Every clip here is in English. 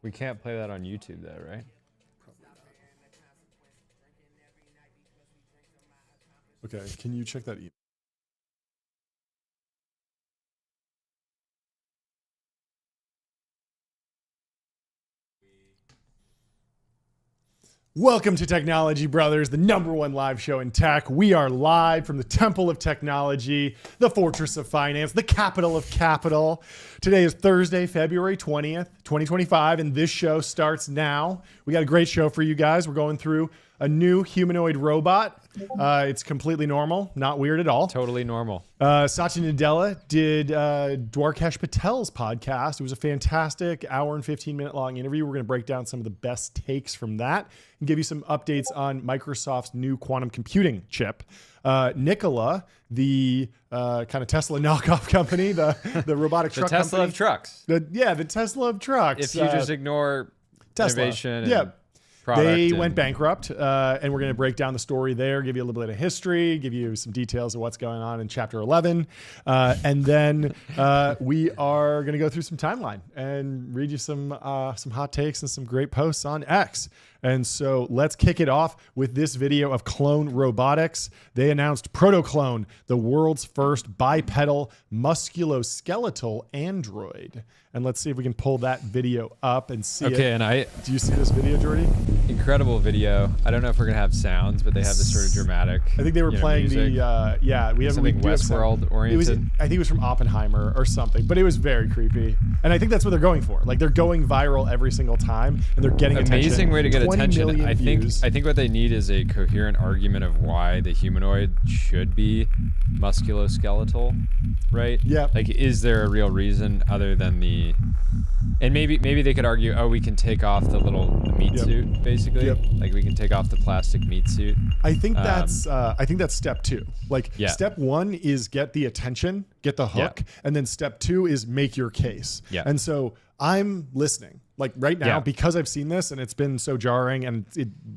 We can't play that on YouTube though, right? Okay, can you check that email? Welcome to Technology Brothers, the #1 live show in tech. We are live from the Temple of Technology, the Fortress of Finance, the capital of capital. Today is Thursday, February 20th, 2025, and this show starts now. We got a great show for you guys. We're going through a new humanoid robot. It's completely normal, not weird at all. Totally normal. Satya Nadella did Dwarkesh Patel's podcast. It was a fantastic hour and 15-minute long interview. We're going to break down some of the best takes from that and give you some updates on Microsoft's new quantum computing chip. Nikola, the kind of Tesla knockoff company, the robotic truck Tesla company. of trucks. The Tesla of trucks. If you just ignore Tesla. innovation Yeah. and product They and went bankrupt, and we're going to break down the story there, give you a little bit of history, give you some details of what's going on in Chapter 11, and then we are going to go through some timeline and read you some hot takes and some great posts on X. And so let's kick it off with this video of Clone Robotics. They announced ProtoClone, the world's first bipedal musculoskeletal android. And let's see if we can pull that video up and see it. Okay, and Do you see this video, Jordy? incredible video. I don't know if we're gonna have sounds, but they have this sort of dramatic. I think they were playing music. we have Something do have Westworld oriented. I think it was from Oppenheimer or something, but it was very creepy. And I think that's what they're going for. Like they're going viral every single time, and they're getting attention. Amazing way to get 20 attention. million I think views. what they need is a coherent argument of why the humanoid should be musculoskeletal, right? Yeah. Like, is there a real reason other than the? And maybe they could argue, oh, we can take off the meat Yep. suit, basically. Yep. Like we can take off the plastic meat suit. I think that's step 2. Like Yeah. step 1 is get the attention, get the hook, and then step 2 is make your case. Yeah. And so I'm listening. Like right now, Yeah. because I've seen this and it's been so jarring and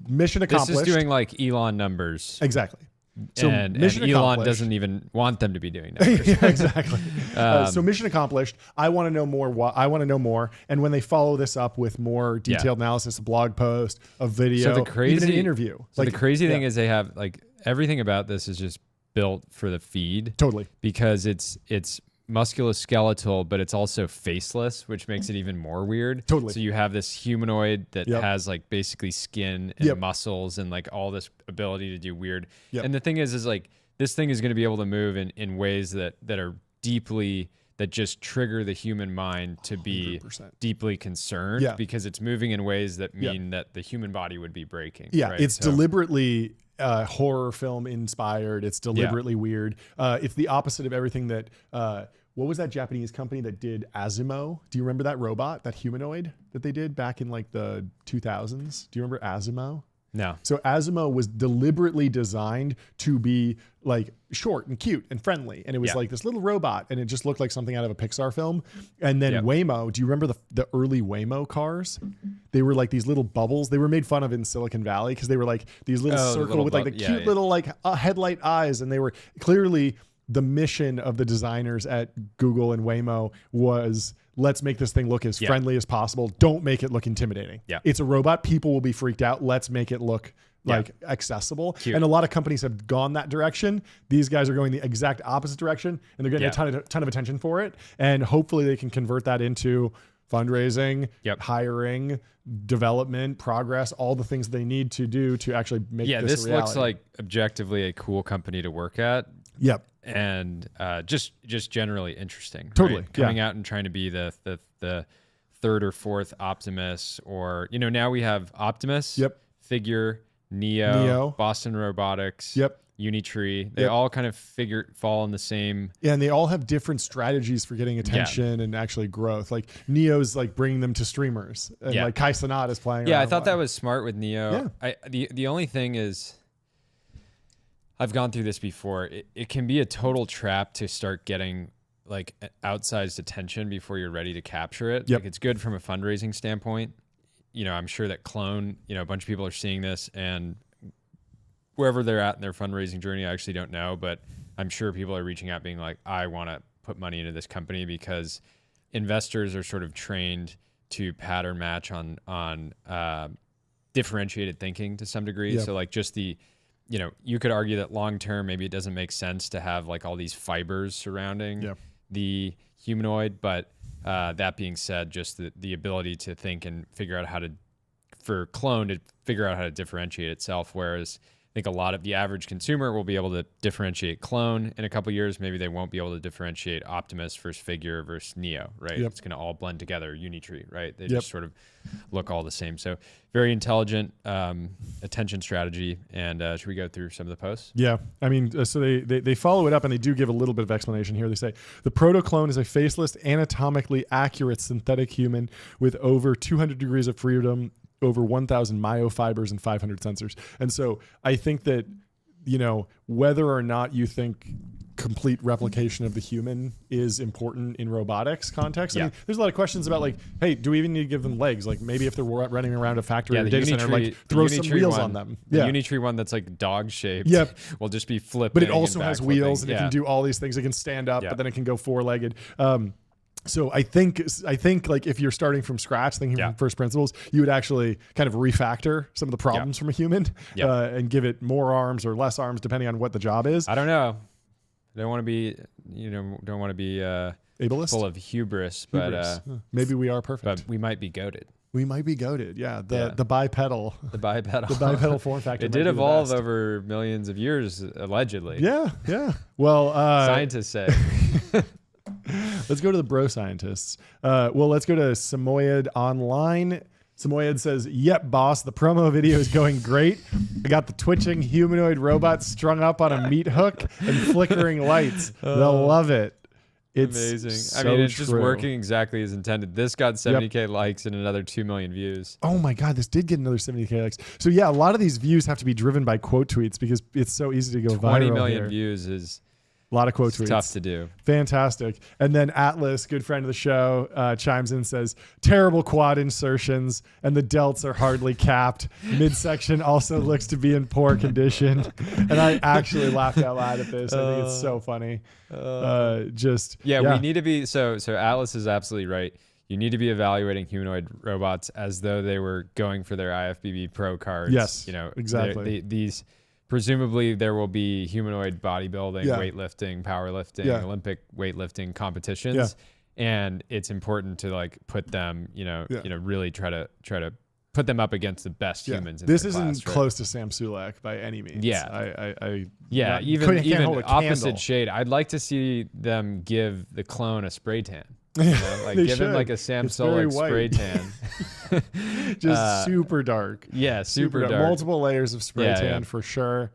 mission accomplished. This is doing like Elon numbers. Exactly. So and mission Elon accomplished. doesn't even want them to be doing numbers. Yeah, exactly. So mission accomplished. I want to know more. I want to know more. And when they follow this up with more detailed analysis, a blog post, a video, So the crazy even an interview. So the crazy thing is they have like everything about this is just built for the feed. Totally. Because it's musculoskeletal, but it's also faceless, which makes it even more weird. Totally. So you have this humanoid that has like basically skin and muscles and like all this ability to do weird. And the thing is like this thing is going to be able to move in ways that are deeply, that just trigger the human mind to be 100%. deeply concerned because it's moving in ways that mean that the human body would be breaking. Yeah, right? it's deliberately horror film inspired. It's deliberately weird. It's the opposite of everything that. What was that Japanese company that did Asimo? Do you remember that robot, that humanoid that they did back in like the 2000s? Do you remember Asimo? No. So Asimo was deliberately designed to be like short and cute and friendly. And it was like this little robot and it just looked like something out of a Pixar film. And then Waymo, do you remember the early Waymo cars? They were like these little bubbles. They were made fun of in Silicon Valley because they were like these little circle with like the cute little like headlight eyes. And they were clearly the mission of the designers at Google and Waymo was let's make this thing look as friendly as possible. Don't make it look intimidating. Yeah. It's a robot. People will be freaked out. Let's make it look like accessible. Cute. And a lot of companies have gone that direction. These guys are going the exact opposite direction and they're getting a ton of attention for it. And hopefully they can convert that into fundraising, hiring, development, progress, all the things they need to do to actually make this a reality. This looks like objectively a cool company to work at. Yep. And just generally interesting. Totally. Right? Coming out and trying to be the third or fourth Optimus, or now we have Optimus, Figure, Neo, Boston Robotics, Unitree. They all kind of fall in the same. Yeah, and they all have different strategies for getting attention and actually growth. Like Neo's like bringing them to streamers, and like Kai Cenat is playing. Yeah, I thought that was smart with Neo. Yeah. The only thing is, I've gone through this before. It can be a total trap to start getting like outsized attention before you're ready to capture it. Like it's good from a fundraising standpoint. I'm sure that Clone, a bunch of people are seeing this, and wherever they're at in their fundraising journey, I actually don't know, but I'm sure people are reaching out being like, I want to put money into this company, because investors are sort of trained to pattern match on differentiated thinking to some degree. Yep. So like just you could argue that long term, maybe it doesn't make sense to have like all these fibers surrounding the humanoid. But that being said, just the ability to think and figure out for clone to figure out how to differentiate itself. Whereas I think a lot of the average consumer will be able to differentiate clone in a couple of years. Maybe they won't be able to differentiate Optimus versus Figure versus Neo, right? It's going to all blend together, Unitree, right? They just sort of look all the same. So very intelligent attention strategy. And should we go through some of the posts? Yeah. I mean, so they follow it up and they do give a little bit of explanation here. They say, the proto-clone is a faceless, anatomically accurate synthetic human with over 200 degrees of freedom, over 1,000 myofibers and 500 sensors. And so I think that, whether or not you think complete replication of the human is important in robotics context. I mean, there's a lot of questions about like, hey, do we even need to give them legs? Like maybe if they're running around a factory or a data center, like throw some wheels on them. The Unitree one that's like dog shaped will just be flipping. But it also has wheels and it can do all these things. It can stand up, but then it can go four-legged. So I think like if you're starting from scratch, thinking from first principles, you would actually kind of refactor some of the problems from a human and give it more arms or less arms depending on what the job is. I don't know. I don't want to be, ableist, full of hubris, but maybe we are perfect. But we might be goated. We might be goated. Yeah. The bipedal. The bipedal. The bipedal form factor. It did evolve over millions of years, allegedly. Yeah. Yeah. Well, scientists say. Let's go to the bro scientists. Let's go to Samoyed Online. Samoyed says, "Yep, boss, the promo video is going great. I got the twitching humanoid robot strung up on a meat hook and flickering lights. They'll love it. It's amazing. So I mean, it's true. just working exactly as intended. This got 70K likes and another 2 million views. Oh my God, this did get another 70K likes. So yeah, a lot of these views have to be driven by quote tweets because it's so easy to go viral. 20 million views is a lot of quote tweets. Tough to do. Fantastic. And then Atlas, good friend of the show, chimes in and says, terrible quad insertions and the delts are hardly capped. Midsection also looks to be in poor condition. And I actually laughed out loud at this. I think it's so funny. We need to be, so Atlas is absolutely right. You need to be evaluating humanoid robots as though they were going for their IFBB Pro cards. Yes, exactly. Presumably there will be humanoid bodybuilding, weightlifting, powerlifting, Olympic weightlifting competitions, and it's important to like put them, really try to put them up against the best humans. In this isn't close to Sam Sulek by any means. Even opposite shade. I'd like to see them give the clone a spray tan. Give him like a Sam Sulek spray tan. Just super dark. Yeah, super dark. Multiple layers of spray tan for sure.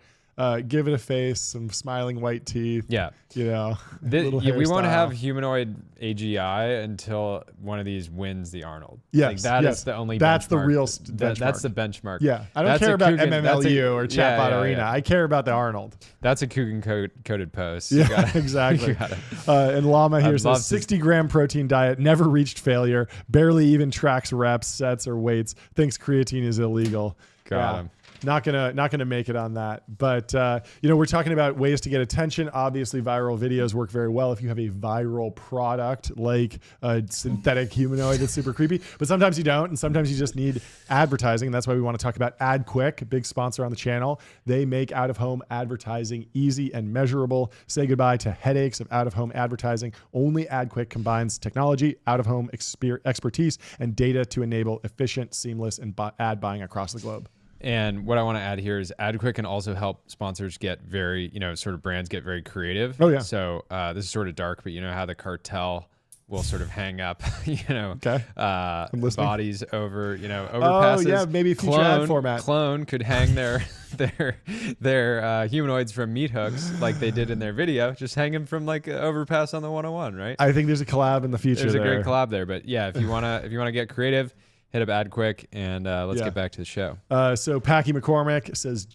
Give it a face, some smiling white teeth. Yeah. We won't have humanoid AGI until one of these wins the Arnold. Yes. Is the only That's benchmark. the real benchmark. That's the benchmark. Yeah. I don't care about MMLU or Chatbot Arena. I care about the Arnold. That's a Coogan coded post. Yeah, exactly. And Llama here says 60-gram protein diet, never reached failure, barely even tracks reps, sets, or weights, thinks creatine is illegal. Got him. Not gonna make it on that, but we're talking about ways to get attention. Obviously, viral videos work very well if you have a viral product like a synthetic humanoid that's super creepy. But sometimes you don't, and sometimes you just need advertising. And that's why we want to talk about AdQuick, a big sponsor on the channel. They make out-of-home advertising easy and measurable. Say goodbye to headaches of out-of-home advertising. Only AdQuick combines technology, out-of-home expertise, and data to enable efficient, seamless, and ad buying across the globe. And what I want to add here is AdQuick can also help sponsors get very, sort of brands get very creative. Oh, yeah. So this is sort of dark, but you know how the cartel will sort of hang up, bodies over, overpasses. Oh, yeah, maybe future ad format. Clone could hang their humanoids from meat hooks like they did in their video. Just hang them from like overpass on the 101, right? I think there's a collab in the future. There's a great collab there, but yeah, if you wanna get creative, hit up AdQuick, and let's get back to the show. So Packy McCormick says,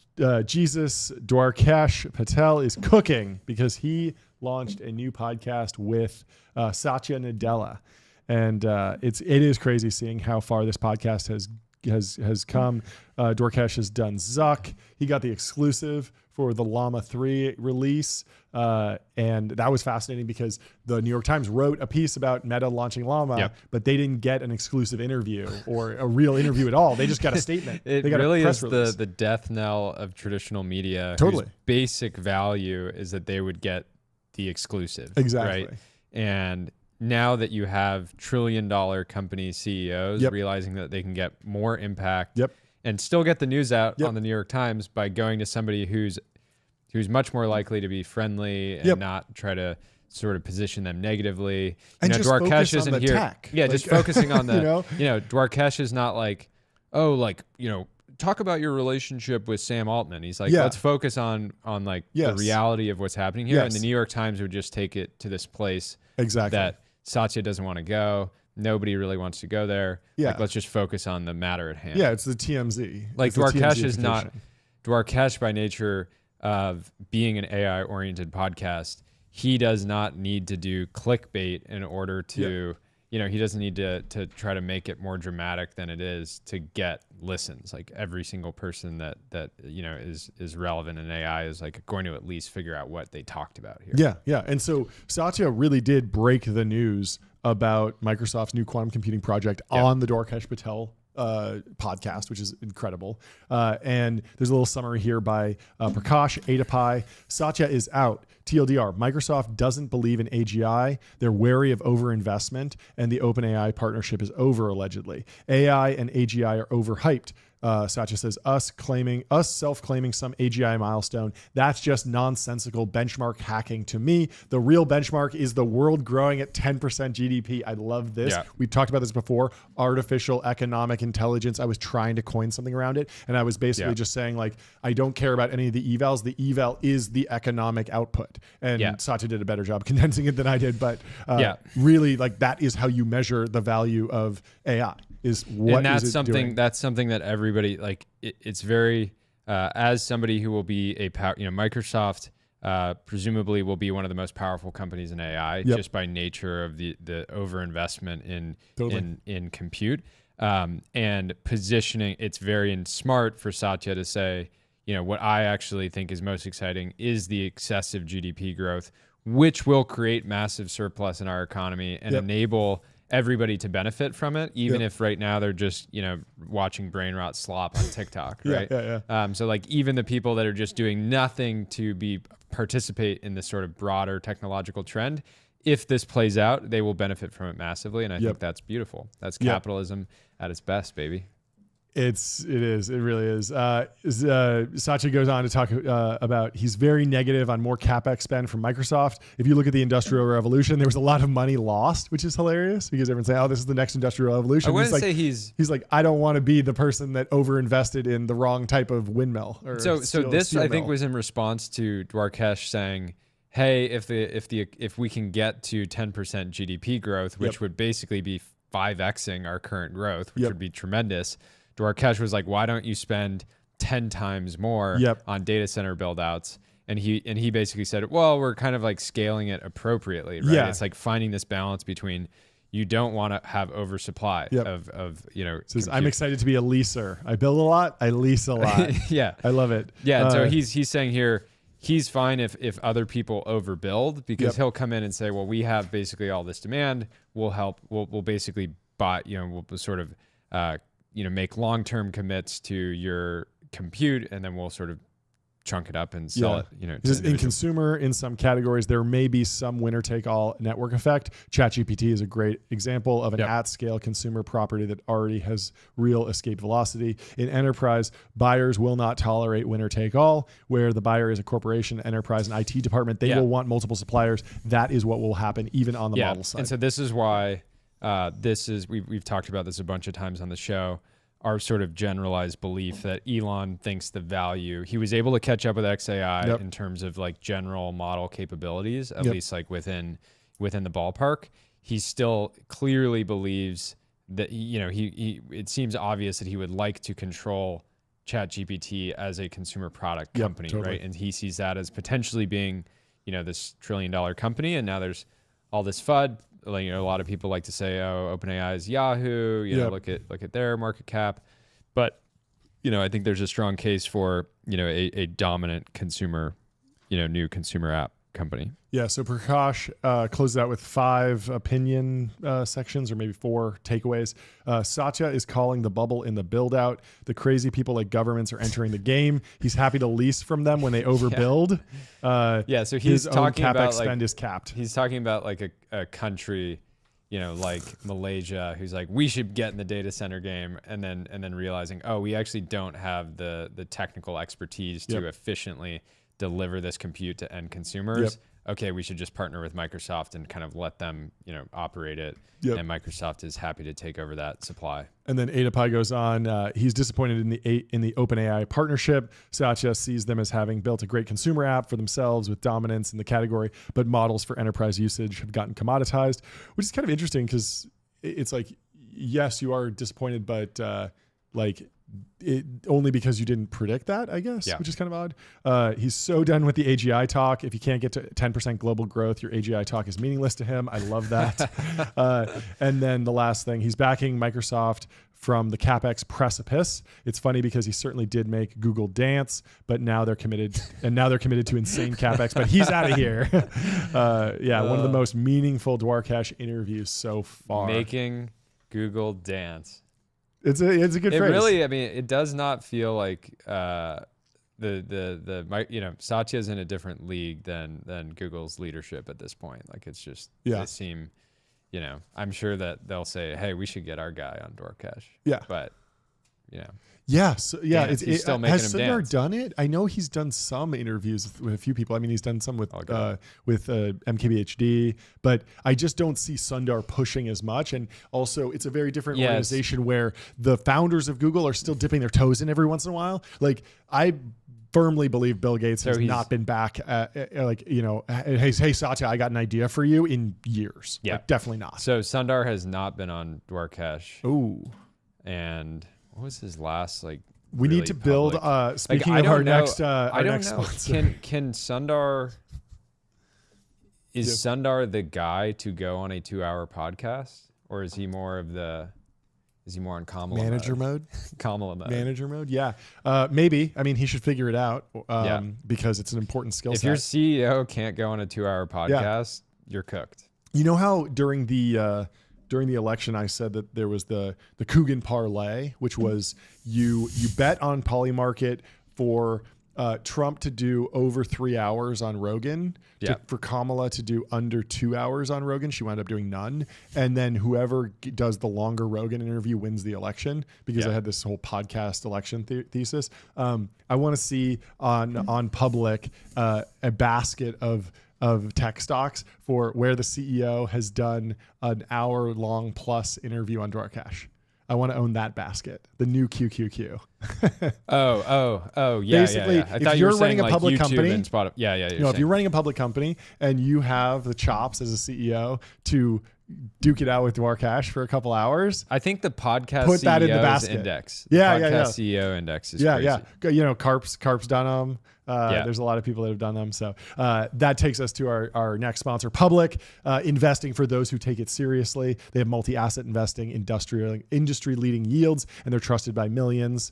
Jesus Dwarkesh Patel is cooking because he launched a new podcast with Satya Nadella. And it is crazy seeing how far this podcast has has come. Dwarkesh has done Zuck. He got the exclusive for the Llama 3 release. And that was fascinating because the New York Times wrote a piece about Meta launching Llama, but they didn't get an exclusive interview or a real interview at all. They just got a statement. It they got really a press is release. the death knell of traditional media. Totally. Whose basic value is that they would get the exclusive. Exactly. Right? And now that you have $1 trillion company CEOs realizing that they can get more impact and still get the news out on the New York Times by going to somebody who's much more likely to be friendly and not try to sort of position them negatively. And you know, just Dwarkesh isn't here. tech. Yeah, just focusing on the, you know? Dwarkesh is not like, talk about your relationship with Sam Altman. He's like, let's focus on like the reality of what's happening here. And the New York Times would just take it to this place that Satya doesn't want to go. Nobody really wants to go there. Yeah. Like, let's just focus on the matter at hand. Yeah, it's the TMZ. Like Dwarkesh is not, Dwarkesh by nature of being an AI-oriented podcast, he does not need to do clickbait in order to, he doesn't need to try to make it more dramatic than it is to get listens. Like every single person that is relevant in AI is like going to at least figure out what they talked about here. Yeah. And so Satya really did break the news about Microsoft's new quantum computing project on the Dwarkesh Patel podcast, which is incredible. And there's a little summary here by Prakash Adapai. Satya is out. TLDR, Microsoft doesn't believe in AGI. They're wary of overinvestment, and the OpenAI partnership is over, allegedly. AI and AGI are overhyped. Satya says, us self-claiming some AGI milestone, that's just nonsensical benchmark hacking to me. The real benchmark is the world growing at 10% GDP. I love this. Yeah. We've talked about this before. Artificial economic intelligence. I was trying to coin something around it, and I was basically just saying, like, I don't care about any of the evals. The eval is the economic output. And Satya did a better job condensing it than I did. But really, like, that is how you measure the value of AI. That's something that everybody, like, it's very as somebody who will be Microsoft presumably will be one of the most powerful companies in AI just by nature of the overinvestment in compute and positioning. It's very smart for Satya to say, what I actually think is most exciting is the excessive GDP growth, which will create massive surplus in our economy and enable everybody to benefit from it, even if right now they're just, watching brain rot slop on TikTok, right? So like even the people that are just doing nothing to participate in this sort of broader technological trend, if this plays out, they will benefit from it massively. And I think that's beautiful. That's capitalism at its best, baby. It really is. Satya goes on to talk about he's very negative on more capex spend from Microsoft. If you look at the Industrial Revolution, there was a lot of money lost, which is hilarious because everyone's saying, "Oh, this is the next Industrial Revolution." I wouldn't say he's like, I don't want to be the person that overinvested in the wrong type of windmill. So this I think was in response to Dwarkesh saying, "Hey, if we can get to 10% GDP growth, which would basically be 5xing our current growth, which would be tremendous." Dwarkesh was like, why don't you spend 10 times more on data center build outs? And he basically said, well, we're kind of like scaling it appropriately, right? Yeah. It's like finding this balance between you don't want to have oversupply of Says, I'm excited to be a leaser. I build a lot, I lease a lot. I love it. And so he's saying here, he's fine if other people overbuild because he'll come in and say, well, we have basically all this demand. We'll help. We'll basically buy, we'll sort of, make long-term commits to your compute, and then we'll sort of chunk it up and sell it. In consumer, in some categories, there may be some winner-take-all network effect. ChatGPT is a great example of an at-scale consumer property that already has real escape velocity. In enterprise, buyers will not tolerate winner-take-all, where the buyer is a corporation, enterprise, and IT department. They will want multiple suppliers. That is what will happen even on the model side. And so this is why we've talked about this a bunch of times on the show, our sort of generalized belief that Elon thinks the value, he was able to catch up with XAI in terms of like general model capabilities, at least like within the ballpark. He still clearly believes that, it seems obvious that he would like to control ChatGPT as a consumer product company, right? And he sees that as potentially being, this $1 trillion company. And now there's all this FUD. Like, a lot of people like to say, "Oh, OpenAI is Yahoo." Look at their market cap. But, I think there's a strong case for, a dominant consumer, new consumer app company. Yeah. So Prakash closes out with 5 opinion sections, or maybe 4 takeaways. Satya is calling the bubble in the build out. The crazy people like governments are entering the game. He's happy to lease from them when they overbuild. So he's talking about spend is capped. He's talking about like a country, like Malaysia, who's like, we should get in the data center game, and then realizing, oh, we actually don't have the technical expertise to efficiently deliver this compute to end consumers. Okay, we should just partner with Microsoft and kind of let them, operate it. And Microsoft is happy to take over that supply. And then AdaPi goes on. He's disappointed in the OpenAI partnership. Satya sees them as having built a great consumer app for themselves with dominance in the category, but models for enterprise usage have gotten commoditized, which is kind of interesting because it's like, yes, you are disappointed, but only because you didn't predict that, I guess, which is kind of odd. He's so done with the AGI talk. If you can't get to 10% global growth, your AGI talk is meaningless to him. I love that. And then the last thing, he's backing Microsoft from the capex precipice. It's funny because he certainly did make Google dance, but now they're committed, to insane capex. But he's out of here. One of the most meaningful Dwarkesh interviews so far. Making Google dance. It's a good phrase. It really, it does not feel like Satya's in a different league than Google's leadership at this point. Like, it's just, they seem, I'm sure that they'll say, hey, we should get our guy on Dwarkesh. Yeah. But, he's still making has him Sundar dance. done it? I know he's done some interviews with a few people. He's done some with MKBHD, but I just don't see Sundar pushing as much. And also, it's a very different organization where the founders of Google are still dipping their toes in every once in a while. Like, I firmly believe Bill Gates has not been back hey Satya, I got an idea for you in years. Definitely not. So Sundar has not been on Dwarkesh. Ooh. And what was his last we really need to build public? speaking of our next sponsor. Can Sundar Sundar the guy to go on a 2-hour podcast, or is he more on Kamala mode? Kamala mode. Manager mode? Yeah. Maybe. He should figure it out because it's an important skill set. If your CEO can't go on a 2-hour podcast, you're cooked. You know how during the election, I said that there was the Coogan parlay, which was you bet on Polymarket for Trump to do over 3 hours on Rogan, for Kamala to do under 2 hours on Rogan. She wound up doing none. And then whoever does the longer Rogan interview wins the election, because I had this whole podcast election thesis. I want to see on Public a basket of tech stocks for where the CEO has done an hour-long plus interview on Dwarkesh. I want to own that basket, the new QQQ. Basically, I thought you were running a public company, and if you're running a public company and you have the chops as a CEO to duke it out with Dwarkesh for a couple hours, I think the podcast put that in the basket. Index. CEO index is crazy. Carp's done them. There's a lot of people that have done them. So that takes us to our next sponsor, Public, investing for those who take it seriously. They have multi-asset investing, industry-leading yields, and they're trusted by millions.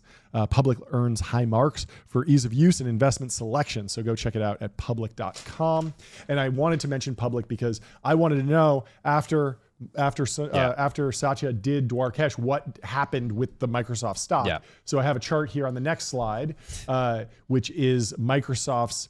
Public earns high marks for ease of use and investment selection. So go check it out at public.com. And I wanted to mention Public because I wanted to know after Satya did Dwarkesh, what happened with the Microsoft stock. So I have a chart here on the next slide, which is Microsoft's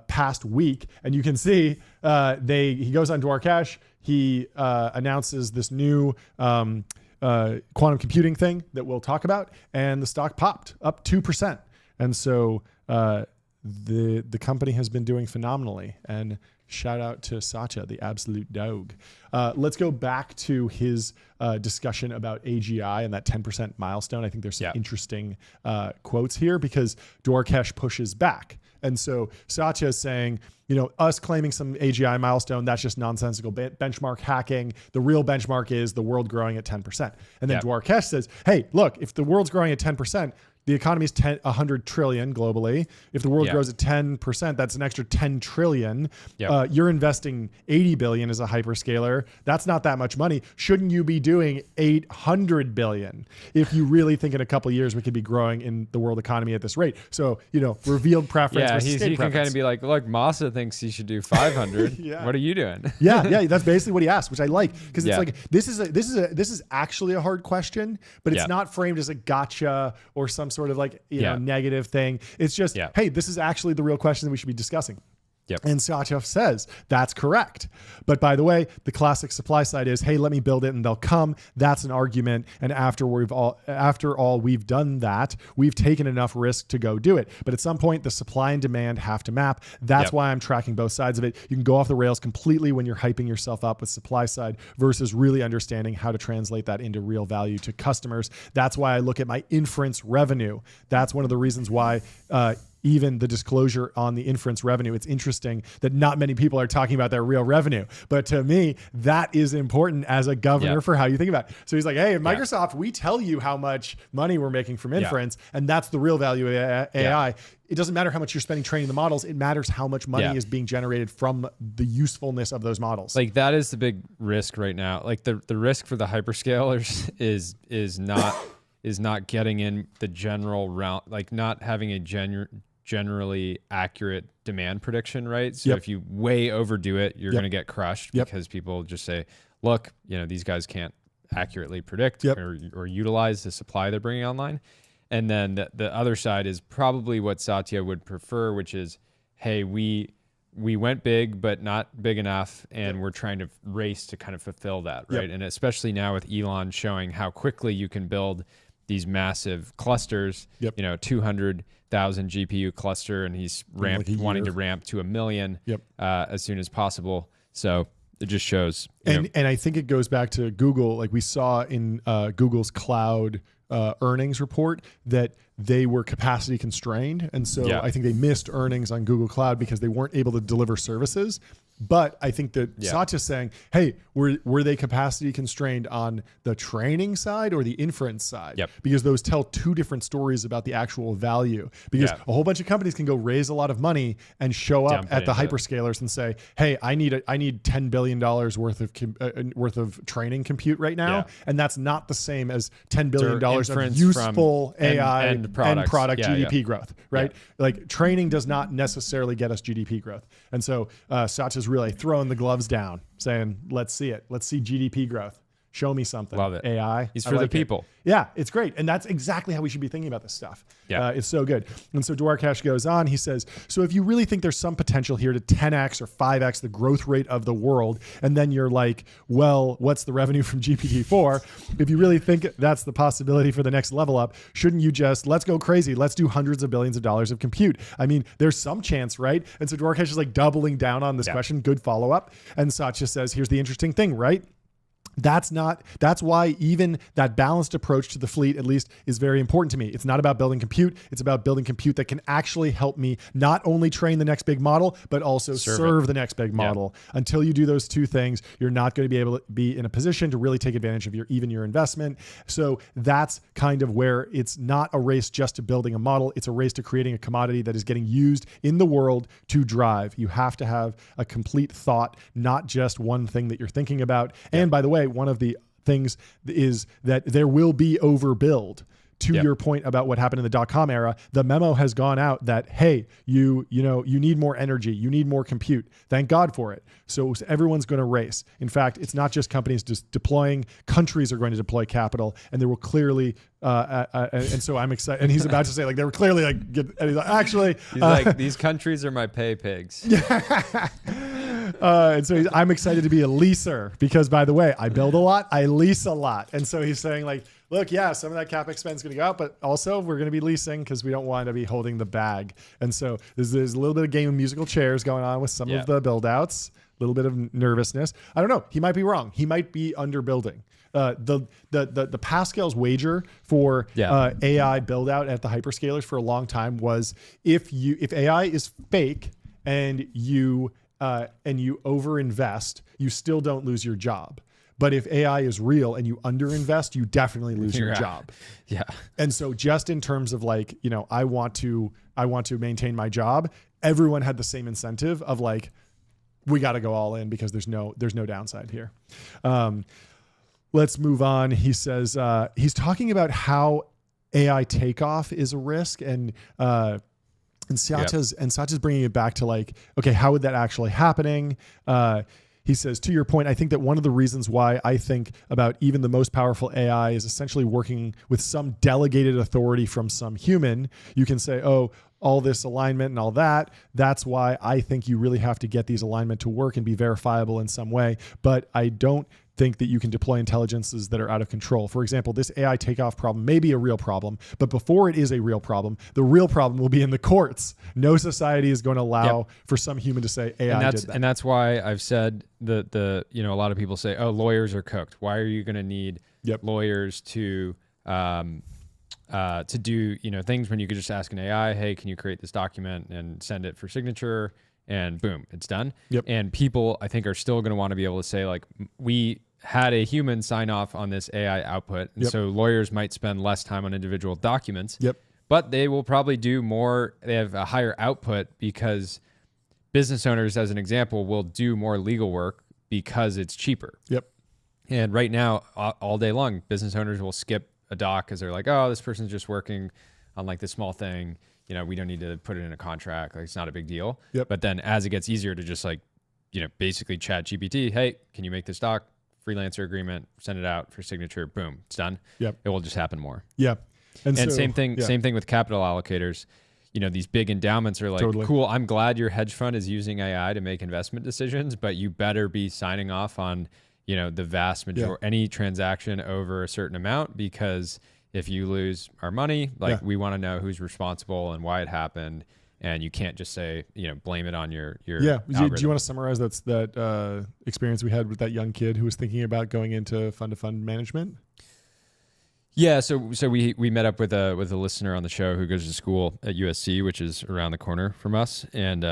past week. And you can see he goes on Dwarkesh. He announces this new quantum computing thing that we'll talk about, and the stock popped up 2%. And so the company has been doing phenomenally. And shout out to Satya, the absolute dog. Let's go back to his discussion about AGI and that 10% milestone. I think there's some interesting quotes here because Dwarkesh pushes back. And so Satya is saying, us claiming some AGI milestone, that's just nonsensical benchmark hacking. The real benchmark is the world growing at 10%. And then Dwarkesh says, hey, look, if the world's growing at 10%, the economy is 100 trillion globally. If the world grows at 10%, that's an extra 10 trillion. You're investing 80 billion as a hyperscaler. That's not that much money. Shouldn't you be doing 800 billion? If you really think in a couple of years we could be growing in the world economy at this rate. So, revealed preference versus state he can preference. kind of be like, look, Massa thinks he should do 500. What are you doing? That's basically what he asked, which I like, because it's like this is actually a hard question, but it's not framed as a gotcha or some sort of like negative thing. It's just, hey, this is actually the real question that we should be discussing. And Satya says that's correct. But by the way, the classic supply side is, hey, let me build it and they'll come. That's an argument. And after all we've done that, we've taken enough risk to go do it. But at some point, the supply and demand have to map. That's why I'm tracking both sides of it. You can go off the rails completely when you're hyping yourself up with supply side versus really understanding how to translate that into real value to customers. That's why I look at my inference revenue. That's one of the reasons why even the disclosure on the inference revenue, it's interesting that not many people are talking about their real revenue. But to me, that is important as a governor for how you think about it. So he's like, hey, at Microsoft, we tell you how much money we're making from inference, and that's the real value of AI. It doesn't matter how much you're spending training the models. It matters how much money is being generated from the usefulness of those models. Like that is the big risk right now. Like the risk for the hyperscalers is not getting in the general round, like not having a generally accurate demand prediction, right? So if you way overdo it, you're going to get crushed because people just say, look, these guys can't accurately predict or utilize the supply they're bringing online. And then the other side is probably what Satya would prefer, which is, hey, we went big, but not big enough. And we're trying to race to kind of fulfill that, right? And especially now with Elon showing how quickly you can build these massive clusters, 200,000 GPU cluster, and he's wanting to ramp to 1 million as soon as possible. So it just shows. And I think it goes back to Google, like we saw in Google's cloud earnings report that they were capacity constrained. And so I think they missed earnings on Google Cloud because they weren't able to deliver services. But I think that Satya's saying, hey, were they capacity constrained on the training side or the inference side? Because those tell two different stories about the actual value. Because a whole bunch of companies can go raise a lot of money and show up at the hyperscalers and say, hey, I need $10 billion worth of training compute right now. And that's not the same as $10 billion of useful AI end product GDP growth, right? Like training does not necessarily get us GDP growth. And so Satya's really throwing the gloves down, saying, let's see it. Let's see GDP growth. Show me something. Love it. AI. He's for the people. Yeah, it's great. And that's exactly how we should be thinking about this stuff. It's so good. And so Dwarkesh goes on, he says, so if you really think there's some potential here to 10x or 5x the growth rate of the world, and then you're like, well, what's the revenue from GPT-4? If you really think that's the possibility for the next level up, shouldn't you just, let's go crazy. Let's do hundreds of billions of dollars of compute. I mean, there's some chance, right? And so Dwarkesh is like doubling down on this question. Good follow-up. And Satya says, here's the interesting thing, right? That's why even that balanced approach to the fleet, at least, is very important to me. It's not about building compute. It's about building compute that can actually help me not only train the next big model, but also serve the next big model. Until you do those two things, you're not going to be able to be in a position to really take advantage of your investment. So that's kind of where it's not a race just to building a model. It's a race to creating a commodity that is getting used in the world to drive. You have to have a complete thought, not just one thing that you're thinking about. And by the way, one of the things is that there will be overbuild. To your point about what happened in the dot-com era, the memo has gone out that, hey, you need more energy, you need more compute. Thank God for it. So everyone's going to race. In fact, it's not just companies just deploying; countries are going to deploy capital, and there will clearly. And so I'm excited. And he's about to say, like, they were clearly like, and he's like, actually, he's like, these countries are my pay pigs. And so I'm excited to be a leaser because, by the way, I build a lot, I lease a lot. And so he's saying, like, look, some of that capex spend is going to go up, but also we're going to be leasing because we don't want to be holding the bag. And so there's a little bit of game of musical chairs going on with some of the build outs, a little bit of nervousness. I don't know. He might be wrong. He might be underbuilding. The Pascal's wager for AI build out at the hyperscalers for a long time was if AI is fake and you overinvest, you still don't lose your job. But if AI is real and you underinvest, you definitely lose your job. Yeah. And so just in terms of like, you know, I want to maintain my job, everyone had the same incentive of like, we got to go all in because there's no downside here. Let's move on. He says, he's talking about how AI takeoff is a risk, and Satya's bringing it back to like, okay, how would that actually happening? He says, to your point, I think that one of the reasons why I think about even the most powerful AI is essentially working with some delegated authority from some human. You can say, oh, all this alignment and all that. That's why I think you really have to get these alignment to work and be verifiable in some way. But I don't think that you can deploy intelligences that are out of control. For example, this AI takeoff problem may be a real problem, but before it is a real problem, the real problem will be in the courts. No society is going to allow for some human to say AI did that. And that's why I've said the you know, a lot of people say, oh, lawyers are cooked. Why are you going to need lawyers to do, you know, things when you could just ask an AI, hey, can you create this document and send it for signature, and boom, it's done. And people, I think, are still going to want to be able to say, like, we had a human sign off on this AI output. And so lawyers might spend less time on individual documents, but they will probably do more. They have a higher output because business owners, as an example, will do more legal work because it's cheaper. And right now, all day long, business owners will skip a doc because they're like, oh, this person's just working on like this small thing. You know, we don't need to put it in a contract. Like, it's not a big deal. But then as it gets easier to just like, you know, basically chat GPT, hey, can you make this doc, freelancer agreement, send it out for signature, boom, it's done. It will just happen more. And so, same thing with capital allocators. You know, these big endowments are like, cool, I'm glad your hedge fund is using AI to make investment decisions, but you better be signing off on, you know, the vast majority, any transaction over a certain amount, because if you lose our money, like we want to know who's responsible and why it happened. And you can't just say, you know, blame it on your Do you want to summarize that experience we had with that young kid who was thinking about going into fund-to-fund management? Yeah, so we met up with a listener on the show who goes to school at USC, which is around the corner from us, and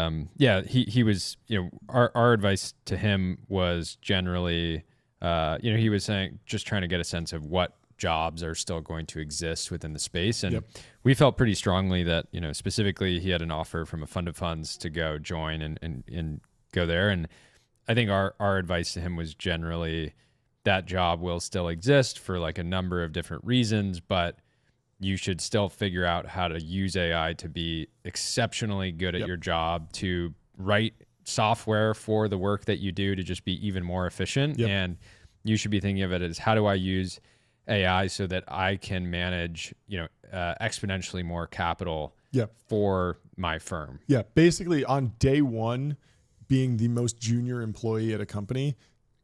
he was, you know, our advice to him was generally, you know, he was saying, just trying to get a sense of what jobs are still going to exist within the space, and we felt pretty strongly that, you know, specifically he had an offer from a fund of funds to go join and go there, and I think our advice to him was generally, that job will still exist for like a number of different reasons, but you should still figure out how to use AI to be exceptionally good at your job, to write software for the work that you do to just be even more efficient. And you should be thinking of it as, how do I use AI so that I can manage, you know, exponentially more capital for my firm? Basically on day one, being the most junior employee at a company,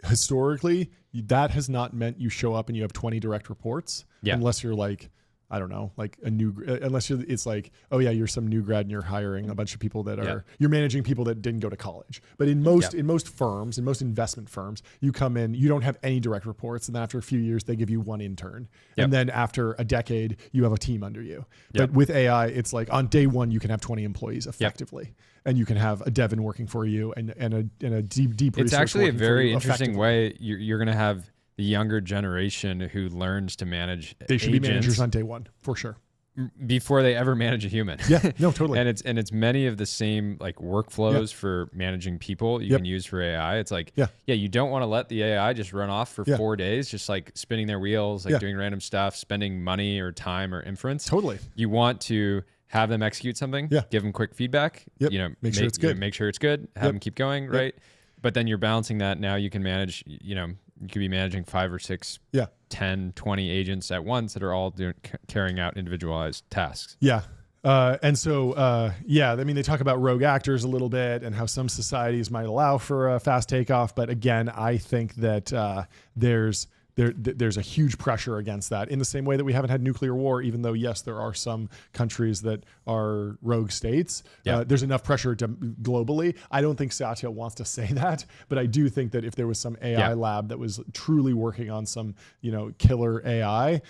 historically, that has not meant you show up and you have 20 direct reports, unless you're like, I don't know, like it's like, oh yeah, you're some new grad and you're hiring a bunch of people that are, you're managing people that didn't go to college. But in most firms, in most investment firms, you come in, you don't have any direct reports. And then after a few years, they give you one intern. And then after a decade, you have a team under you. But with AI, it's like on day one, you can have 20 employees effectively. And you can have a Devin working for you and a deep It's actually a very interesting way. You're going to have the younger generation who learns to manage They should be managers on day one, for sure. Before they ever manage a human. No, totally. and it's many of the same like workflows for managing people you can use for AI. It's like, you don't want to let the AI just run off for 4 days, just like spinning their wheels, like doing random stuff, spending money or time or inference. Totally. You want to have them execute something, give them quick feedback, you know, make sure it's good. Make sure it's good, have them keep going, right? But then you're balancing that. Now you can manage, you know, you could be managing 5 or 6, 10, 20 agents at once that are all carrying out individualized tasks. And so, I mean, they talk about rogue actors a little bit and how some societies might allow for a fast takeoff. But again, I think that there's a huge pressure against that, in the same way that we haven't had nuclear war, even though, yes, there are some countries that are rogue states. There's enough pressure globally. I don't think Satya wants to say that, but I do think that if there was some AI lab that was truly working on some, you know, killer AI,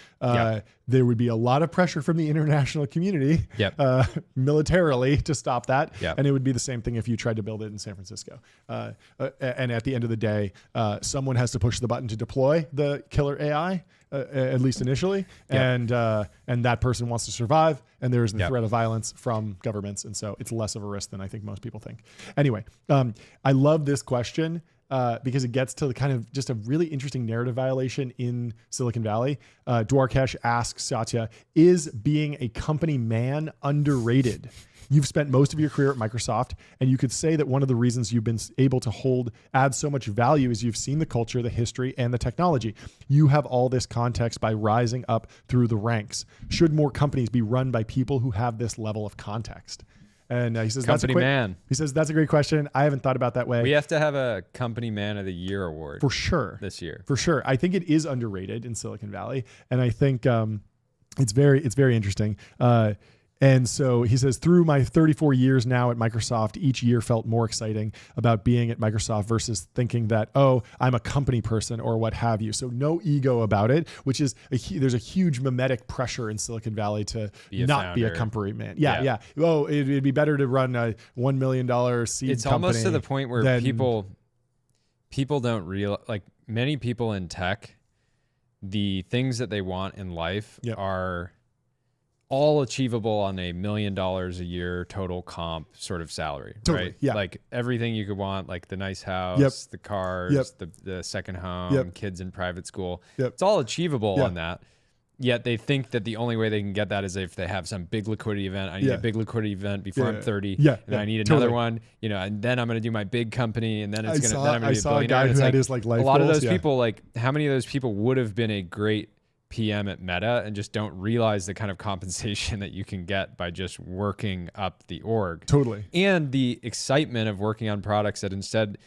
there would be a lot of pressure from the international community militarily to stop that. And it would be the same thing if you tried to build it in San Francisco. And at the end of the day, someone has to push the button to deploy the killer AI, at least initially. And that person wants to survive. And there is the threat of violence from governments. And so it's less of a risk than I think most people think. Anyway, I love this question. Because it gets to the kind of just a really interesting narrative violation in Silicon Valley. Dwarkesh asks Satya, is being a company man underrated? You've spent most of your career at Microsoft, and you could say that one of the reasons you've been able to add so much value is you've seen the culture, the history, and the technology. You have all this context by rising up through the ranks. Should more companies be run by people who have this level of context? And he says, company man. He says, that's a great question. I haven't thought about that way. We have to have a company man of the year award for sure this year. For sure. I think it is underrated in Silicon Valley. And I think it's very interesting. And so he says, through my 34 years now at Microsoft, each year felt more exciting about being at Microsoft versus thinking that, oh, I'm a company person or what have you. So no ego about it, which is there's a huge mimetic pressure in Silicon Valley to not be a company man. Yeah. Oh, it'd be better to run a $1 million seed It's company. almost to the point where people don't realize, like many people in tech, the things that they want in life are all achievable on $1 million a year total comp sort of salary, right? Yeah. Like everything you could want, like the nice house, the cars, the second home, kids in private school. It's all achievable on that. Yet they think that the only way they can get that is if they have some big liquidity event. I need a big liquidity event before I'm 30, and I need another one, and then I'm going to do my big company, and then I'm going to be a billionaire. I saw a guy who had his life goals. A lot of those people, like how many of those people would have been a great PM at Meta and just don't realize the kind of compensation that you can get by just working up the org. Totally. And the excitement of working on products that instead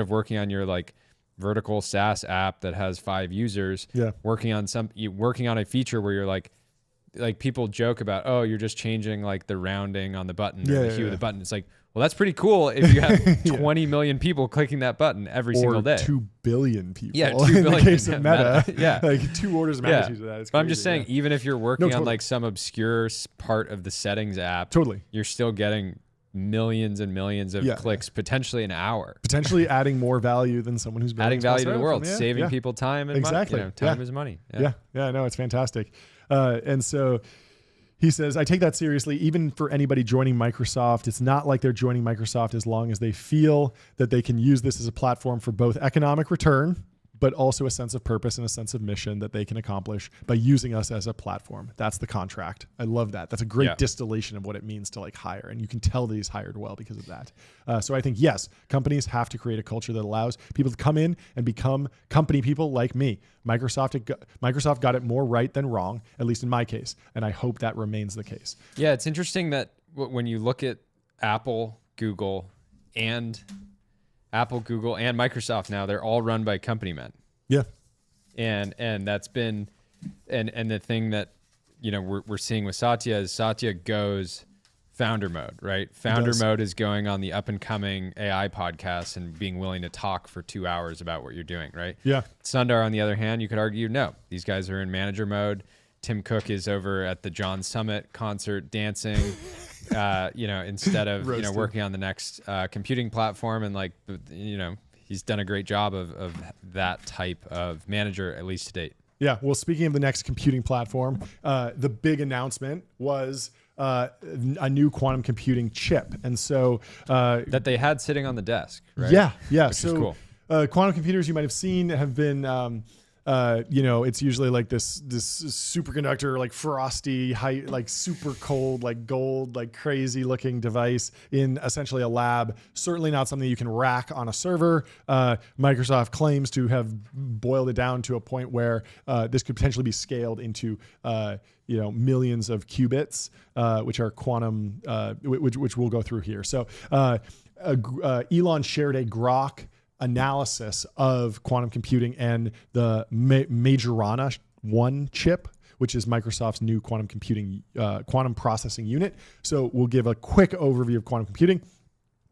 of working on your like vertical SaaS app that has 5 users, working on a feature where you're like people joke about, oh, you're just changing like the rounding on the button or the hue of the button. It's like, well, that's pretty cool if you have 20 million people clicking that button every single day. 2 billion people. Yeah, 2 billion in the case of Meta. Yeah. Like 2 orders of magnitude of that. It's but I'm just saying, even if you're working on like some obscure part of the settings app, you're still getting millions and millions of clicks, potentially an hour. Potentially adding more value than someone who's adding value to the world, saving people time and money. Time is money. No, it's fantastic. And so he says, I take that seriously. Even for anybody joining Microsoft, it's not like they're joining Microsoft as long as they feel that they can use this as a platform for both economic return, but also a sense of purpose and a sense of mission that they can accomplish by using us as a platform. That's the contract. I love that. That's a great distillation of what it means to like hire. And you can tell that he's hired well because of that. So I think, yes, companies have to create a culture that allows people to come in and become company people like me. Microsoft got it more right than wrong, at least in my case. And I hope that remains the case. Yeah, it's interesting that when you look at Apple, Google, and Microsoft now, they're all run by company men. Yeah. And that's been, and the thing that, we're seeing with Satya is Satya goes founder mode, right? Founder mode is going on the up and coming AI podcast and being willing to talk for 2 hours about what you're doing, right? Yeah. Sundar, on the other hand, you could argue, no, these guys are in manager mode. Tim Cook is over at the John Summit concert dancing, instead of, working on the next computing platform. And like, he's done a great job of that type of manager, at least to date. Yeah. Well, speaking of the next computing platform, the big announcement was a new quantum computing chip. And so that they had sitting on the desk, right? Yeah. Which is cool. Quantum computers you might have seen have been, it's usually like this superconductor, like frosty, high, like super cold, like gold, like crazy looking device in essentially a lab. Certainly not something you can rack on a server. Microsoft claims to have boiled it down to a point where this could potentially be scaled into millions of qubits, which are quantum, which we'll go through here. So Elon shared a Grok analysis of quantum computing and the Majorana 1 chip, which is Microsoft's new quantum computing, quantum processing unit. So we'll give a quick overview of quantum computing.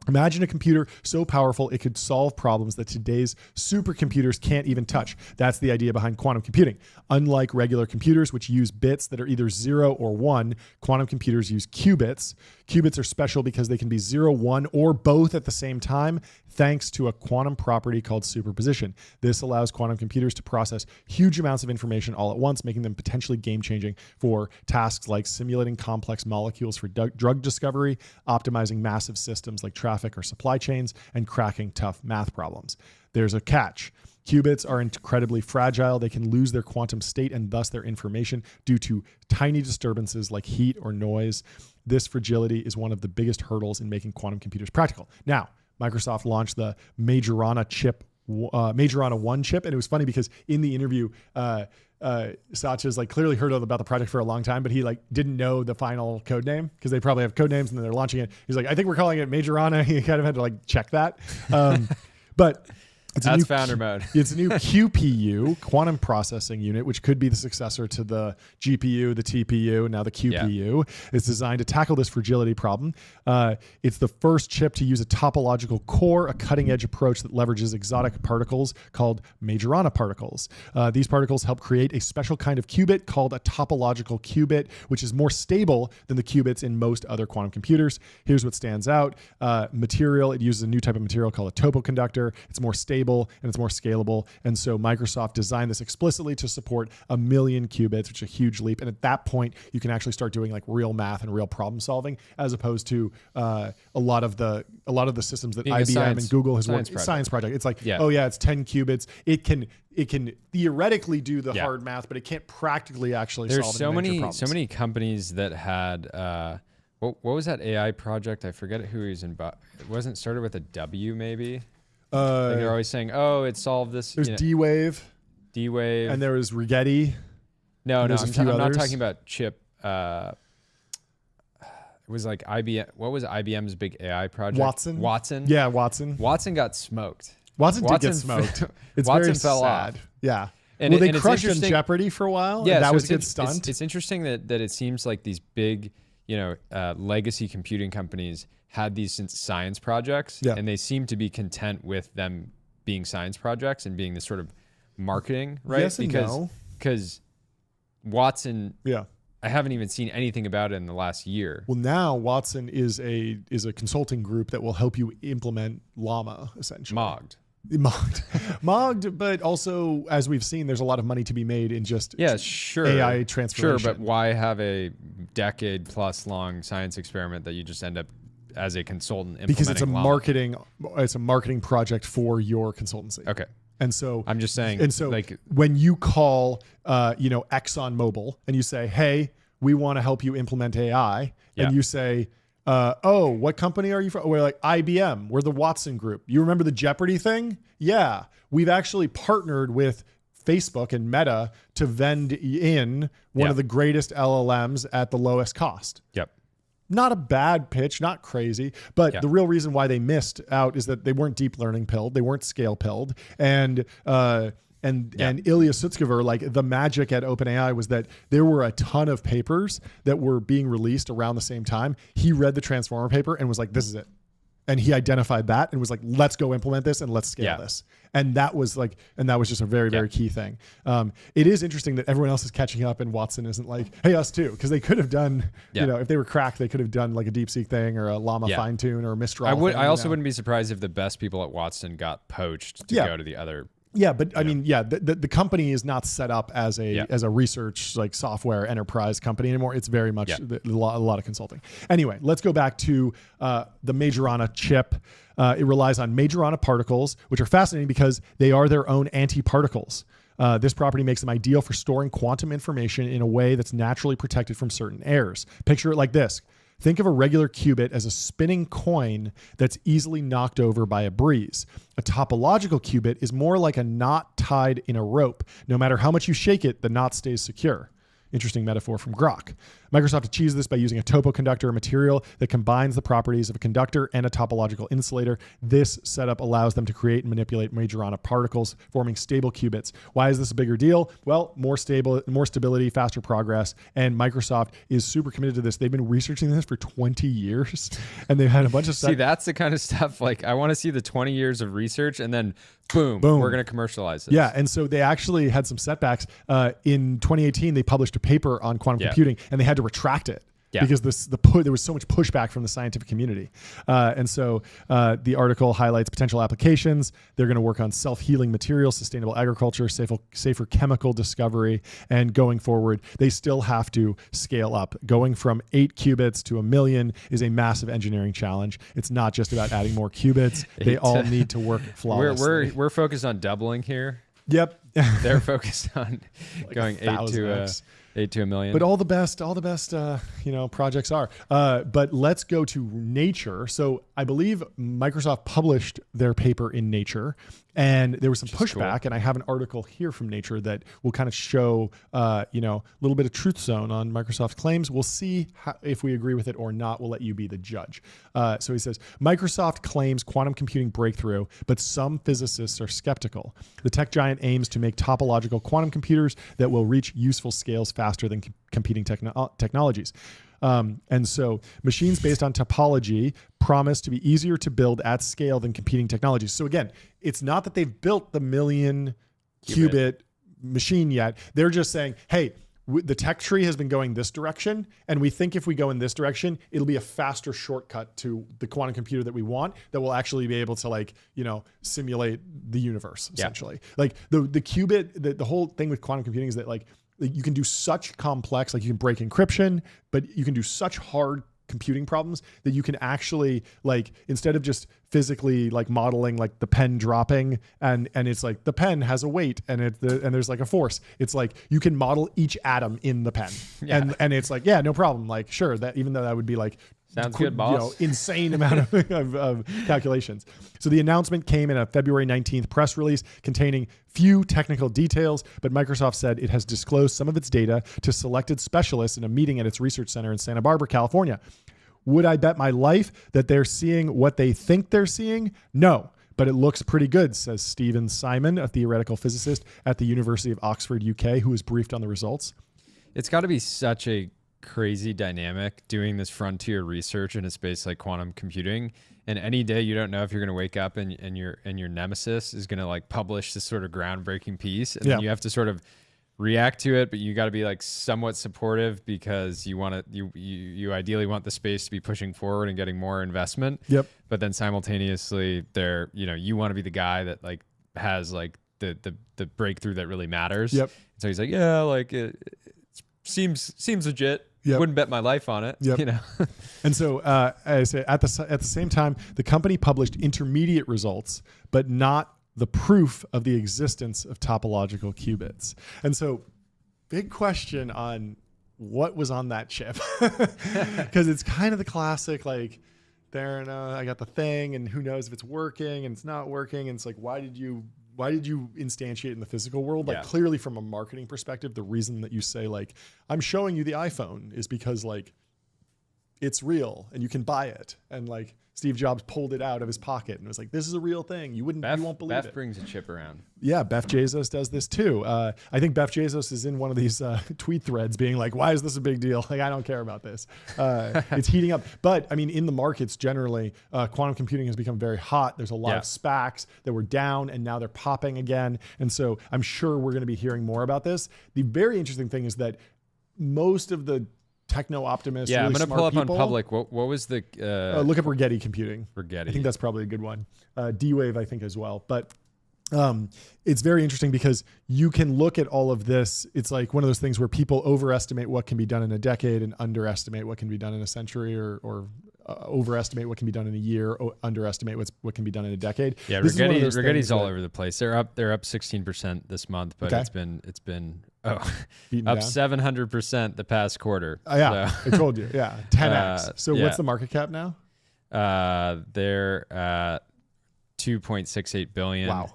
Imagine a computer so powerful it could solve problems that today's supercomputers can't even touch. That's the idea behind quantum computing. Unlike regular computers, which use bits that are either 0 or 1, quantum computers use qubits. Qubits are special because they can be 0, 1, or both at the same time, thanks to a quantum property called superposition. This allows quantum computers to process huge amounts of information all at once, making them potentially game-changing for tasks like simulating complex molecules for drug discovery, optimizing massive systems like traffic or supply chains, and cracking tough math problems. There's a catch. Qubits are incredibly fragile. They can lose their quantum state and thus their information due to tiny disturbances like heat or noise. This fragility is one of the biggest hurdles in making quantum computers practical. Now, Microsoft launched the Majorana chip, Majorana 1 chip, and it was funny because in the interview, Satya's like clearly heard about the project for a long time, but he like didn't know the final code name because they probably have code names and then they're launching it. He's like, I think we're calling it Majorana. He kind of had to like check that. But that's founder mode. It's a new QPU, quantum processing unit, which could be the successor to the GPU, the TPU, now the QPU. Yeah. It's designed to tackle this fragility problem. It's the first chip to use a topological core, a cutting-edge approach that leverages exotic particles called Majorana particles. These particles help create a special kind of qubit called a topological qubit, which is more stable than the qubits in most other quantum computers. Here's what stands out. Material, it uses a new type of material called a topoconductor. It's more stable and it's more scalable. And so Microsoft designed this explicitly to support 1 million qubits, which is a huge leap. And at that point, you can actually start doing like real math and real problem solving, as opposed to a lot of the systems that IBM and Google has worked. Science project. It's like, oh yeah, it's 10 qubits. It can theoretically do the hard math, but it can't practically actually solve any major problems. So many companies that had what was that AI project? I forget who he was in. It wasn't started with a W, maybe. Like they're always saying, "Oh, it soled this." There's D-Wave, and there was Rigetti. No, I'm not talking about chip. It was like IBM. What was IBM's big AI project? Watson. Yeah, Watson. Watson got smoked. Watson did get smoked. It's Watson very fell sad. Off. Yeah. And they crushed in Jeopardy for a while. Yeah, that was a good stunt. It's interesting that it seems like these big, legacy computing companies had these science projects, and they seem to be content with them being science projects and being this sort of marketing, right? Yes and no. Because Watson, I haven't even seen anything about it in the last year. Well, now Watson is a consulting group that will help you implement Llama, essentially. Mogged, but also, as we've seen, there's a lot of money to be made in just AI transformation. Sure, but why have a decade-plus long science experiment that you just end up as a consultant implementing? Because it's a marketing project for your consultancy. Okay. And so I'm just saying, and so like when you call ExxonMobil and you say, hey, we want to help you implement AI, and you say, oh, what company are you from? We're like IBM. We're the Watson Group. You remember the Jeopardy thing? Yeah. We've actually partnered with Facebook and Meta to vend in one of the greatest LLMs at the lowest cost. Yep. Not a bad pitch, not crazy, but the real reason why they missed out is that they weren't deep learning pilled, they weren't scale pilled, and Ilya Sutskever, like the magic at OpenAI was that there were a ton of papers that were being released around the same time. He read the Transformer paper and was like, this is it. And he identified that and was like, let's go implement this and let's scale this. And that was just a very, very key thing. It is interesting that everyone else is catching up and Watson isn't like, hey, us too. Because they could have done, if they were cracked, they could have done like a DeepSeek thing or a Llama fine tune or a Mistral. I also wouldn't be surprised if the best people at Watson got poached to go to the other. Yeah, but I mean, the company is not set up as a research like software enterprise company anymore. It's very much a lot of consulting. Anyway, let's go back to the Majorana chip. It relies on Majorana particles, which are fascinating because they are their own antiparticles. This property makes them ideal for storing quantum information in a way that's naturally protected from certain errors. Picture it like this. Think of a regular qubit as a spinning coin that's easily knocked over by a breeze. A topological qubit is more like a knot tied in a rope. No matter how much you shake it, the knot stays secure. Interesting metaphor from Grok. Microsoft achieves this by using a topoconductor, a material that combines the properties of a conductor and a topological insulator. This setup allows them to create and manipulate majorana particles, forming stable qubits. Why is this a bigger deal? Well, more stability, faster progress, and Microsoft is super committed to this. They've been researching this for 20 years, and they've had a bunch of stuff. See, that's the kind of stuff, like, I want to see the 20 years of research, and then boom, we're going to commercialize this. Yeah, and so they actually had some setbacks. In 2018, they published a paper on quantum computing, and they had to retract it. Because there was so much pushback from the scientific community. And so the article highlights potential applications. They're going to work on self-healing materials, sustainable agriculture, safer chemical discovery. And going forward, they still have to scale up. Going from 8 qubits to 1 million is a massive engineering challenge. It's not just about adding more qubits. They all need to work flawlessly. We're focused on doubling here. Yep. They're focused on like going 8 to 1 million. But all the best, projects are. But let's go to Nature. So I believe Microsoft published their paper in Nature, and there was some pushback. Cool. And I have an article here from Nature that will kind of show, a little bit of truth zone on Microsoft claims. We'll see if we agree with it or not. We'll let you be the judge. So he says, Microsoft claims quantum computing breakthrough, but some physicists are skeptical. The tech giant aims to make topological quantum computers that will reach useful scales faster than competing technologies. And so machines based on topology promise to be easier to build at scale than competing technologies. So again, it's not that they've built the 1 million qubit machine yet. They're just saying, hey, the tech tree has been going this direction, and we think if we go in this direction, it'll be a faster shortcut to the quantum computer that we want that will actually be able to simulate the universe, essentially. Like the qubit, the whole thing with quantum computing is that you can do such complex, you can break encryption, but you can do such hard computing problems that you can actually instead of just physically modeling the pen dropping and it's the pen has a weight and there's a force. It's you can model each atom in the pen and it's no problem. Sure, that even though that would be sounds good, boss. Insane amount of calculations. So the announcement came in a February 19th press release containing few technical details, but Microsoft said it has disclosed some of its data to selected specialists in a meeting at its research center in Santa Barbara, California. Would I bet my life that they're seeing what they think they're seeing? No, but it looks pretty good, says Stephen Simon, a theoretical physicist at the University of Oxford, UK, who was briefed on the results. It's got to be such a crazy dynamic doing this frontier research in a space like quantum computing, and any day you don't know if you're going to wake up and your nemesis is going to publish this sort of groundbreaking piece, and then you have to sort of react to it, but you got to be somewhat supportive because you want to you ideally want the space to be pushing forward and getting more investment. But then simultaneously you want to be the guy that has the breakthrough that really matters. So he's it seems legit. Wouldn't bet my life on it. And so I say at the same time, the company published intermediate results, but not the proof of the existence of topological qubits. And so big question on what was on that chip, because it's kind of the classic, there and I got the thing and who knows if it's working and it's not working. And it's why did you instantiate in the physical world? Clearly from a marketing perspective, the reason that you say I'm showing you the iPhone is because it's real and you can buy it. And Steve Jobs pulled it out of his pocket and was this is a real thing. You won't believe it. Beth brings a chip around. Yeah, Beth Bezos does this too. I think Beth Bezos is in one of these tweet threads being why is this a big deal? I don't care about this. It's heating up. But I mean, in the markets generally, quantum computing has become very hot. There's a lot of SPACs that were down and now they're popping again. And so I'm sure we're going to be hearing more about this. The very interesting thing is that most of the techno optimists. Yeah, really I'm going to pull up people. on public. What was the... look up Rigetti Computing. Rigetti. I think that's probably a good one. D-Wave, I think, as well. But it's very interesting because you can look at all of this. It's one of those things where people overestimate what can be done in a decade and underestimate what can be done in a century, or overestimate what can be done in a year, underestimate what can be done in a decade. Yeah, Rigetti's all over the place. They're up 16% this month, but it's been up 700% the past quarter. Yeah, so. I told you. Yeah, 10x. So what's the market cap now? They're $2.68 billion. Wow.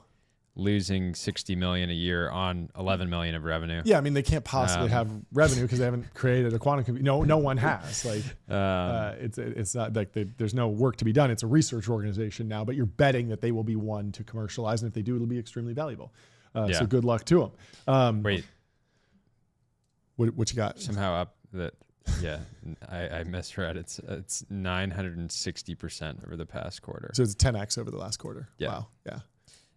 losing 60 million a year on 11 million of revenue. Yeah, I mean, they can't possibly have revenue because they haven't created a quantum computer. No one has. Like, it's not like there's no work to be done. It's a research organization now, but you're betting that they will be one to commercialize, and if they do, it'll be extremely valuable. So good luck to them. Wait, what you got? Somehow up that. Yeah, I misread. It's 960% over the past quarter. So it's 10x over the last quarter. Yeah. Wow. Yeah.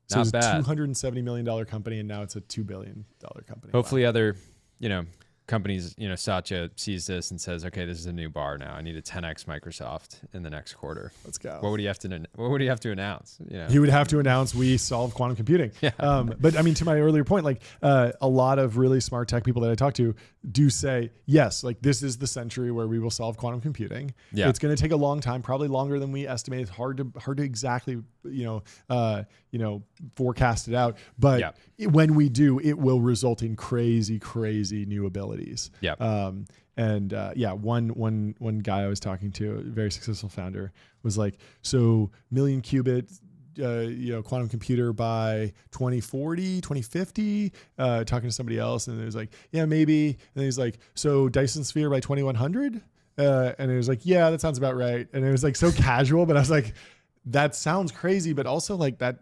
So Not it's bad. a $270 million company, and now it's a $2 billion company. Hopefully other, companies, Satya sees this and says, okay, this is a new bar now. I need a 10x Microsoft in the next quarter. Let's go. What would he have to announce? He would have to announce we solve quantum computing. Yeah. But I mean, to my earlier point, like a lot of really smart tech people that I talk to do say, yes, like this is the century where we will solve quantum computing. Yeah. It's going to take a long time, probably longer than we estimate. It's hard to exactly, forecast it out. But when we do, it will result in crazy, crazy new abilities. Yeah. One guy I was talking to, a very successful founder, was like, so million qubit quantum computer by 2040, 2050, talking to somebody else. And it was like, yeah, maybe. And he's like, so Dyson sphere by 2100? And it was like, yeah, that sounds about right. And it was like so casual, but I was like, that sounds crazy, but also like that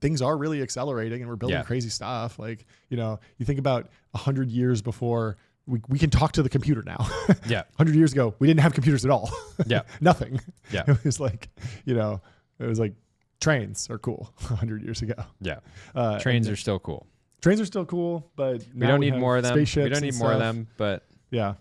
things are really accelerating and we're building crazy stuff. Like, you think about 100 years before we can talk to the computer now. 100 years ago, we didn't have computers at all. Yeah. Nothing. Yeah. It was like, trains are cool 100 years ago. Yeah. Trains are still cool. Trains are still cool, but we don't need more of them. We don't need more of stuff. them, but yeah.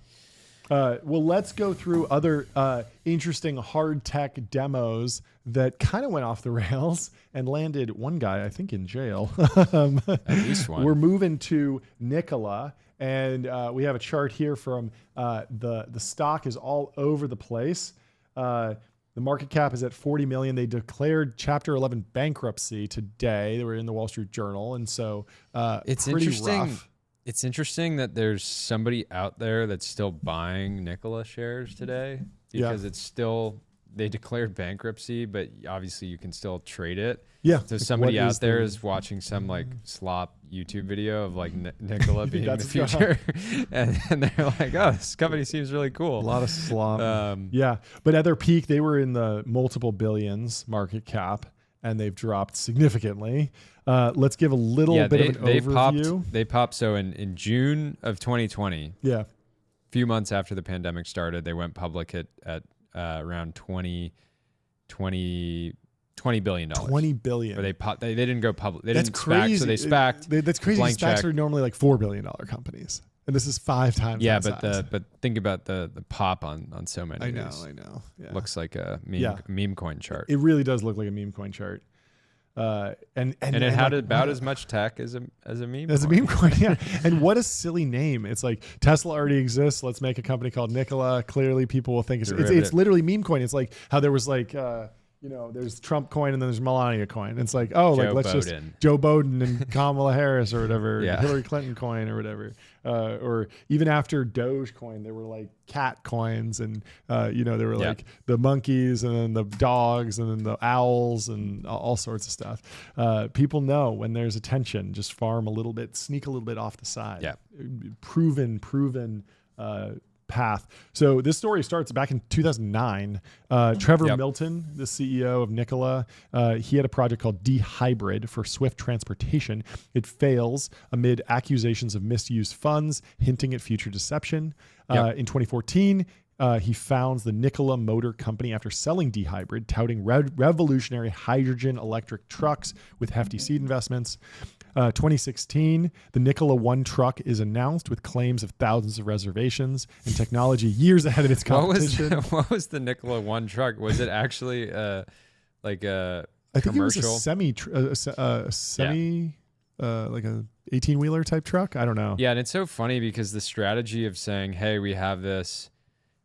Well, let's go through other interesting hard tech demos that kind of went off the rails and landed one guy, I think, in jail. At least one. We're moving to Nikola, and we have a chart here from the stock is all over the place. The market cap is at 40 million. They declared Chapter 11 bankruptcy today. They were in the Wall Street Journal, and so it's pretty interesting. rough. It's interesting that there's somebody out there that's still buying Nikola shares today because it's still, they declared bankruptcy, but obviously you can still trade it. Yeah. So somebody out there is watching some like slop YouTube video of like Nikola being the future. and they're like, oh, this company seems really cool. A lot of slop. Yeah. But at their peak, they were in the multiple billions market cap, and they've dropped significantly. Let's give a little bit of an overview. They popped. So in June of 2020, a few months after the pandemic started, they went public at around $20 billion. $20 billion. But they didn't go public. They That's didn't crazy. SPAC, so they SPAC'd. That's crazy. Blank SPACs check. are normally like $4 billion companies, and this is 5 times. Yeah, that size. but think about the pop on so many. I of know. these. I know. Yeah. Looks like a meme coin chart. It really does look like a meme coin chart. And it had about as much tech as a meme as coin. a meme coin. Yeah. And what a silly name. It's like Tesla already exists. Let's make a company called Nikola. Clearly people will think it's literally meme coin. It's like how there was like, there's Trump coin and then there's Melania coin. It's like, just Joe Biden and Kamala Harris or whatever, Hillary Clinton coin or whatever. Or even after Dogecoin, there were like cat coins and, there were like the monkeys and then the dogs and then the owls and all sorts of stuff. People know when there's attention, just farm a little bit, sneak a little bit off the side. Yeah. Proven path. So this story starts back in 2009. Trevor Milton, the CEO of Nikola, he had a project called D-Hybrid for swift transportation. It fails amid accusations of misused funds, hinting at future deception. In 2014, he founds the Nikola Motor Company after selling D-Hybrid, touting revolutionary hydrogen electric trucks with hefty seed investments. 2016, the Nikola One truck is announced with claims of thousands of reservations and technology years ahead of its competition. What was the Nikola One truck? Was it actually like a I think commercial? It was a semi, like a 18-wheeler type truck. I don't know. Yeah, and it's so funny because the strategy of saying, hey, we have this,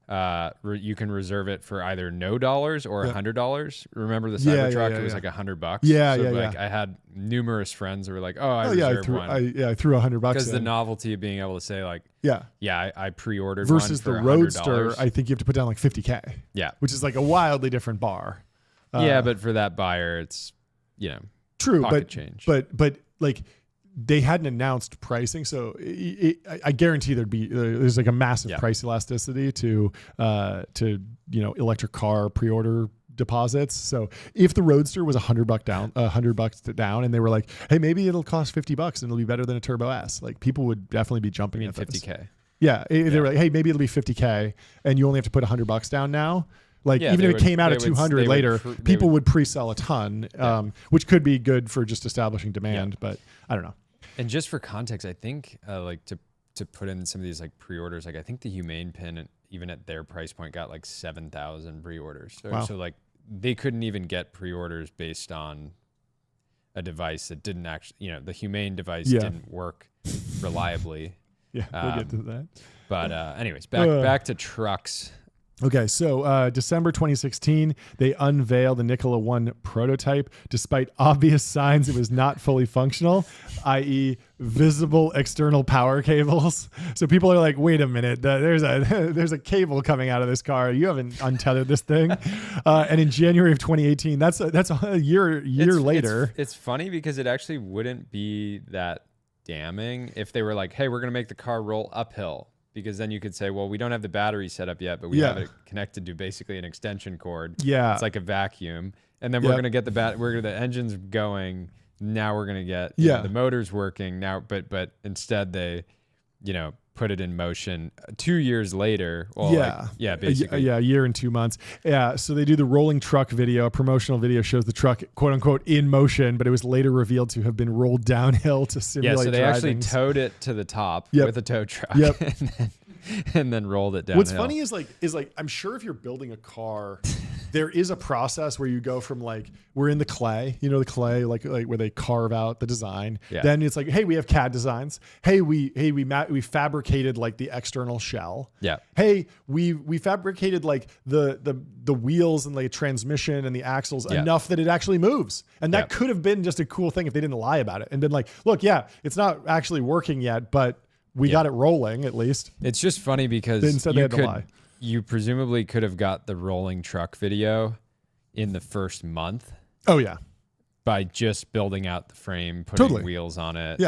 you can reserve it for either no dollars or $100. Remember the Cybertruck? It was like $100. Yeah. I had numerous friends who were like, I threw $100 because the novelty of being able to say like, I pre-ordered versus one for the Roadster. $100. I think you have to put down like $50K. Yeah, which is like a wildly different bar. But for that buyer, it's true, pocket change. But like they hadn't announced pricing, so I guarantee there's like a massive price elasticity to electric car pre-order deposits. So if the Roadster was $100 down, and they were like, hey, maybe it'll cost $50 and it'll be better than a Turbo S, like people would definitely be jumping at $50K. Yeah, they were like, hey, maybe it'll be $50K, and you only have to put $100 down now. Like even if it came out at 200 later, people would pre-sell a ton, which could be good for just establishing demand. But I don't know. And just for context, I think like to put in some of these like pre-orders, like I think the Humane pin, even at their price point, got like 7,000 pre-orders. So like they couldn't even get pre-orders based on a device that didn't actually, the Humane device didn't work reliably. Yeah, we'll get to that. But anyways, back to trucks. Okay, so December 2016, they unveiled the Nikola 1 prototype, despite obvious signs it was not fully functional, i.e. visible external power cables. So people are like, wait a minute, there's a cable coming out of this car. You haven't untethered this thing. And in January of 2018, that's a year later. It's funny because it actually wouldn't be that damning if they were like, hey, we're going to make the car roll uphill. Because then you could say, well, we don't have the battery set up yet, but we have it connected to basically an extension cord. Yeah. It's like a vacuum. And then we're going to get the engine's going. Now we're going to get the motor's working now. But instead they, put it in motion 2 years later. Well, basically. A year and 2 months. Yeah. So they do the rolling truck video. A promotional video shows the truck, quote unquote, in motion, but it was later revealed to have been rolled downhill to simulate so they actually towed it to the top with a tow truck and then rolled it downhill. What's funny is like I'm sure if you're building a car, there is a process where you go from like, we're in the clay, the clay, like where they carve out the design. Yeah. Then it's like, hey, we have CAD designs. Hey, we fabricated like the external shell. Yeah. Hey, we fabricated like the wheels and like transmission and the axles enough that it actually moves. And that could have been just a cool thing if they didn't lie about it and been like, look, it's not actually working yet, but we got it rolling at least. It's just funny because you presumably could have got the rolling truck video in the first month. Oh yeah. By just building out the frame, putting wheels on it,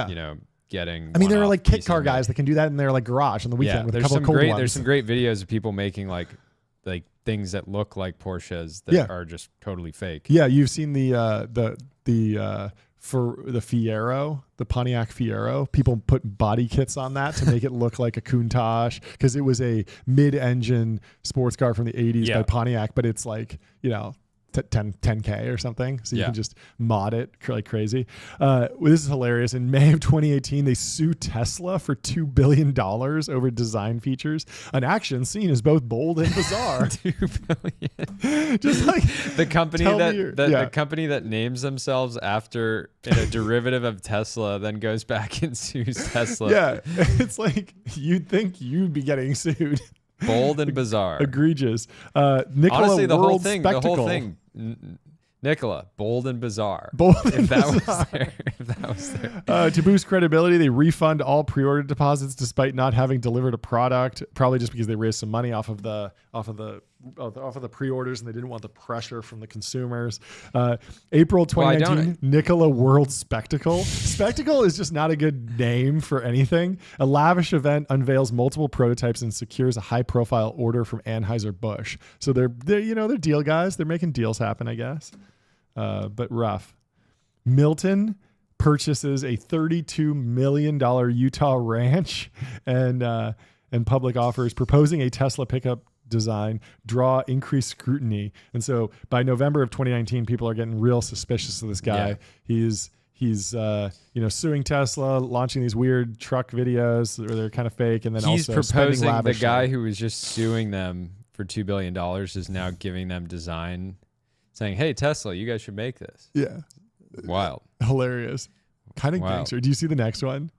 getting. I mean, there are like kit car guys that can do that in their like garage on the weekend with a couple of cold ones. There's some great videos of people making like things that look like Porsches that are just totally fake. Yeah, you've seen the for the Fiero, the Pontiac Fiero, people put body kits on that to make it look like a Countach because it was a mid-engine sports car from the 80s by Pontiac, but it's like, 10K or something. So you can just mod it like crazy. This is hilarious. In May of 2018, they sued Tesla for $2 billion over design features. An action seen as both bold and bizarre. $2 billion. Just like the company the company that names themselves after in a derivative of Tesla then goes back and sues Tesla. Yeah. It's like you'd think you'd be getting sued. Bold and bizarre. Egregious. Nikola Honestly, the World whole thing. Nikola, bold and bizarre. If that was there. To boost credibility, they refund all pre-order deposits despite not having delivered a product. Probably just because they raised some money off of the pre-orders and they didn't want the pressure from the consumers. April 2019, Nikola World Spectacle. Spectacle is just not a good name for anything. A lavish event unveils multiple prototypes and secures a high-profile order from Anheuser-Busch. So they're deal guys. They're making deals happen, I guess. But rough. Milton purchases a $32 million Utah ranch and public offers proposing a Tesla pickup design draw increased scrutiny. And so by November of 2019, people are getting real suspicious of this guy. Yeah. He's suing Tesla, launching these weird truck videos where they're kind of fake, and then he's also proposing the guy who was just suing them for $2 billion is now giving them design, saying, "Hey Tesla, you guys should make this." Yeah, wild, hilarious, kind of gangster. Do you see the next one?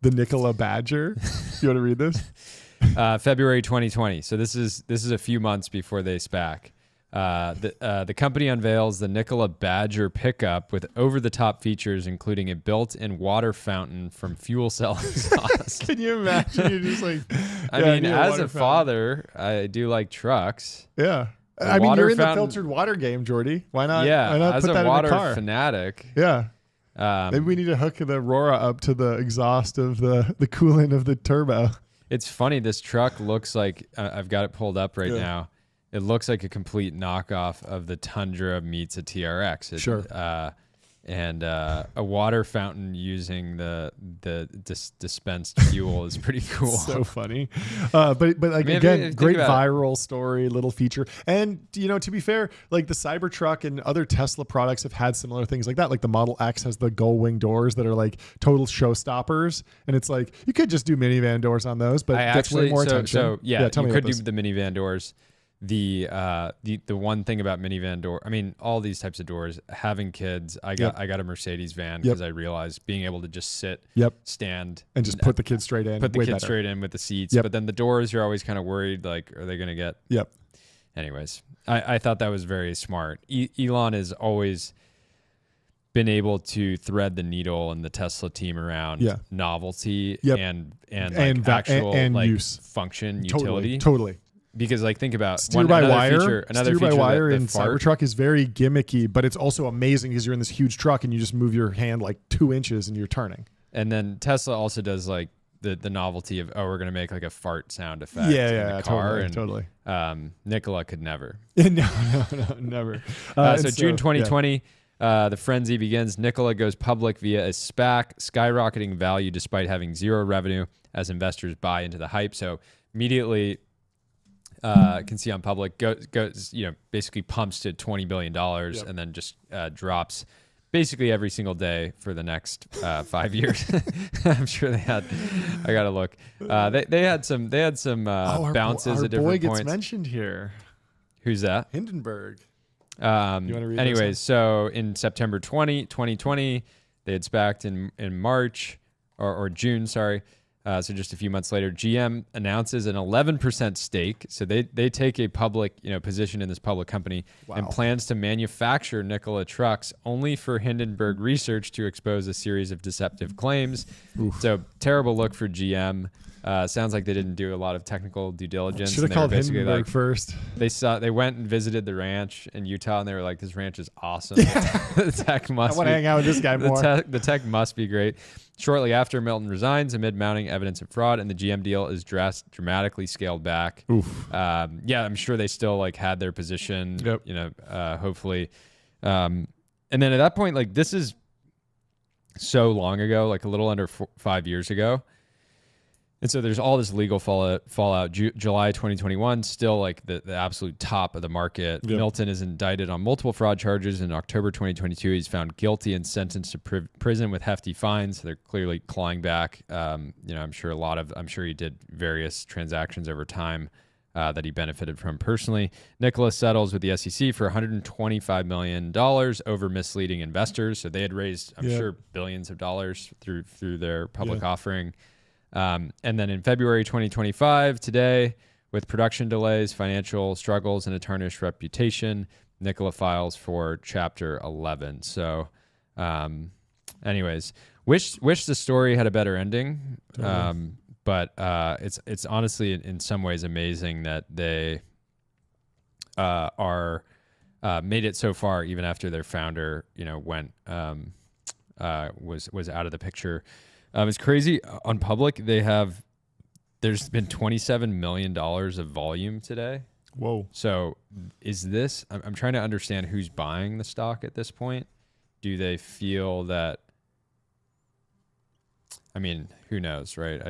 The Nikola Badger. You want to read this? February 2020. So this is a few months before they SPAC. The company unveils the Nikola Badger pickup with over-the-top features, including a built-in water fountain from fuel cell exhaust. Can you imagine? You're just like, I mean, as a father, I do like trucks. Yeah. I mean, you're in the filtered water game, Jordy. Why not? Yeah. Why not as put a that water in a car? fanatic. Yeah. Maybe we need to hook the Aurora up to the exhaust of the coolant of the turbo. It's funny. This truck looks like, I've got it pulled up right now. It looks like a complete knockoff of the Tundra meets a TRX. Sure. And a water fountain using the dispensed fuel is pretty cool. So funny. But like, again, great viral story, little feature. And, to be fair, like the Cybertruck and other Tesla products have had similar things like that. Like the Model X has the gull wing doors that are like total showstoppers. And it's like, you could just do minivan doors on those, but that's way more attention. So yeah, you could do the minivan doors. The one thing about minivan door, I mean, all these types of doors, having kids, I got a Mercedes van because I realized being able to just sit, stand, and just put the kids straight in. Put the kids straight in with the seats. But then the doors, you're always kind of worried, like, are they going to get? Anyways, I thought that was very smart. Elon has always been able to thread the needle in the Tesla team around novelty and actual use, function, utility. Totally. Because like think about steer-by-wire in fart. Cybertruck is very gimmicky, but it's also amazing because you're in this huge truck and you just move your hand like 2 inches and you're turning. And then Tesla also does like the novelty of, we're gonna make like a fart sound effect in the car. Totally. Nikola could never. No, never. So June 2020, the frenzy begins. Nikola goes public via a SPAC, skyrocketing value despite having zero revenue as investors buy into the hype. So immediately. Can see on public goes basically pumps to $20 billion and then just drops basically every single day for the next 5 years. I'm sure they had. I gotta look. They had some bounces at different points. Our boy gets mentioned here. Who's that? Hindenburg. You want to read? Anyways, so in September 2020, they had SPAC'd in March or June. Sorry. So just a few months later, GM announces an 11% stake. So they take a public position in this public company and plans to manufacture Nikola trucks only for Hindenburg Research to expose a series of deceptive claims. Oof. So terrible look for GM. Sounds like they didn't do a lot of technical due diligence. Should have called Hindenburg first. They went and visited the ranch in Utah and they were like, this ranch is awesome. The tech must I want to hang out with this guy more. The tech must be great. Shortly after, Milton resigns amid mounting evidence of fraud, and the GM deal is dramatically scaled back. Oof. I'm sure they still had their position. Yep. Hopefully, and then at that point, this is so long ago, a little under 5 years ago. And so there's all this legal fallout. July 2021, still the absolute top of the market. Yep. Milton is indicted on multiple fraud charges. In October 2022, he's found guilty and sentenced to prison with hefty fines. So they're clearly clawing back. I'm sure he did various transactions over time that he benefited from personally. Nikola settles with the SEC for $125 million over misleading investors. So they had raised, I'm sure, billions of dollars through their public offering. And then in February 2025, today, with production delays, financial struggles, and a tarnished reputation, Nikola files for Chapter 11. So, anyways, wish the story had a better ending. But it's honestly in some ways amazing that they are made it so far, even after their founder, went was out of the picture. It's crazy. On public, there's been $27 million of volume today. Whoa. So is this, I'm trying to understand who's buying the stock at this point. Do they feel that, who knows, right?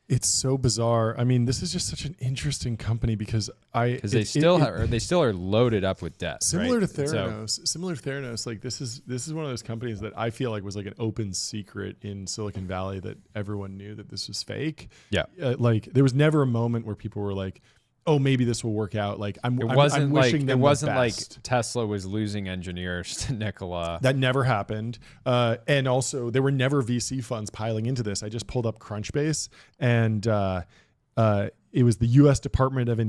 It's so bizarre. This is just such an interesting company because they still are loaded up with debt. Similar right? to Theranos, this is one of those companies that I feel like was an open secret in Silicon Valley that everyone knew that this was fake. Yeah. There was never a moment where people were like, oh, maybe this will work out. I'm wishing them the best. Tesla was losing engineers to Nikola. That never happened. And also, there were never VC funds piling into this. I just pulled up Crunchbase, and it was the U.S. Department of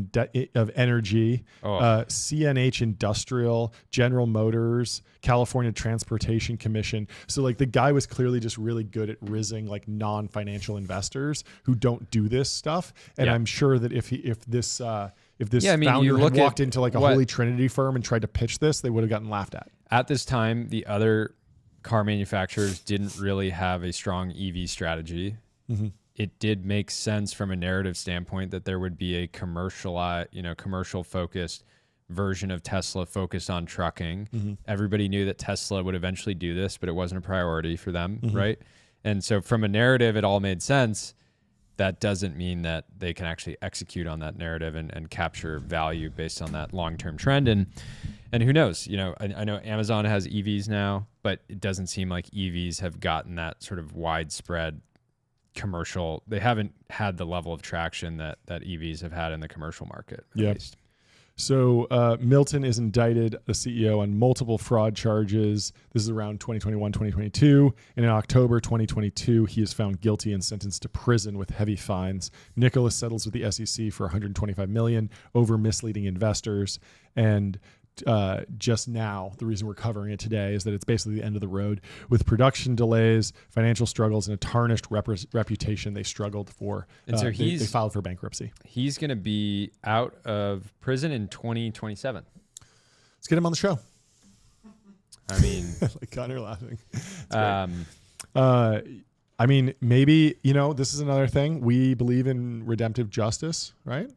Energy, CNH Industrial, General Motors, California Transportation Commission. So the guy was clearly just really good at rizzing non-financial investors who don't do this stuff. And I'm sure that if this founder had walked into a Holy Trinity firm and tried to pitch this, they would have gotten laughed at. At this time, the other car manufacturers didn't really have a strong EV strategy. Mm-hmm. It did make sense from a narrative standpoint that there would be a commercial focused version of Tesla focused on trucking. Mm-hmm. Everybody knew that Tesla would eventually do this, but it wasn't a priority for them, mm-hmm. right? And so from a narrative, it all made sense. That doesn't mean that they can actually execute on that narrative and capture value based on that long-term trend. And who knows? I know Amazon has EVs now, but it doesn't seem like EVs have gotten that sort of widespread commercial. They haven't had the level of traction that EVs have had in the commercial market, at least. So Milton is indicted, the CEO, on multiple fraud charges. This is around 2021, 2022. And in October 2022, he is found guilty and sentenced to prison with heavy fines. Nikola settles with the SEC for $125 million over misleading investors. And just now, the reason we're covering it today is that it's basically the end of the road. With production delays, financial struggles, and a tarnished reputation they struggled for. And so they filed for bankruptcy. He's going to be out of prison in 2027. Let's get him on the show. I mean... like Connor laughing. I mean, maybe, this is another thing. We believe in redemptive justice, right?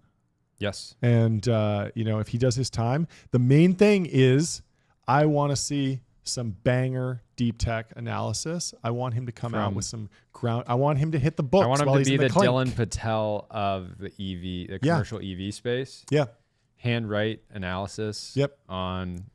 Yes. And, if he does his time, the main thing is I want to see some banger deep tech analysis. I want him to come out with some ground. I want him to hit the books. I want him while to he's be in the clink. Dylan Patel of the commercial EV space. Yeah. Handwrite analysis on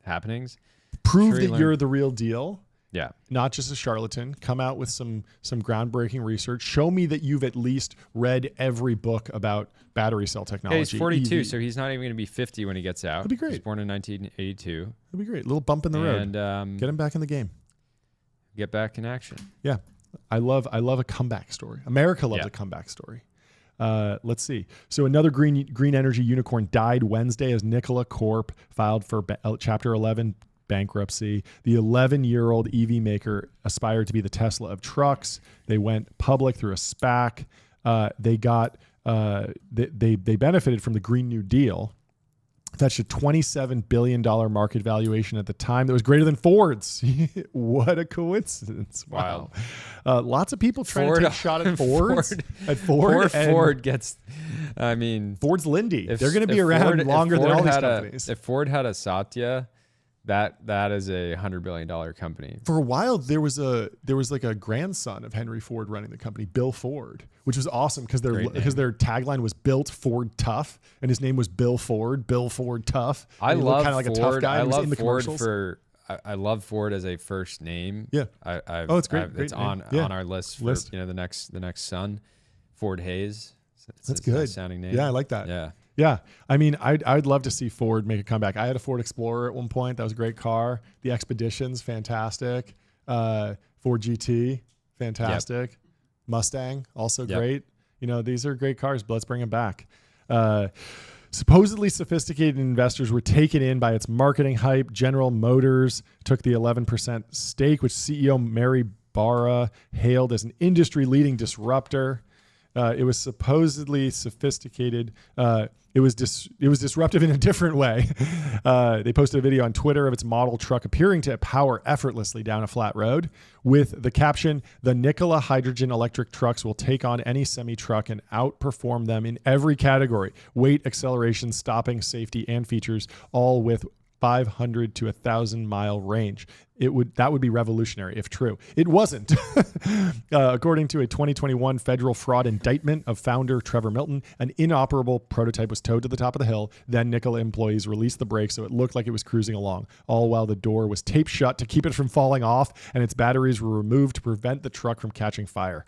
happenings. Prove that you're the real deal. Yeah. Not just a charlatan. Come out with some groundbreaking research. Show me that you've at least read every book about battery cell technology. Hey, he's 42, EV. So he's not even going to be 50 when he gets out. That'd be great. He was born in 1982. That'd be great. A little bump in the road. And get him back in the game. Get back in action. Yeah. I love a comeback story. America loves a comeback story. Let's see. So another green energy unicorn died Wednesday as Nikola Corp filed for Chapter 11 bankruptcy. The 11-year-old EV maker aspired to be the Tesla of trucks. They went public through a SPAC. They benefited from the Green New Deal. Fetched a $27 billion market valuation at the time that was greater than Ford's. What a coincidence. Wow. Lots of people trying to take a shot at Ford's. Ford gets, Ford's Lindy. They're going to be around longer than all these companies. If Ford had a Satya, that is a $100 billion company. For a while, there was like a grandson of Henry Ford running the company, Bill Ford, which was awesome because their tagline was "Built Ford Tough," and his name was Bill Ford Tough. I love kind of like a tough guy. I love in the Ford commercials. I love Ford as a first name. Yeah. It's great. It's on our list for the next son, Ford Hayes. That's good. Nice sounding name. Yeah, I like that. Yeah. Yeah, I'd love to see Ford make a comeback. I had a Ford Explorer at one point. That was a great car. The Expedition's fantastic. Ford GT, fantastic. Yep. Mustang, also great. These are great cars, but let's bring them back. Supposedly sophisticated investors were taken in by its marketing hype. General Motors took the 11% stake, which CEO Mary Barra hailed as an industry-leading disruptor. It was supposedly sophisticated. It was disruptive in a different way. They posted a video on Twitter of its model truck appearing to power effortlessly down a flat road with the caption, "The Nikola hydrogen electric trucks will take on any semi-truck and outperform them in every category: weight, acceleration, stopping, safety, and features, all with 500 to 1,000 mile range." That would be revolutionary if true. It wasn't. According to a 2021 federal fraud indictment of founder Trevor Milton, an inoperable prototype was towed to the top of the hill. Then Nikola employees released the brakes so it looked like it was cruising along, all while the door was taped shut to keep it from falling off and its batteries were removed to prevent the truck from catching fire.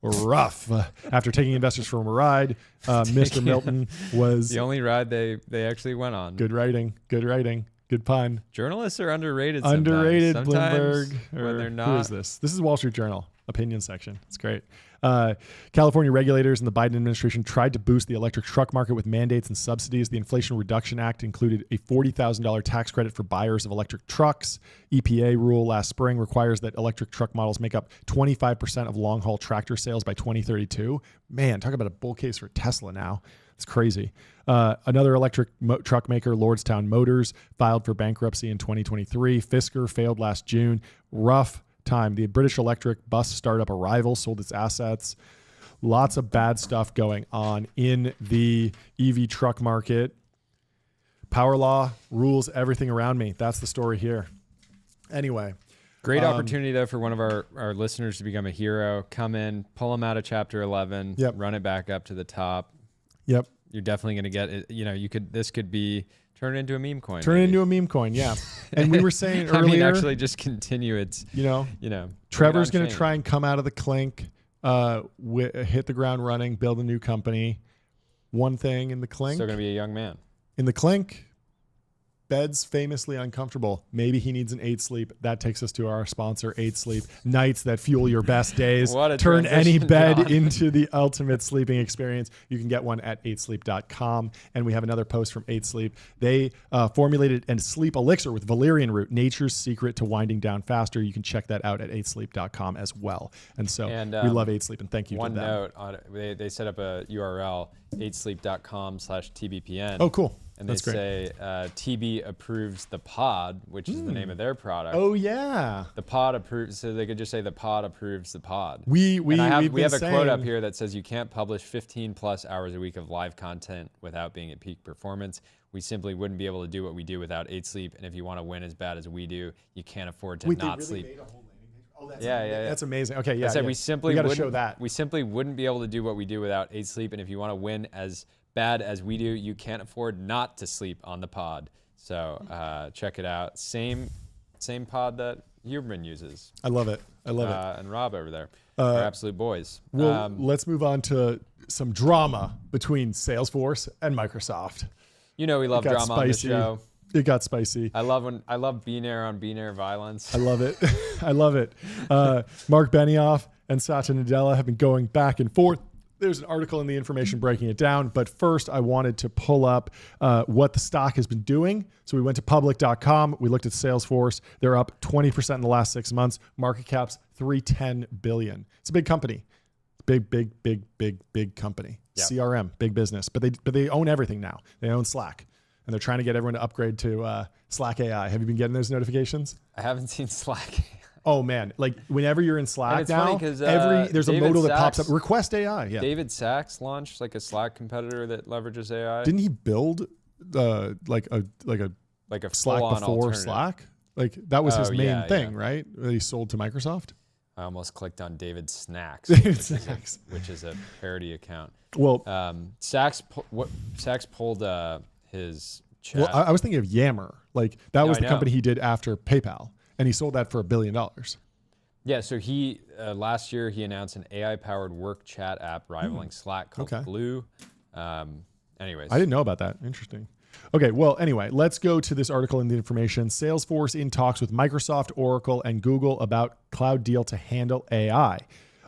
Rough. After taking investors for a ride, Mr. Milton was the only ride they actually went on. Good writing. Good pun. Journalists are underrated. Underrated, sometimes Bloomberg. When they're not. Who is this? This is Wall Street Journal opinion section. It's great. California regulators and the Biden administration tried to boost the electric truck market with mandates and subsidies. The Inflation Reduction Act included a $40,000 tax credit for buyers of electric trucks. EPA rule last spring requires that electric truck models make up 25% of long-haul tractor sales by 2032. Man, talk about a bull case for Tesla now. It's crazy. Another electric truck maker, Lordstown Motors, filed for bankruptcy in 2023. Fisker failed last June. Rough time. The British electric bus startup Arrival sold its assets. Lots of bad stuff going on in the EV truck market. Power law rules everything around me. That's the story here. Anyway. Great opportunity, though, for one of our listeners to become a hero. Come in, pull them out of Chapter 11, run it back up to the top. Yep. You're definitely going to get it. This could be turn it into a meme coin. Turn it into a meme coin, yeah. And we were saying earlier. I mean, actually just continue its, Trevor's going to try and come out of the clink, hit the ground running, build a new company. One thing in the clink. Still going to be a young man. In the clink, bed's famously uncomfortable. Maybe he needs an 8 Sleep. That takes us to our sponsor, 8 Sleep. Nights that fuel your best days. Turn any bed into the ultimate sleeping experience. You can get one at 8sleep.com. And we have another post from 8 Sleep. They formulated a sleep elixir with valerian root, nature's secret to winding down faster. You can check that out at 8sleep.com as well. And so we love 8 Sleep, and thank you to them. One note, they set up a URL, 8sleep.com/TBPN. Oh, cool. And they say TB approves the pod, which is the name of their product. Oh, yeah. The pod approves, so they could just say the pod approves the pod. We have a quote up here that says you can't publish 15 plus hours a week of live content without being at peak performance. We simply wouldn't be able to do what we do without 8 Sleep. And if you want to win as bad as we do, you can't afford to not sleep. Made a whole landing page? Oh, that's amazing. Okay, yeah. I said we simply show that. We simply wouldn't be able to do what we do without 8 Sleep. And if you want to win as bad as we do, you can't afford not to sleep on the pod. So check it out. Same pod that Huberman uses. I love it. And Rob over there are absolute boys. Well, let's move on to some drama between Salesforce and Microsoft. We love drama on the show. It got spicy. I love binaire on binaire violence. I love it. I love it. Mark Benioff and Satya Nadella have been going back and forth. There's an article in the information breaking it down. But first, I wanted to pull up what the stock has been doing. So we went to public.com. We looked at Salesforce. They're up 20% in the last 6 months. Market cap's $310 billion. It's a big company. Big company. Yep. CRM, big business. But they own everything now. They own Slack. And they're trying to get everyone to upgrade to Slack AI. Have you been getting those notifications? I haven't seen Slack. Oh man, like whenever you're in Slack now, there's David a modal that pops up. Request AI. Yeah. David Sachs launched like a Slack competitor that leverages AI. Didn't he build like a Slack before Slack? Like that was his main thing, right? That he sold to Microsoft. I almost clicked on David Snacks, which is a parody account. Well, Sachs pulled his chat. Well, I was thinking of Yammer. Like that was the company he did after PayPal. And he sold that for $1 billion. Yeah, so he last year he announced an AI-powered work chat app rivaling Slack called Glue. Anyways, I didn't know about that. Interesting. Okay, well, anyway, let's go to this article in the information. Salesforce in talks with Microsoft, Oracle, and Google about cloud deal to handle AI.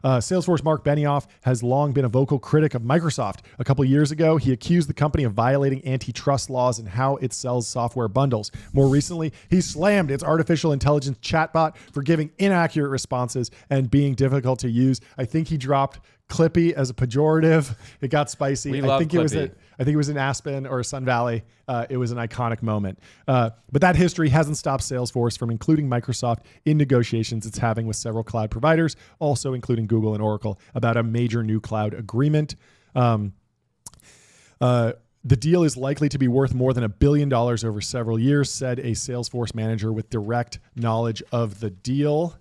Salesforce Mark Benioff has long been a vocal critic of Microsoft. A couple years ago, he accused the company of violating antitrust laws and how it sells software bundles. More recently, he slammed its artificial intelligence chatbot for giving inaccurate responses and being difficult to use. I think he dropped Clippy as a pejorative. It got spicy. I think it was in Aspen or Sun Valley. It was an iconic moment. But that history hasn't stopped Salesforce from including Microsoft in negotiations it's having with several cloud providers, also including Google and Oracle, about a major new cloud agreement. The deal is likely to be worth more than $1 billion over several years, said a Salesforce manager with direct knowledge of the deal.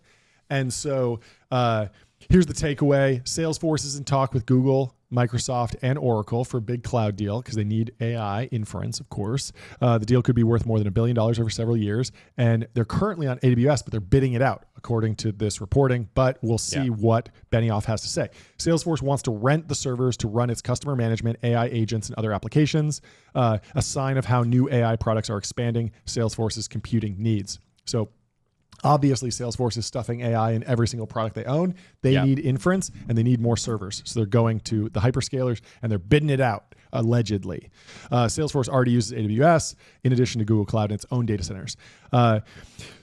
And so here's the takeaway. Salesforce is in talk with Google, Microsoft, and Oracle for a big cloud deal because they need AI inference, of course. The deal could be worth more than $1 billion over several years. And they're currently on AWS, but they're bidding it out, according to this reporting. But we'll see what Benioff has to say. Salesforce wants to rent the servers to run its customer management, AI agents, and other applications, a sign of how new AI products are expanding Salesforce's computing needs. So Obviously, Salesforce is stuffing AI in every single product they own. They need inference and they need more servers. So they're going to the hyperscalers and they're bidding it out, allegedly. Salesforce already uses AWS in addition to Google Cloud in its own data centers.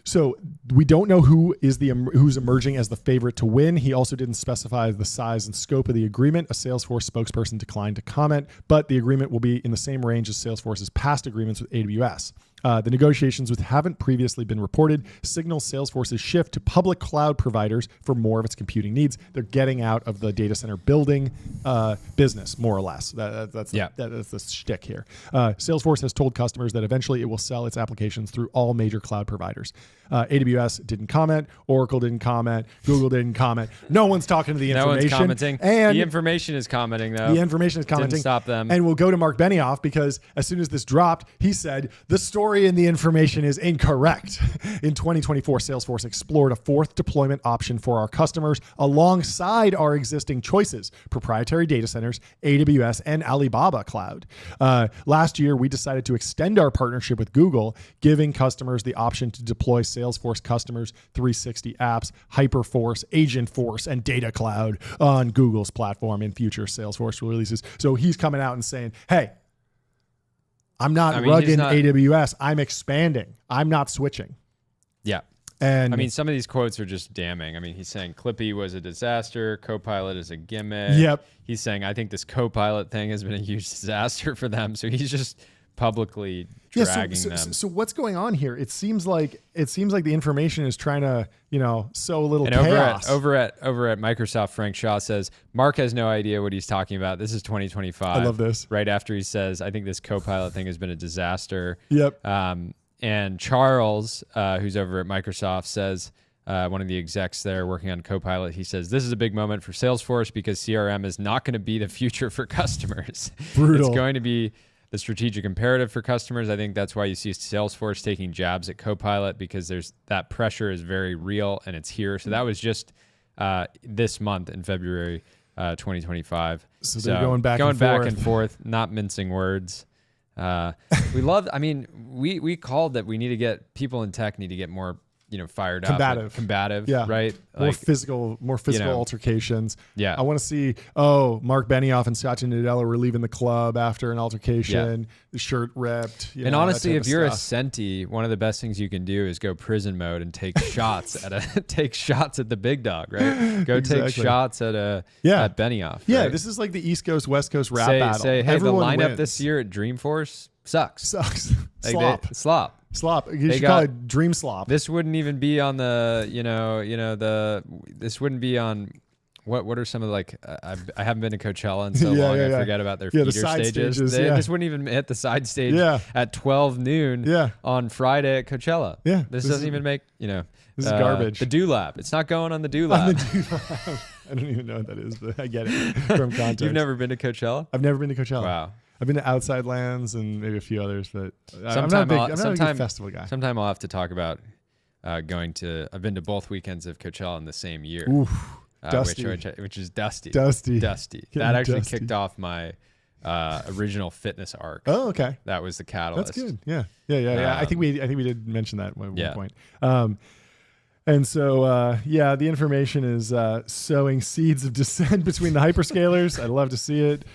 So we don't know who's emerging as the favorite to win. He also didn't specify the size and scope of the agreement. A Salesforce spokesperson declined to comment, but the agreement will be in the same range as Salesforce's past agreements with AWS. The negotiations, which haven't previously been reported, signal Salesforce's shift to public cloud providers for more of its computing needs. They're getting out of the data center building business, more or less. That's the shtick here. Salesforce has told customers that eventually it will sell its applications through all major cloud providers. AWS didn't comment. Oracle didn't comment. Google didn't comment. No one's talking to the information. No one's commenting. And the information is commenting, though. The information is commenting. Didn't stop them. And we'll go to Mark Benioff because as soon as this dropped, he said the story in the information is incorrect. In 2024, Salesforce explored a fourth deployment option for our customers alongside our existing choices, proprietary data centers, AWS, and Alibaba Cloud. Last year, we decided to extend our partnership with Google, giving customers the option to deploy Salesforce customers 360 apps, Hyperforce, Agentforce, and Data Cloud on Google's platform in future Salesforce releases. So he's coming out and saying, hey, I'm not rugging AWS. I'm expanding. I'm not switching. Yeah. And I mean, some of these quotes are just damning. I mean, he's saying Clippy was a disaster. Copilot is a gimmick. Yep. He's saying, I think this Copilot thing has been a huge disaster for them. So he's just publicly dragging them. So what's going on here? It seems like the information is trying to, sow a little chaos. Over at Microsoft, Frank Shaw says, Mark has no idea what he's talking about. This is 2025. I love this. Right after he says, I think this Copilot thing has been a disaster. Yep. And Charles, who's over at Microsoft, says, one of the execs there working on Copilot, he says, this is a big moment for Salesforce because CRM is not going to be the future for customers. Brutal. It's going to be the strategic imperative for customers. I think that's why you see Salesforce taking jabs at Copilot, because that pressure is very real and it's here. So that was just this month in February 2025. So they're going back and forth, not mincing words. We called that we need to get people in tech need to get more fired up, combative, yeah, right? More physical altercations. Yeah, I want to see. Oh, Mark Benioff and Satya Nadella were leaving the club after an altercation. The shirt ripped. And honestly, if you're a Senti, one of the best things you can do is go prison mode and take shots at the big dog, right? Go take shots at Benioff. Yeah, right? this is like the East Coast West Coast rap battle. Say, hey, everyone the lineup wins. This year at Dreamforce sucks. Slop. You should call it Dream Slop. This wouldn't even be on the, this wouldn't be on, what are some of I haven't been to Coachella in so long, I forget about their feeder stages. This wouldn't even hit the side stage at 12 noon on Friday at Coachella. Yeah. This doesn't even make, this is garbage. The Do Lab. It's not going on the Do Lab. I don't even know what that is, but I get it from context. You've never been to Coachella? I've never been to Coachella. Wow. I've been to Outside Lands and maybe a few others, but I'm not a big festival guy. Sometime I'll have to talk about I've been to both weekends of Coachella in the same year. Oof, dusty. Which is dusty. Dusty. That actually kicked off my original fitness arc. Oh, okay. That was the catalyst. That's good. Yeah. I think we did mention that at one point. And so, the information is sowing seeds of dissent between the hyperscalers. I'd love to see it.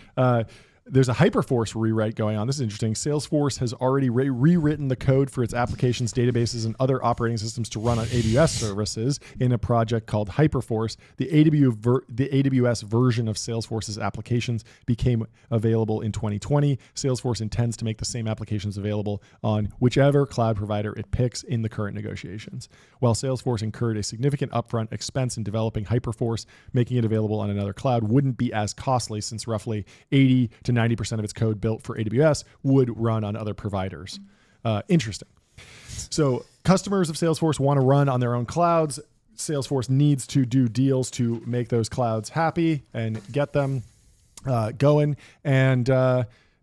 There's a Hyperforce rewrite going on. This is interesting. Salesforce has already rewritten the code for its applications, databases, and other operating systems to run on AWS services in a project called Hyperforce. The AWS version of Salesforce's applications became available in 2020. Salesforce intends to make the same applications available on whichever cloud provider it picks in the current negotiations. While Salesforce incurred a significant upfront expense in developing Hyperforce, making it available on another cloud wouldn't be as costly, since roughly 80 to 90% of its code built for AWS would run on other providers. Interesting. So customers of Salesforce want to run on their own clouds. Salesforce needs to do deals to make those clouds happy and get them going. And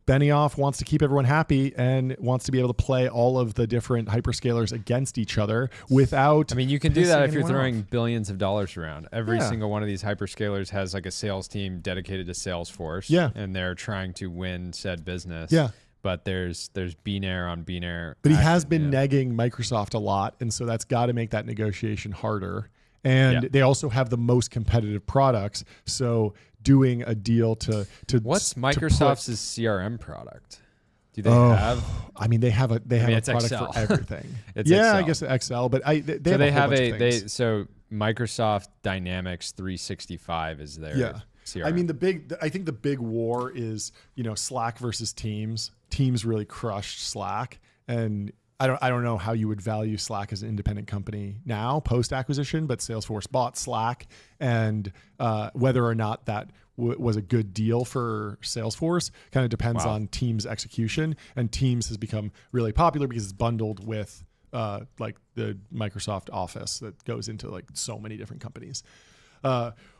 Benioff wants to keep everyone happy and wants to be able to play all of the different hyperscalers against each other without. I mean, you can do that if you're throwing billions of dollars around. Every single one of these hyperscalers has like a sales team dedicated to Salesforce. Yeah. And they're trying to win said business. Yeah. but there's binaire on binaire. But he has been negging Microsoft a lot, and so that's got to make that negotiation harder. And they also have the most competitive products, so doing a deal to what's Microsoft's CRM product? Do they have? I mean, they have a product Excel. for everything. Excel. I guess Excel, but they have so Microsoft Dynamics 365 is their CRM. I mean, I think the big war is, Slack versus Teams. Teams really crushed Slack, and I don't know how you would value Slack as an independent company now post acquisition, but Salesforce bought Slack, and whether or not that was a good deal for Salesforce kind of depends on Teams execution. And Teams has become really popular because it's bundled with like the Microsoft Office that goes into like so many different companies.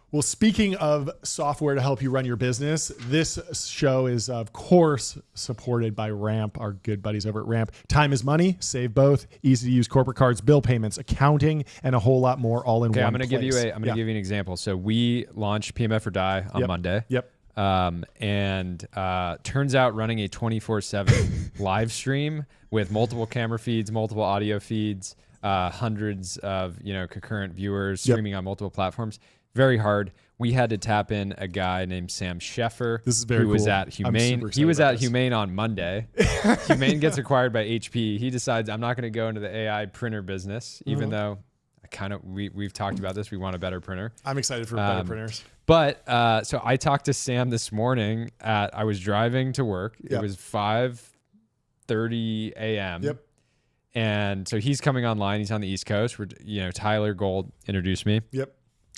Well, speaking of software to help you run your business, this show is, of course, supported by Ramp, our good buddies over at Ramp. Time is money, save both, easy to use corporate cards, bill payments, accounting, and a whole lot more all in one place. I'm going to give you an example. So we launched PMF or Die on Monday. Yep. And turns out running a 24/7 live stream with multiple camera feeds, multiple audio feeds, hundreds of concurrent viewers streaming on multiple platforms. Very hard. We had to tap in a guy named Sam Sheffer. This is very cool. Was at Humane. He was at Humane on Monday. Humane gets acquired by HP. He decides I'm not going to go into the AI printer business, even though we've talked about this. We want a better printer. I'm excited for better printers. But so I talked to Sam this morning. I was driving to work. It was 5:30 a.m. Yep. And so he's coming online. He's on the East Coast. Tyler Gold introduced me. Yep.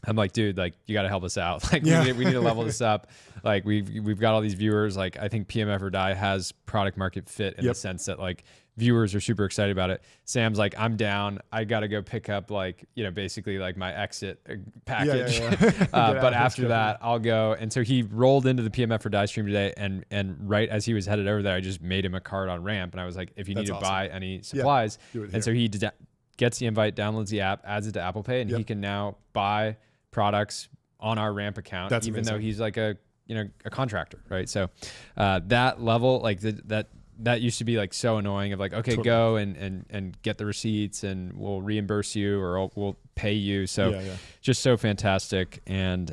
I'm like, dude, like you got to help us out. Like we need to level this up. Like we've got all these viewers. Like I think PMF or Die has product market fit in the sense that like viewers are super excited about it. Sam's like, I'm down. I got to go pick up like, basically like my exit package. But after that, I'll go. And so he rolled into the PMF or Die stream today. And right as he was headed over there, I just made him a card on Ramp. And I was like, if you need to buy any supplies. And so he gets the invite, downloads the app, adds it to Apple Pay, and he can now buy products on our Ramp account, even though he's like a contractor, right? So that level, like that used to be like so annoying of like, okay, go and get the receipts and we'll reimburse you or we'll pay you. So just so fantastic. And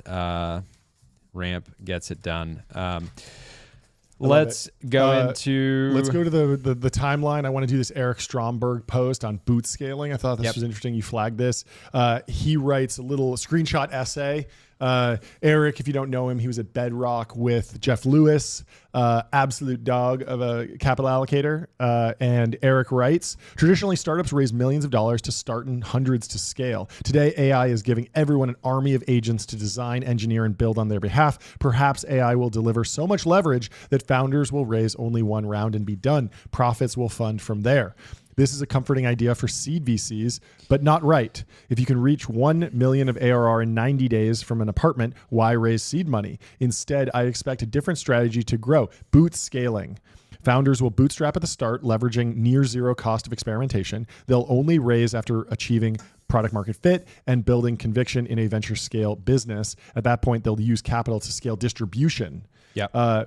Ramp gets it done. Let's go to the timeline. I want to do this Eric Stromberg post on boot scaling. I thought this was interesting. You flagged this. He writes a little screenshot essay. Eric, if you don't know him, he was at Bedrock with Jeff Lewis, absolute dog of a capital allocator. And Eric writes, traditionally startups raise millions of dollars to start and hundreds to scale. Today, AI is giving everyone an army of agents to design, engineer, and build on their behalf. Perhaps AI will deliver so much leverage that founders will raise only one round and be done. Profits will fund from there. This is a comforting idea for seed VCs, but not right. If you can reach 1 million of ARR in 90 days from an apartment, why raise seed money? Instead, I expect a different strategy to grow, boot scaling. Founders will bootstrap at the start, leveraging near zero cost of experimentation. They'll only raise after achieving product market fit and building conviction in a venture scale business. At that point, they'll use capital to scale distribution.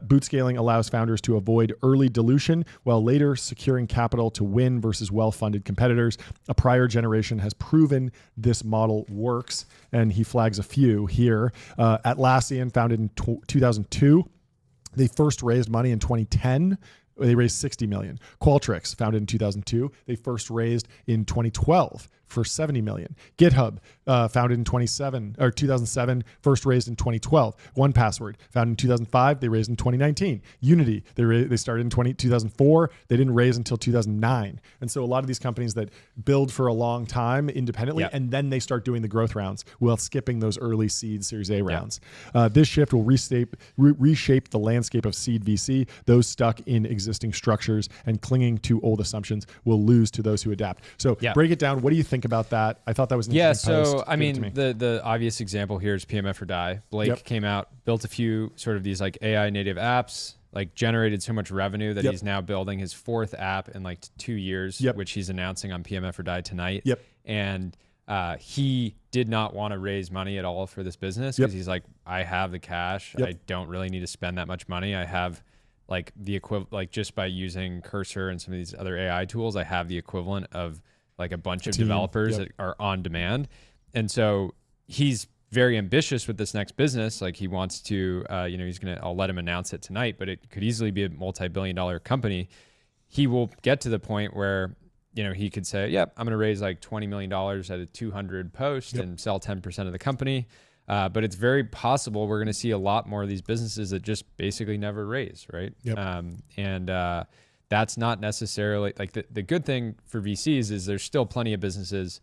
Boot scaling allows founders to avoid early dilution while later securing capital to win versus well-funded competitors. A prior generation has proven this model works, and he flags a few here. Atlassian, founded in 2002. They first raised money in 2010. They raised 60 million. Qualtrics, founded in 2002. They first raised in 2012 for 70 million. GitHub, founded in 2007, first raised in 2012. 1Password, founded in 2005, they raised in 2019. Unity, they started in 2004, they didn't raise until 2009. And so a lot of these companies that build for a long time independently, and then they start doing the growth rounds while skipping those early seed Series A rounds. This shift will reshape the landscape of seed VC. Those stuck in existing structures and clinging to old assumptions will lose to those who adapt. So break it down. What do you think about that? I thought that was an interesting post. So I mean, the obvious example here is PMF or Die. Blake came out, built a few sort of these like AI native apps, like generated so much revenue that he's now building his fourth app in like 2 years, which he's announcing on PMF or Die tonight. And he did not want to raise money at all for this business because he's like, I have the cash. I don't really need to spend that much money. I have like the equivalent, like just by using Cursor and some of these other AI tools, I have the equivalent of like a bunch of developers that are on demand. And so he's very ambitious with this next business. Like he wants to, I'll let him announce it tonight, but it could easily be a multi-billion-dollar company. He will get to the point where, he could say, yep, I'm going to raise like $20 million at a 200 post and sell 10% of the company. But it's very possible we're going to see a lot more of these businesses that just basically never raise, right? Yep. That's not necessarily like the good thing for VCs is there's still plenty of businesses.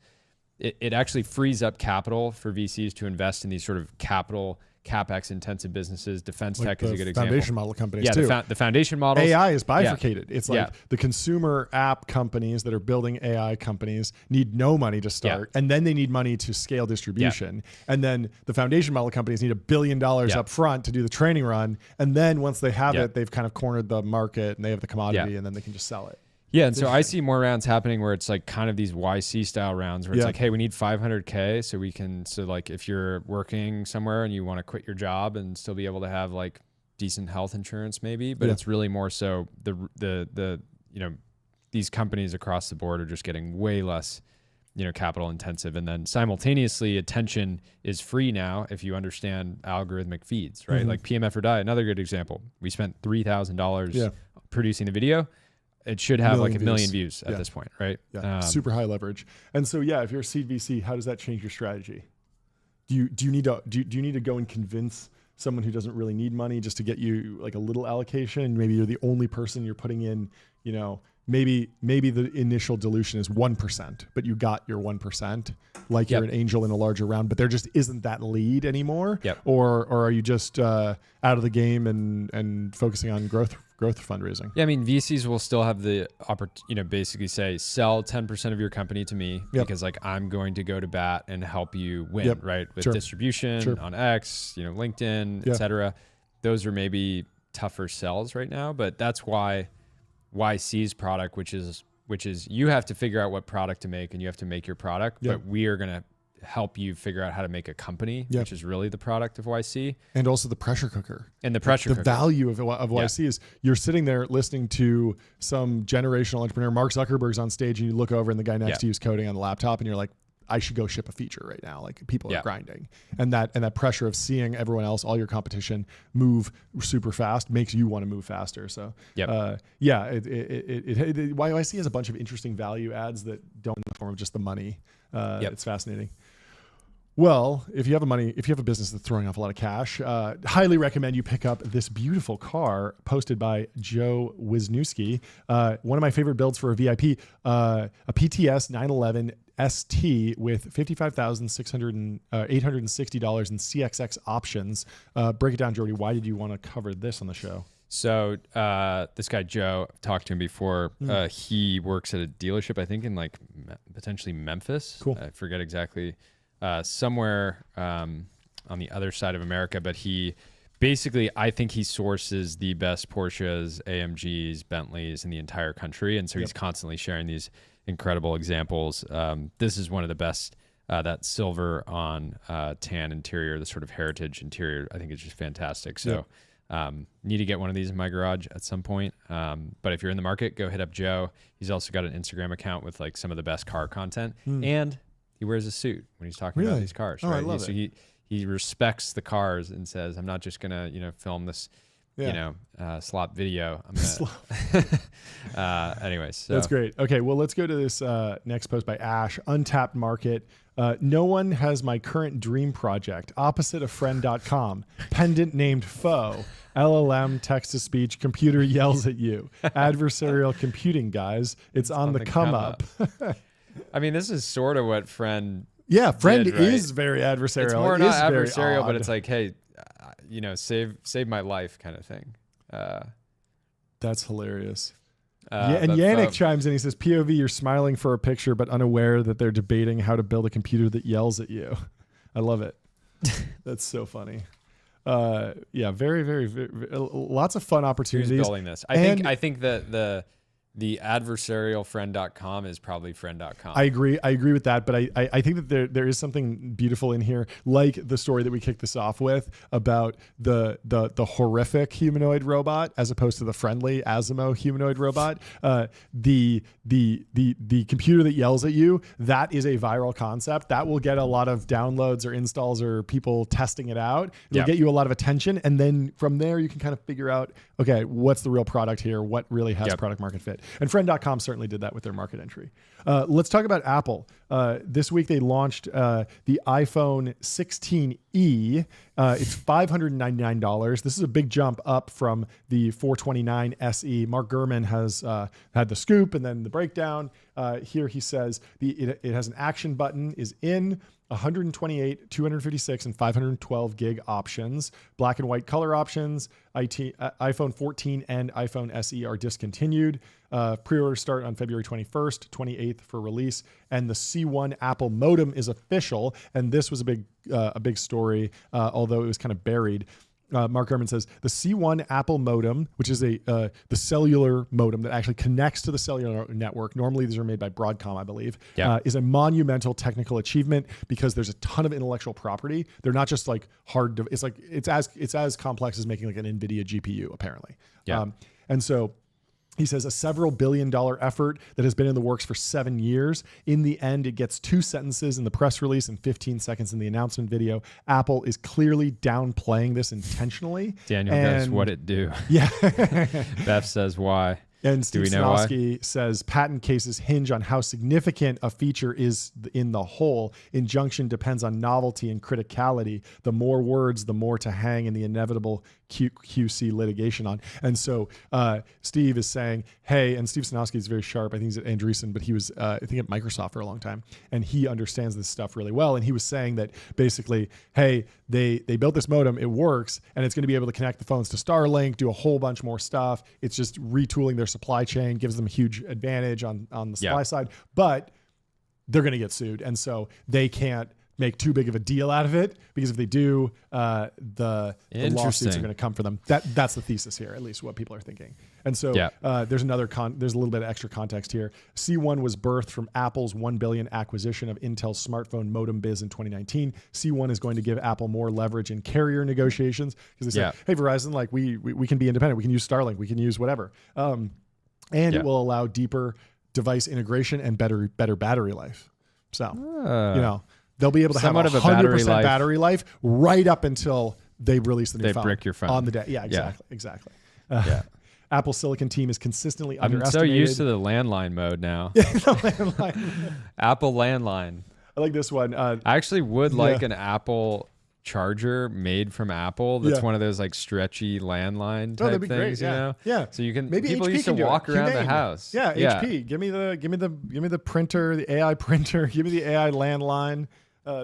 It actually frees up capital for VCs to invest in these sort of capex intensive businesses. Defense tech is a good example. Foundation model companies too. The foundation models. AI is bifurcated. It's like the consumer app companies that are building AI companies need no money to start, and then they need money to scale distribution. And then the foundation model companies need $1 billion up front to do the training run. And then once they have it, they've kind of cornered the market and they have the commodity, and then they can just sell it. Yeah, and so I see more rounds happening where it's like kind of these YC style rounds where it's like, hey, we need 500K so like if you're working somewhere and you want to quit your job and still be able to have like decent health insurance maybe, but it's really more so these companies across the board are just getting way less, capital intensive. And then simultaneously attention is free now if you understand algorithmic feeds, right? Like PMF or Die, another good example. We spent $3,000 producing the video. It should have like a million views at this point, right? Yeah, super high leverage. And so, if you're a seed VC, how does that change your strategy? Do you need to go and convince someone who doesn't really need money just to get you like a little allocation? Maybe you're the only person you're putting in, maybe the initial dilution is 1%, but you got your 1%, like you're an angel in a larger round, but there just isn't that lead anymore. Or are you just out of the game and focusing on growth fundraising? Yeah, I mean, VCs will still have the basically say, sell 10% of your company to me because like I'm going to go to bat and help you win, right? With distribution on X, LinkedIn, et cetera. Those are maybe tougher sells right now, but that's why YC's product, which is you have to figure out what product to make and you have to make your product, but we are going to help you figure out how to make a company, which is really the product of YC. And also the pressure cooker. And the pressure cooker. The value of YC is you're sitting there listening to some generational entrepreneur, Mark Zuckerberg's on stage, and you look over and the guy next to you is coding on the laptop and you're like, I should go ship a feature right now. Like people are grinding. And that pressure of seeing everyone else, all your competition move super fast makes you want to move faster. So YC has a bunch of interesting value adds that don't in the form of just the money. It's fascinating. Well, if you have a business that's throwing off a lot of cash, highly recommend you pick up this beautiful car posted by Joe Wisniewski. One of my favorite builds for a VIP, a PTS 911 ST with $55,860 in CXX options. Break it down, Jordy. Why did you want to cover this on the show? So this guy, Joe, I've talked to him before. He works at a dealership, I think in like potentially Memphis. Cool. I forget exactly. Somewhere on the other side of America, but he basically, I think he sources the best Porsches, AMGs, Bentleys in the entire country. And so he's constantly sharing these incredible examples. This is one of the best, that silver on tan interior, the sort of heritage interior, I think it's just fantastic. So need to get one of these in my garage at some point. But if you're in the market, go hit up Joe. He's also got an Instagram account with like some of the best car content. And he wears a suit when he's talking about these cars. Oh, right? I love so it. He respects the cars and says, I'm not just going to, film this, slop video. I'm gonna, anyways. So. That's great. Okay. Well, let's go to this next post by Ash. Untapped market. No one has my current dream project. Opposite of friend.com. Pendant named foe. LLM, text-to-speech, computer yells at you. Adversarial computing, guys. It's on the come up. I mean, this is sort of what Friend Friend did, right? is very adversarial. It's more not adversarial, but it's like, hey, save my life kind of thing. That's hilarious. And Yannick chimes in. He says, POV, you're smiling for a picture, but unaware that they're debating how to build a computer that yells at you. I love it. That's so funny. Very, very, very, lots of fun opportunities. Who's building this? I think that the adversarial friend.com is probably friend.com. I agree with that, but I think that there is something beautiful in here, like the story that we kicked this off with about the horrific humanoid robot as opposed to the friendly Asimo humanoid robot. The computer that yells at you, that is a viral concept that will get a lot of downloads or installs or people testing it out. It'll get you a lot of attention, and then from there you can kind of figure out, okay, what's the real product here? What really has product market fit? And friend.com certainly did that with their market entry. Let's talk about Apple. This week they launched the iPhone 16e. It's $599. This is a big jump up from the $429 SE. Mark Gurman has had the scoop and then the breakdown. Here he says it has an action button, is in 128, 256, and 512 gig options. Black and white color options. iPhone 14 and iPhone SE are discontinued. Pre-orders start on February 21st, 28th for release. And the C1 Apple modem is official. And this was a big story, although it was kind of buried. Mark Gurman says the C1 Apple modem, which is the cellular modem that actually connects to the cellular network. Normally these are made by Broadcom, I believe, is a monumental technical achievement because there's a ton of intellectual property. They're not just like hard to, it's as complex as making like an NVIDIA GPU apparently. And so he says a several $billion effort that has been in the works for 7 years. In the end, it gets 2 sentences in the press release and 15 seconds in the announcement video. Apple is clearly downplaying this intentionally. Daniel guess what it do. Yeah. Beth says why. And Steve Sinofsky says patent cases hinge on how significant a feature is in the whole. Injunction depends on novelty and criticality. The more words, the more to hang in the inevitable QC litigation on. And so Steve is saying, hey, and Steve Sinofsky is very sharp. I think he's at Andreessen, but he was, I think, at Microsoft for a long time. And he understands this stuff really well. And he was saying that basically, hey, they built this modem, it works, and it's going to be able to connect the phones to Starlink, do a whole bunch more stuff. It's just retooling their supply chain, gives them a huge advantage on the supply side, but they're going to get sued. And so they can't make too big of a deal out of it, because if they do, the lawsuits are going to come for them. That's the thesis here, at least what people are thinking. And so there's a little bit of extra context here. C1 was birthed from Apple's $1 billion acquisition of Intel's smartphone modem biz in 2019. C1 is going to give Apple more leverage in carrier negotiations, because they say, hey, Verizon, like we can be independent. We can use Starlink. We can use whatever. And it will allow deeper device integration and better battery life. So, they'll be able to have 100% battery life right up until they release the new phone. They brick your phone on the day. Yeah, exactly. Apple Silicon team is consistently underestimated. I'm so used to the landline mode now. Apple landline. I like this one. I actually would like an Apple charger made from Apple. That's one of those like stretchy landline type things, great. You know? Yeah. So you can. Maybe people HP used to walk around the house. Yeah. HP. Give me the printer, the AI printer. Give me the AI landline.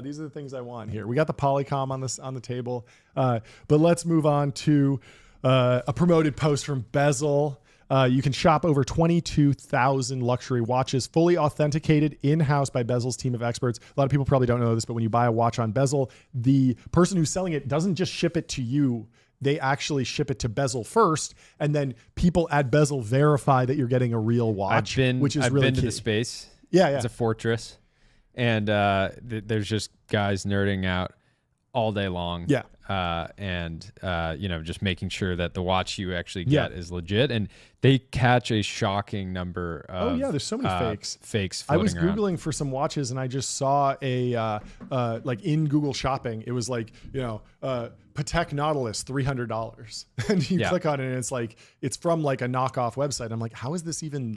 These are the things I want here. We got the Polycom on the table. But let's move on to a promoted post from Bezel. You can shop over 22,000 luxury watches, fully authenticated in-house by Bezel's team of experts. A lot of people probably don't know this, but when you buy a watch on Bezel, the person who's selling it doesn't just ship it to you. They actually ship it to Bezel first, and then people at Bezel verify that you're getting a real watch, which is really key. I've been to the space. Yeah. It's a fortress, and there's just guys nerding out all day long. Yeah. Just making sure that the watch you actually get is legit, and they catch a shocking number of there's so many fakes floating I was around. Googling for some watches, and I just saw a like in Google Shopping, it was like, Patek Nautilus $300 and you click on it and it's like it's from like a knockoff website. I'm like, how is this even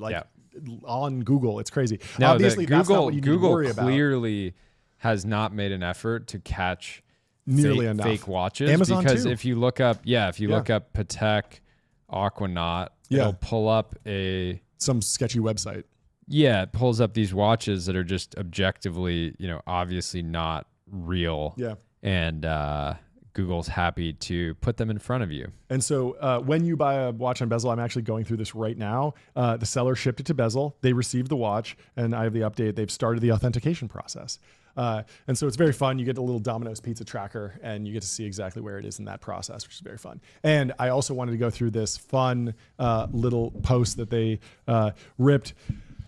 on Google? It's crazy. No, obviously that's not what you need to worry about. Google clearly has not made an effort to catch nearly enough fake watches. Amazon because too. if you look up look up Patek Aquanaut, it'll pull up some sketchy website. Yeah, it pulls up these watches that are just objectively, obviously not real. Yeah. And Google's happy to put them in front of you. And so when you buy a watch on Bezel, I'm actually going through this right now. The seller shipped it to Bezel. They received the watch, and I have the update. They've started the authentication process. And so it's very fun. You get a little Domino's pizza tracker, and you get to see exactly where it is in that process, which is very fun. And I also wanted to go through this fun little post that they ripped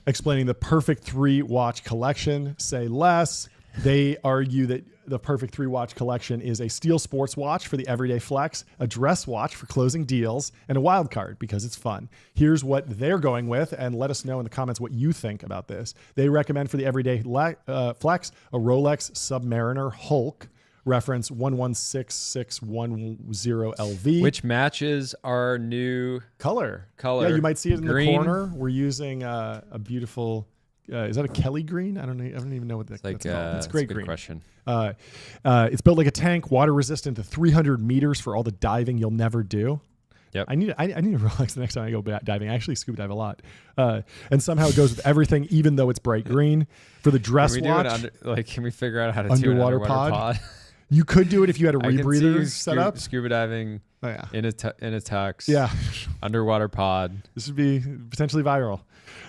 explaining the perfect 3 watch collection. Say less. They argue that the perfect 3 watch collection is a steel sports watch for the everyday flex, a dress watch for closing deals, and a wild card because it's fun. Here's what they're going with, and let us know in the comments what you think about this. They recommend for the everyday flex a Rolex Submariner Hulk, reference 116610LV. Which matches our new color. Yeah, you might see it in green. the corner. We're using a beautiful... is that a Kelly green? I don't even know what that's called. It's great green. Question. It's built like a tank, water resistant to 300 meters for all the diving you'll never do. Yep. I need a Rolex the next time I go diving. I actually scuba dive a lot. And somehow it goes with everything, even though it's bright green. For the dress watch. Can we figure out how to do an underwater pod? You could do it if you had a rebreather set up. Scuba diving in a tux. Yeah. Underwater pod. This would be potentially viral.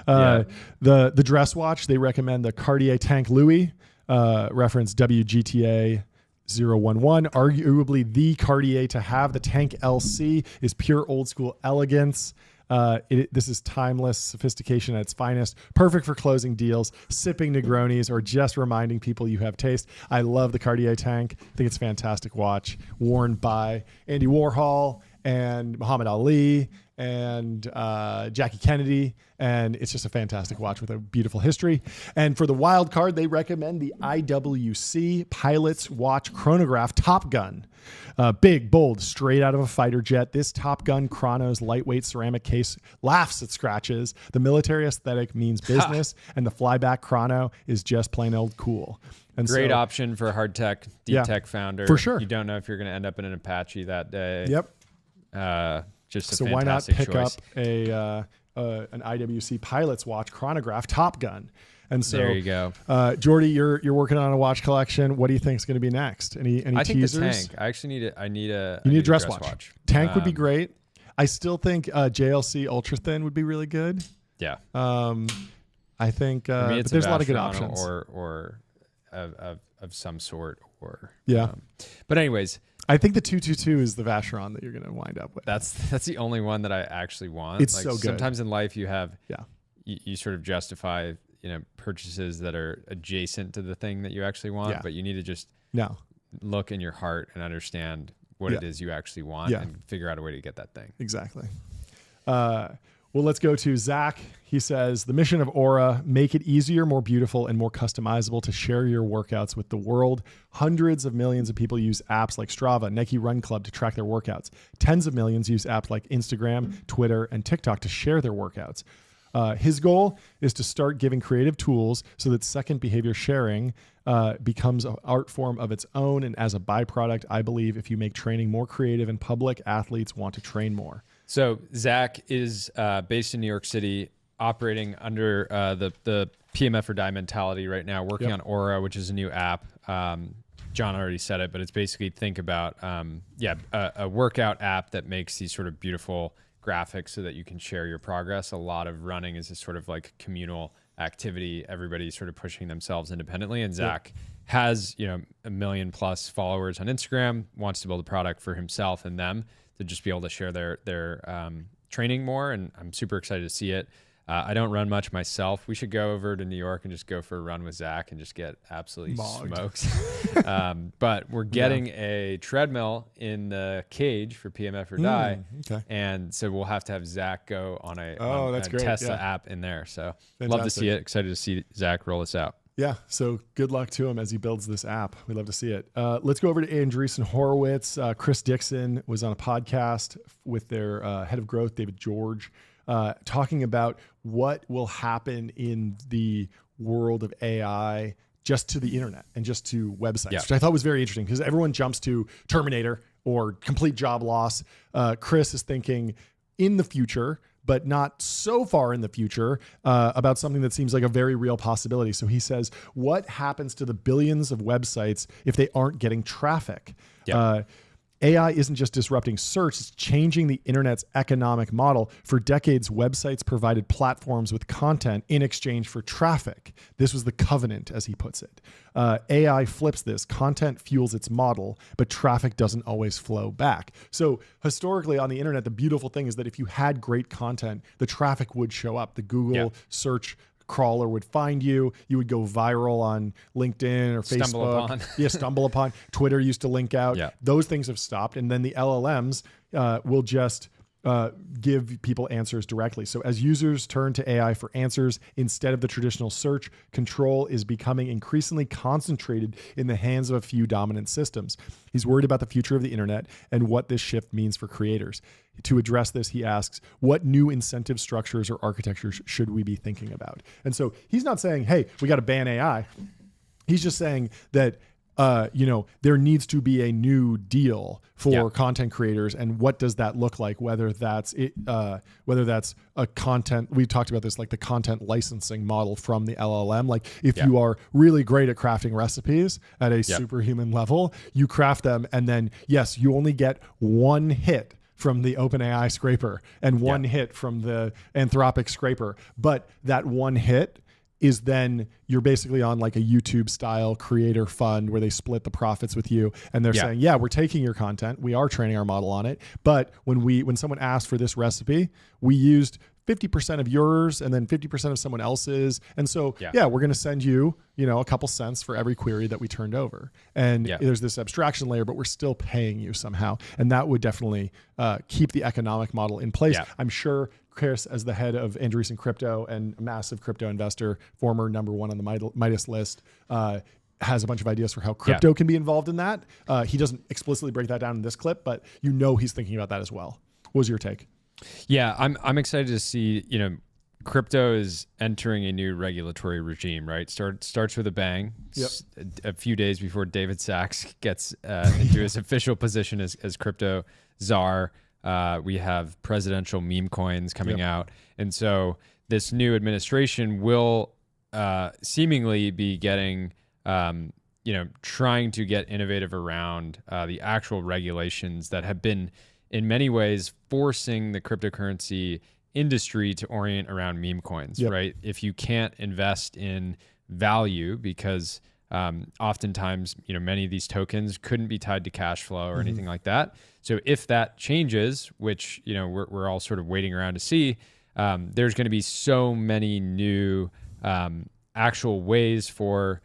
The dress watch, they recommend the Cartier Tank Louis, reference WGTA 011. Arguably the Cartier to have. The Tank LC is pure old school elegance. This is timeless sophistication at its finest, perfect for closing deals, sipping Negronis, or just reminding people you have taste. I love the Cartier Tank. I think it's a fantastic watch, worn by Andy Warhol and Muhammad Ali and Jackie Kennedy, and it's just a fantastic watch with a beautiful history. And for the wild card, they recommend the IWC Pilot's Watch Chronograph Top Gun. Big, bold, straight out of a fighter jet. This Top Gun Chrono's lightweight ceramic case laughs at scratches. The military aesthetic means business, and the flyback chrono is just plain old cool. And Great option for a hard tech, deep tech founder. For sure. You don't know if you're going to end up in an Apache that day. Yep. Just a so why not pick choice. up an IWC Pilot's Watch Chronograph Top Gun? And so there you go. Jordy, you're working on a watch collection. What do you think is going to be next? Any I teasers? think the Tank. I actually need a dress watch. Tank would be great. I still think JLC Ultra Thin would be really good. Yeah. I think but there's a lot of good options. Or of some sort. Yeah. But anyways, I think the 222 is the Vacheron that you're going to wind up with. That's the only one that I actually want. It's so good. Sometimes in life you have you sort of justify purchases that are adjacent to the thing that you actually want, but you need to just look in your heart and understand what it is you actually want and figure out a way to get that thing. Exactly. Well, let's go to Zach. He says, the mission of Aura, make it easier, more beautiful, and more customizable to share your workouts with the world. Hundreds of millions of people use apps like Strava, Nike Run Club to track their workouts. Tens of millions use apps like Instagram, Twitter, and TikTok to share their workouts. His goal is to start giving creative tools so that second behavior sharing becomes an art form of its own. And as a byproduct, I believe if you make training more creative and public, athletes want to train more. So Zach is based in New York City, operating under the PMF or Die mentality right now, working on Aura, which is a new app. John already said it, but it's basically think about a workout app that makes these sort of beautiful graphics so that you can share your progress. A lot of running is this sort of like communal activity. Everybody's sort of pushing themselves independently. And Zach has, 1 million plus followers on Instagram, wants to build a product for himself and them to just be able to share their training more. And I'm super excited to see it. I don't run much myself. We should go over to New York and just go for a run with Zach and just get absolutely smoked. But we're getting a treadmill in the cage for PMF or Die. Okay. And so we'll have to have Zach go on a great. Tesla app in there. So fantastic. Love to see it. Excited to see Zach roll this out. Yeah, so good luck to him as he builds this app. We love to see it. Let's go over to Andreessen Horowitz. Chris Dixon was on a podcast with their head of growth, David George, talking about what will happen in the world of AI just to the internet and just to websites, which I thought was very interesting because everyone jumps to Terminator or complete job loss. Chris is thinking in the future, but not so far in the future, about something that seems like a very real possibility. So he says, what happens to the billions of websites if they aren't getting traffic? AI isn't just disrupting search, it's changing the internet's economic model. For decades, websites provided platforms with content in exchange for traffic. This was the covenant, as he puts it. AI flips this. Content fuels its model, but traffic doesn't always flow back. So historically on the internet, the beautiful thing is that if you had great content, the traffic would show up. The Google search crawler would find you. You would go viral on LinkedIn or Facebook. Stumble upon. Twitter used to link out. Yeah. Those things have stopped. And then the LLMs will just give people answers directly. So as users turn to AI for answers instead of the traditional search, control is becoming increasingly concentrated in the hands of a few dominant systems. He's worried about the future of the internet and what this shift means for creators. To address this, he asks, what new incentive structures or architectures should we be thinking about? And so he's not saying, hey, we got to ban AI. He's just saying that there needs to be a new deal for content creators, and what does that look like? Whether that's a content, we talked about this, like the content licensing model from the LLM. Like if you are really great at crafting recipes at a superhuman level, you craft them, and then yes, you only get one hit from the OpenAI scraper and one hit from the Anthropic scraper, but that one hit is then you're basically on like a YouTube style creator fund where they split the profits with you. And they're saying, we're taking your content. We are training our model on it. But when someone asked for this recipe, we used 50% of yours and then 50% of someone else's. And so, we're going to send you, a couple cents for every query that we turned over. And there's this abstraction layer, but we're still paying you somehow. And that would definitely keep the economic model in place. I'm sure Chris, as the head of Andreessen Crypto and a massive crypto investor, former #1 on the Midas list, has a bunch of ideas for how crypto can be involved in that. He doesn't explicitly break that down in this clip, but he's thinking about that as well. What was your take? Yeah, I'm excited to see, crypto is entering a new regulatory regime, right? Starts with a bang. A few days before David Sachs gets into his official position as crypto czar. We have presidential meme coins coming out. And so this new administration will seemingly be getting, trying to get innovative around the actual regulations that have been in many ways forcing the cryptocurrency industry to orient around meme coins, right? If you can't invest in value because oftentimes, many of these tokens couldn't be tied to cash flow or anything like that. So if that changes, which, we're all sort of waiting around to see, there's going to be so many new actual ways for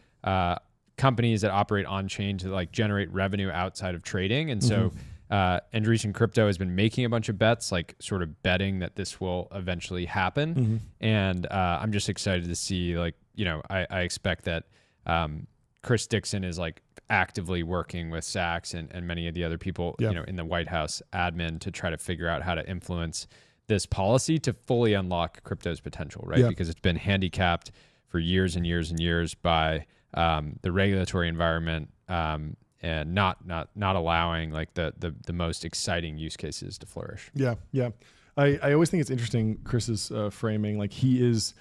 companies that operate on chain to like generate revenue outside of trading. And so Andreessen Crypto has been making a bunch of bets, like sort of betting that this will eventually happen. And I'm just excited to see, like, I expect that Chris Dixon is like actively working with Sachs and many of the other people, in the White House admin to try to figure out how to influence this policy to fully unlock crypto's potential, right? Because it's been handicapped for years and years and years by the regulatory environment and not allowing like the most exciting use cases to flourish. I always think it's interesting, Chris's framing. Like he is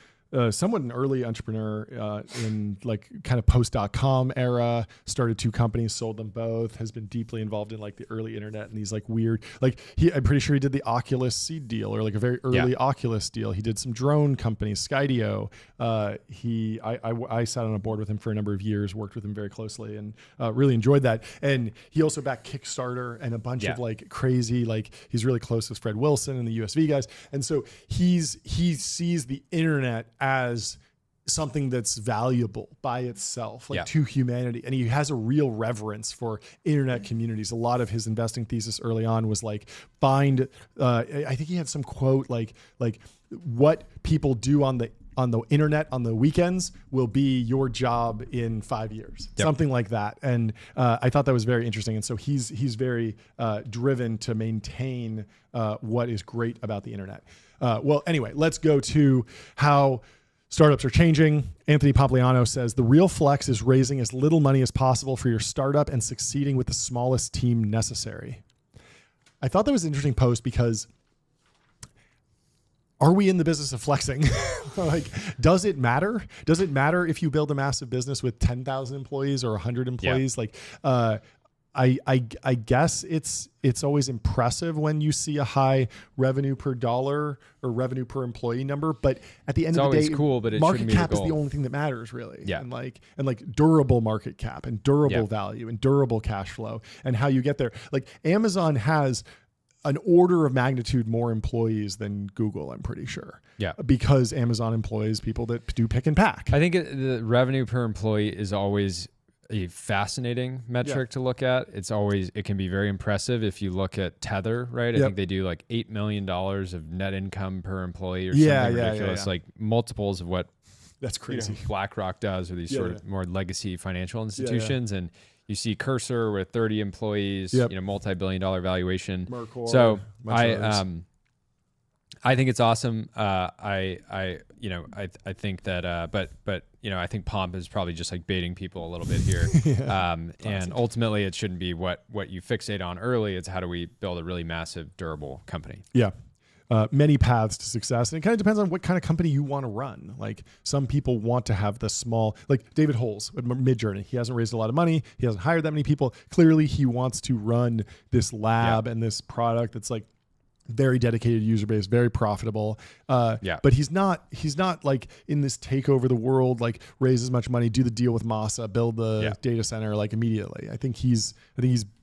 somewhat an early entrepreneur in like kind of post.com era, started 2 companies, sold them both, has been deeply involved in like the early internet and these like weird, like I'm pretty sure he did the Oculus seed deal or like a very early Oculus deal. He did some drone companies, Skydio. I sat on a board with him for a number of years, worked with him very closely and really enjoyed that. And he also backed Kickstarter and a bunch of like crazy, like he's really close with Fred Wilson and the USV guys. And so he sees the internet as something that's valuable by itself, like to humanity. And he has a real reverence for internet communities. A lot of his investing thesis early on was like, I think he had some quote, like what people do on the internet on the weekends will be your job in 5 years, something like that. And I thought that was very interesting. And so he's very driven to maintain what is great about the internet. Well, anyway, let's go to how startups are changing. Anthony Pompliano says, the real flex is raising as little money as possible for your startup and succeeding with the smallest team necessary. I thought that was an interesting post because are we in the business of flexing? Like, does it matter? Does it matter if you build a massive business with 10,000 employees or 100 employees? Like, I guess it's always impressive when you see a high revenue per dollar or revenue per employee number, but at the end of the day, cool, but market cap is the only thing that matters, really. Yeah. And like durable market cap and durable value and durable cash flow and how you get there. Like Amazon has an order of magnitude more employees than Google, I'm pretty sure. Yeah. Because Amazon employs people that do pick and pack. I think the revenue per employee is always a fascinating metric to look at. It can be very impressive if you look at Tether, right? I think they do like $8 million of net income per employee or something ridiculous, like multiples of what that's crazy. BlackRock does, or these sort of more legacy financial institutions. And you see Cursor with 30 employees, multi-billion-dollar valuation. Mercor, so I think it's awesome. I think that, but I think pomp is probably just like baiting people a little bit here. And ultimately it shouldn't be what you fixate on early. It's how do we build a really massive, durable company? Yeah. Many paths to success. And it kind of depends on what kind of company you want to run. Like some people want to have the small, like David Holes at Midjourney. He hasn't raised a lot of money. He hasn't hired that many people. Clearly he wants to run this lab and this product that's like very dedicated user base, very profitable. But he's not like in this take over the world, like raise as much money, do the deal with Masa, build the data center like immediately. I think he's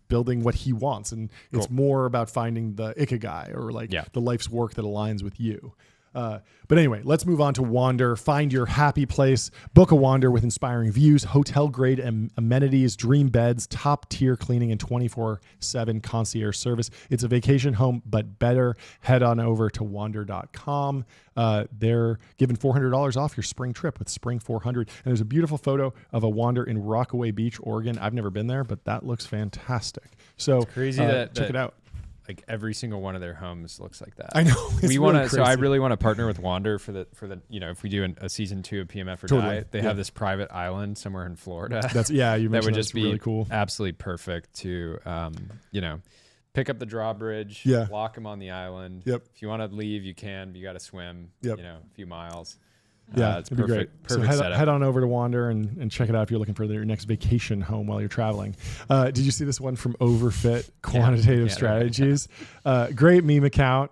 building what he wants, and it's more about finding the ikigai or like the life's work that aligns with you. But anyway, let's move on to Wander. Find your happy place. Book a Wander with inspiring views, hotel grade amenities, dream beds, top tier cleaning, and 24/7 concierge service. It's a vacation home, but better. Head on over to wander.com. They're giving $400 off your spring trip with Spring 400. And there's a beautiful photo of a Wander in Rockaway Beach, Oregon. I've never been there, but that looks fantastic. So it's crazy check it out. Like every single one of their homes looks like that. I know. We want to, so I really want to partner with Wander for the, if we do a season 2 of PMF or Die, they have this private island somewhere in Florida. That's you that would just be really cool. Absolutely perfect to, pick up the drawbridge, lock them on the island. If you want to leave, you can, but you got to swim, a few miles. It's it'd be great. Perfect so head on over to Wander and check it out if you're looking for your next vacation home while you're traveling. Did you see this one from Overfit Quantitative Strategies? Great meme account.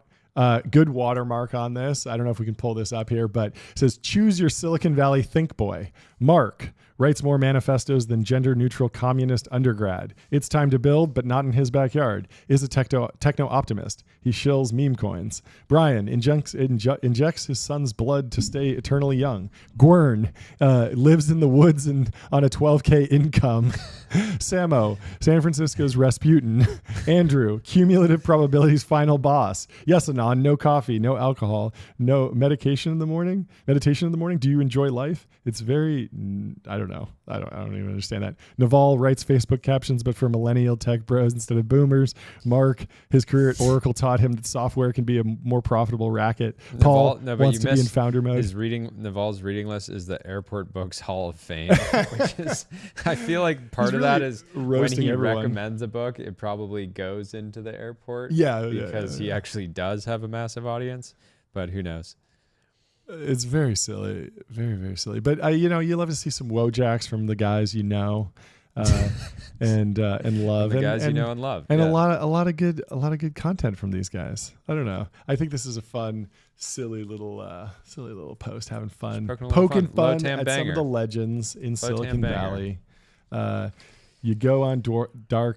Good watermark on this. I don't know if we can pull this up here, but it says, choose your Silicon Valley think boy. Mark writes more manifestos than gender-neutral communist undergrad. It's time to build, but not in his backyard. Is a techno-optimist. He shills meme coins. Brian injects his son's blood to stay eternally young. Gwern lives in the woods and on a 12K income. Samo, San Francisco's Rasputin. Andrew, cumulative probabilities final boss. Yes, Anon, no coffee, no alcohol, no medication in the morning. Meditation in the morning. Do you enjoy life? It's very, I don't know. I don't even understand that. Naval writes Facebook captions, but for millennial tech bros instead of boomers. Mark, his career at Oracle taught him that software can be a more profitable racket. Paul wants to be in founder mode. Naval's reading list is the Airport Books Hall of Fame, which is, I feel like part of that is when he recommends a book, it probably goes into the airport. Because he actually does have a massive audience, but who knows? It's very silly, very, very silly. But you love to see some Wojaks from the guys and love, and the guys and love, and a lot of good content from these guys. I don't know. I think this is a fun, silly little post, having fun, poking fun at banger. Some of the legends in Silicon Valley. You go on Dwarkesh,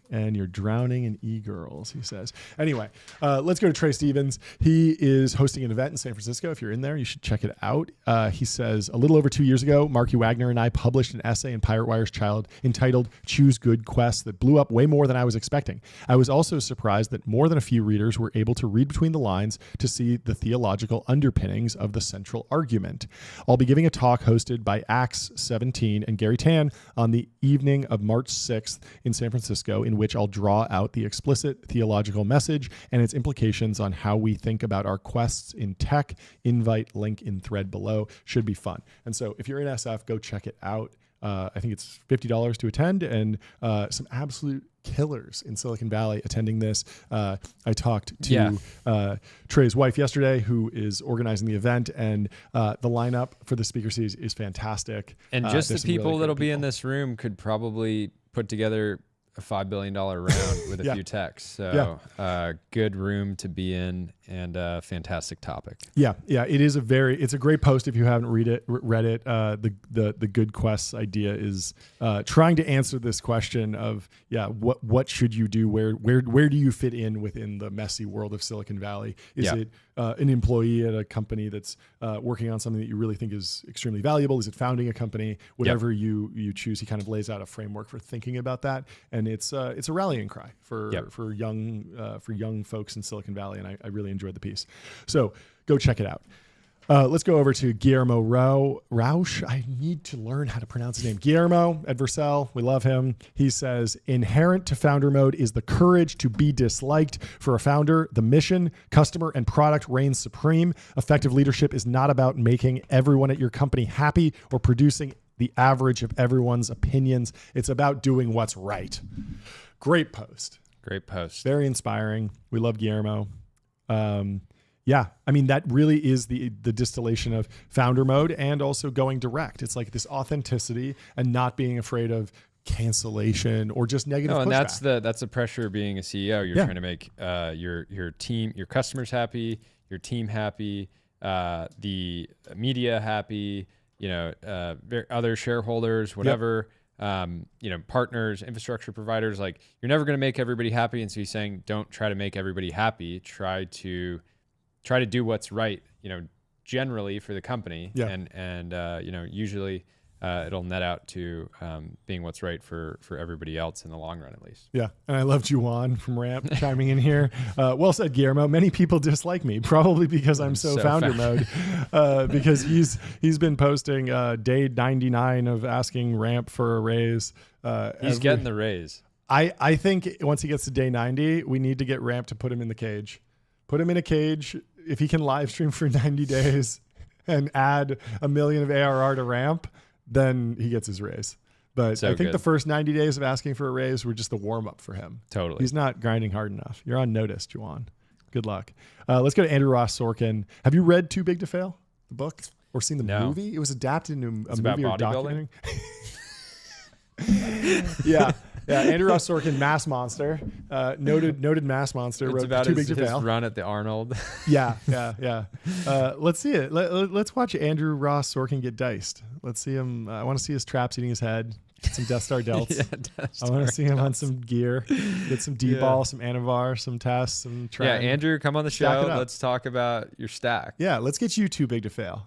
and you're drowning in e-girls, he says. Anyway, let's go to Trey Stevens. He is hosting an event in San Francisco. If you're in there, you should check it out. He says, a little over 2 years ago, Marky Wagner and I published an essay in Pirate Wire's Child entitled Choose Good Quest that blew up way more than I was expecting. I was also surprised that more than a few readers were able to read between the lines to see the theological underpinnings of the central argument. I'll be giving a talk hosted by Acts 17 and Gary Tan on the evening of March 6th in San Francisco, in which I'll draw out the explicit theological message and its implications on how we think about our quests in tech. Invite link in thread below. Should be fun. And so if you're in SF, go check it out. I think it's $50 to attend, and some absolute killers in Silicon Valley attending this. I talked to Trey's wife yesterday, who is organizing the event, and the lineup for the speaker series is fantastic. And just the people that'll be in this room could probably put together a $5 billion round with a few techs. So good room to be in, and a fantastic topic. Yeah. It's a great post if you haven't read it. The Good Quests idea is trying to answer this question of what should you do? Where do you fit in within the messy world of Silicon Valley? Is it an employee at a company that's working on something that you really think is extremely valuable? Is it founding a company? Whatever you choose, he kind of lays out a framework for thinking about that, and it's a rallying cry for young folks in Silicon Valley, and I really enjoyed the piece. So go check it out. Let's go over to Guillermo Rausch. I need to learn how to pronounce his name. Guillermo at Vercel. We love him. He says, inherent to founder mode is the courage to be disliked. For a founder, the mission, customer, and product reigns supreme. Effective leadership is not about making everyone at your company happy or producing the average of everyone's opinions. It's about doing what's right. Great post. Very inspiring. We love Guillermo. That really is the distillation of founder mode and also going direct. It's like this authenticity and not being afraid of cancellation or just negative pushback. And that's the pressure of being a CEO. You're trying to make your team, your customers happy, your team happy, the media happy, other shareholders, whatever. Partners, infrastructure providers. Like, you're never going to make everybody happy, and so he's saying, don't try to make everybody happy. Try to do what's right, generally for the company, and usually it'll net out to being what's right for everybody else in the long run, at least. Yeah, and I love Juwan from Ramp chiming in here. Well said, Guillermo. Many people dislike me, probably because I'm so founder mode, because he's been posting day 99 of asking Ramp for a raise. He's getting the raise. I think once he gets to day 90, we need to get Ramp to put him in the cage. Put him in a cage. If he can live stream for 90 days and add $1 million of ARR to Ramp, then he gets his raise. But I think the first 90 days of asking for a raise were just the warm up for him. Totally. He's not grinding hard enough. You're on notice, Juwan. Good luck. Let's go to Andrew Ross Sorkin. Have you read Too Big to Fail, the book, or seen the movie? It was adapted into a movie or documentary. Yeah, Andrew Ross Sorkin, mass monster, noted mass monster. It's wrote about Too Big to Fail. His run at the Arnold. Yeah. Let's see it. Let's watch Andrew Ross Sorkin get diced. Let's see him. I want to see his traps eating his head. Get some Death Star delts. I want to see him on some gear. Get some D-ball, some Anavar, some tests, some trend. Yeah, Andrew, come on the show. Let's talk about your stack. Yeah, let's get you Too Big to Fail.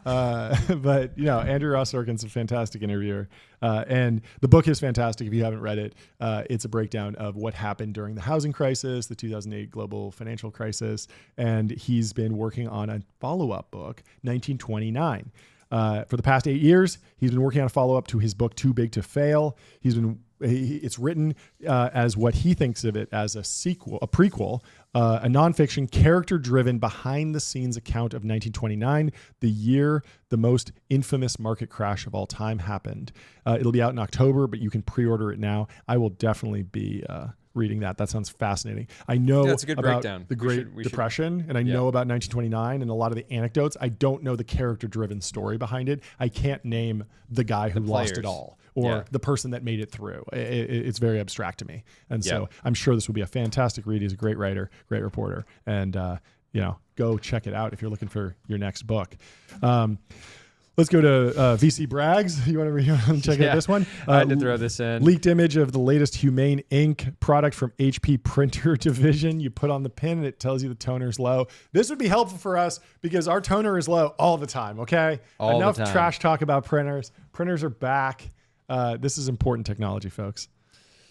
But Andrew Ross Sorkin's a fantastic interviewer, and the book is fantastic. If you haven't read it, it's a breakdown of what happened during the housing crisis, the 2008 global financial crisis, and he's been working on a follow-up book, 1929. For the past 8 years, he's been working on a follow-up to his book, Too Big to Fail. It's written as what he thinks of it as a prequel, a nonfiction, character-driven, behind-the-scenes account of 1929, the year the most infamous market crash of all time happened. It'll be out in October, but you can pre-order it now. I will definitely be reading that. That sounds fascinating. I know it's a good about breakdown. The Great Depression, and I know about 1929 and a lot of the anecdotes. I don't know the character-driven story behind it. I can't name the guy who lost it all or the person that made it through. It's very abstract to me. And so I'm sure this will be a fantastic read. He's a great writer, great reporter. And, go check it out if you're looking for your next book. Let's go to VC Brags. You want to check out this one? I had to throw this in. Leaked image of the latest Humane Ink product from HP printer division. You put on the pin and it tells you the toner's low. This would be helpful for us because our toner is low all the time, okay? Enough trash talk about printers. Printers are back. This is important technology, folks.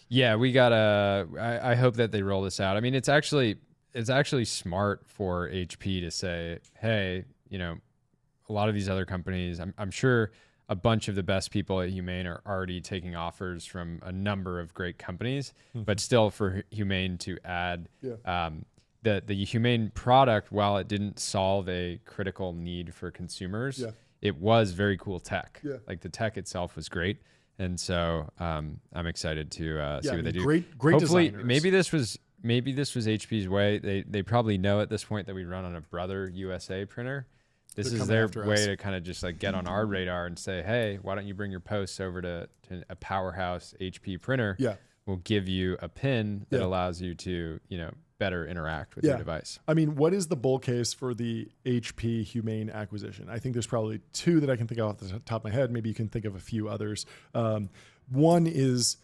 Yeah, we gotta. I hope that they roll this out. I mean, it's actually smart for HP to say, hey, a lot of these other companies, I'm sure a bunch of the best people at Humane are already taking offers from a number of great companies, but still for Humane to add the Humane product, while it didn't solve a critical need for consumers, it was very cool tech. Like the tech itself was great. And so I'm excited to see what they do. Great Hopefully, designers. maybe this was HP's way. They probably know at this point that we run on a Brother USA printer. This is their way to kind of just like get on our radar and say, hey, why don't you bring your posts over to a powerhouse HP printer? Yeah. We'll give you a pin that allows you to, better interact with your device. I mean, what is the bull case for the HP Humane acquisition? I think there's probably two that I can think of off the top of my head. Maybe you can think of a few others. One is,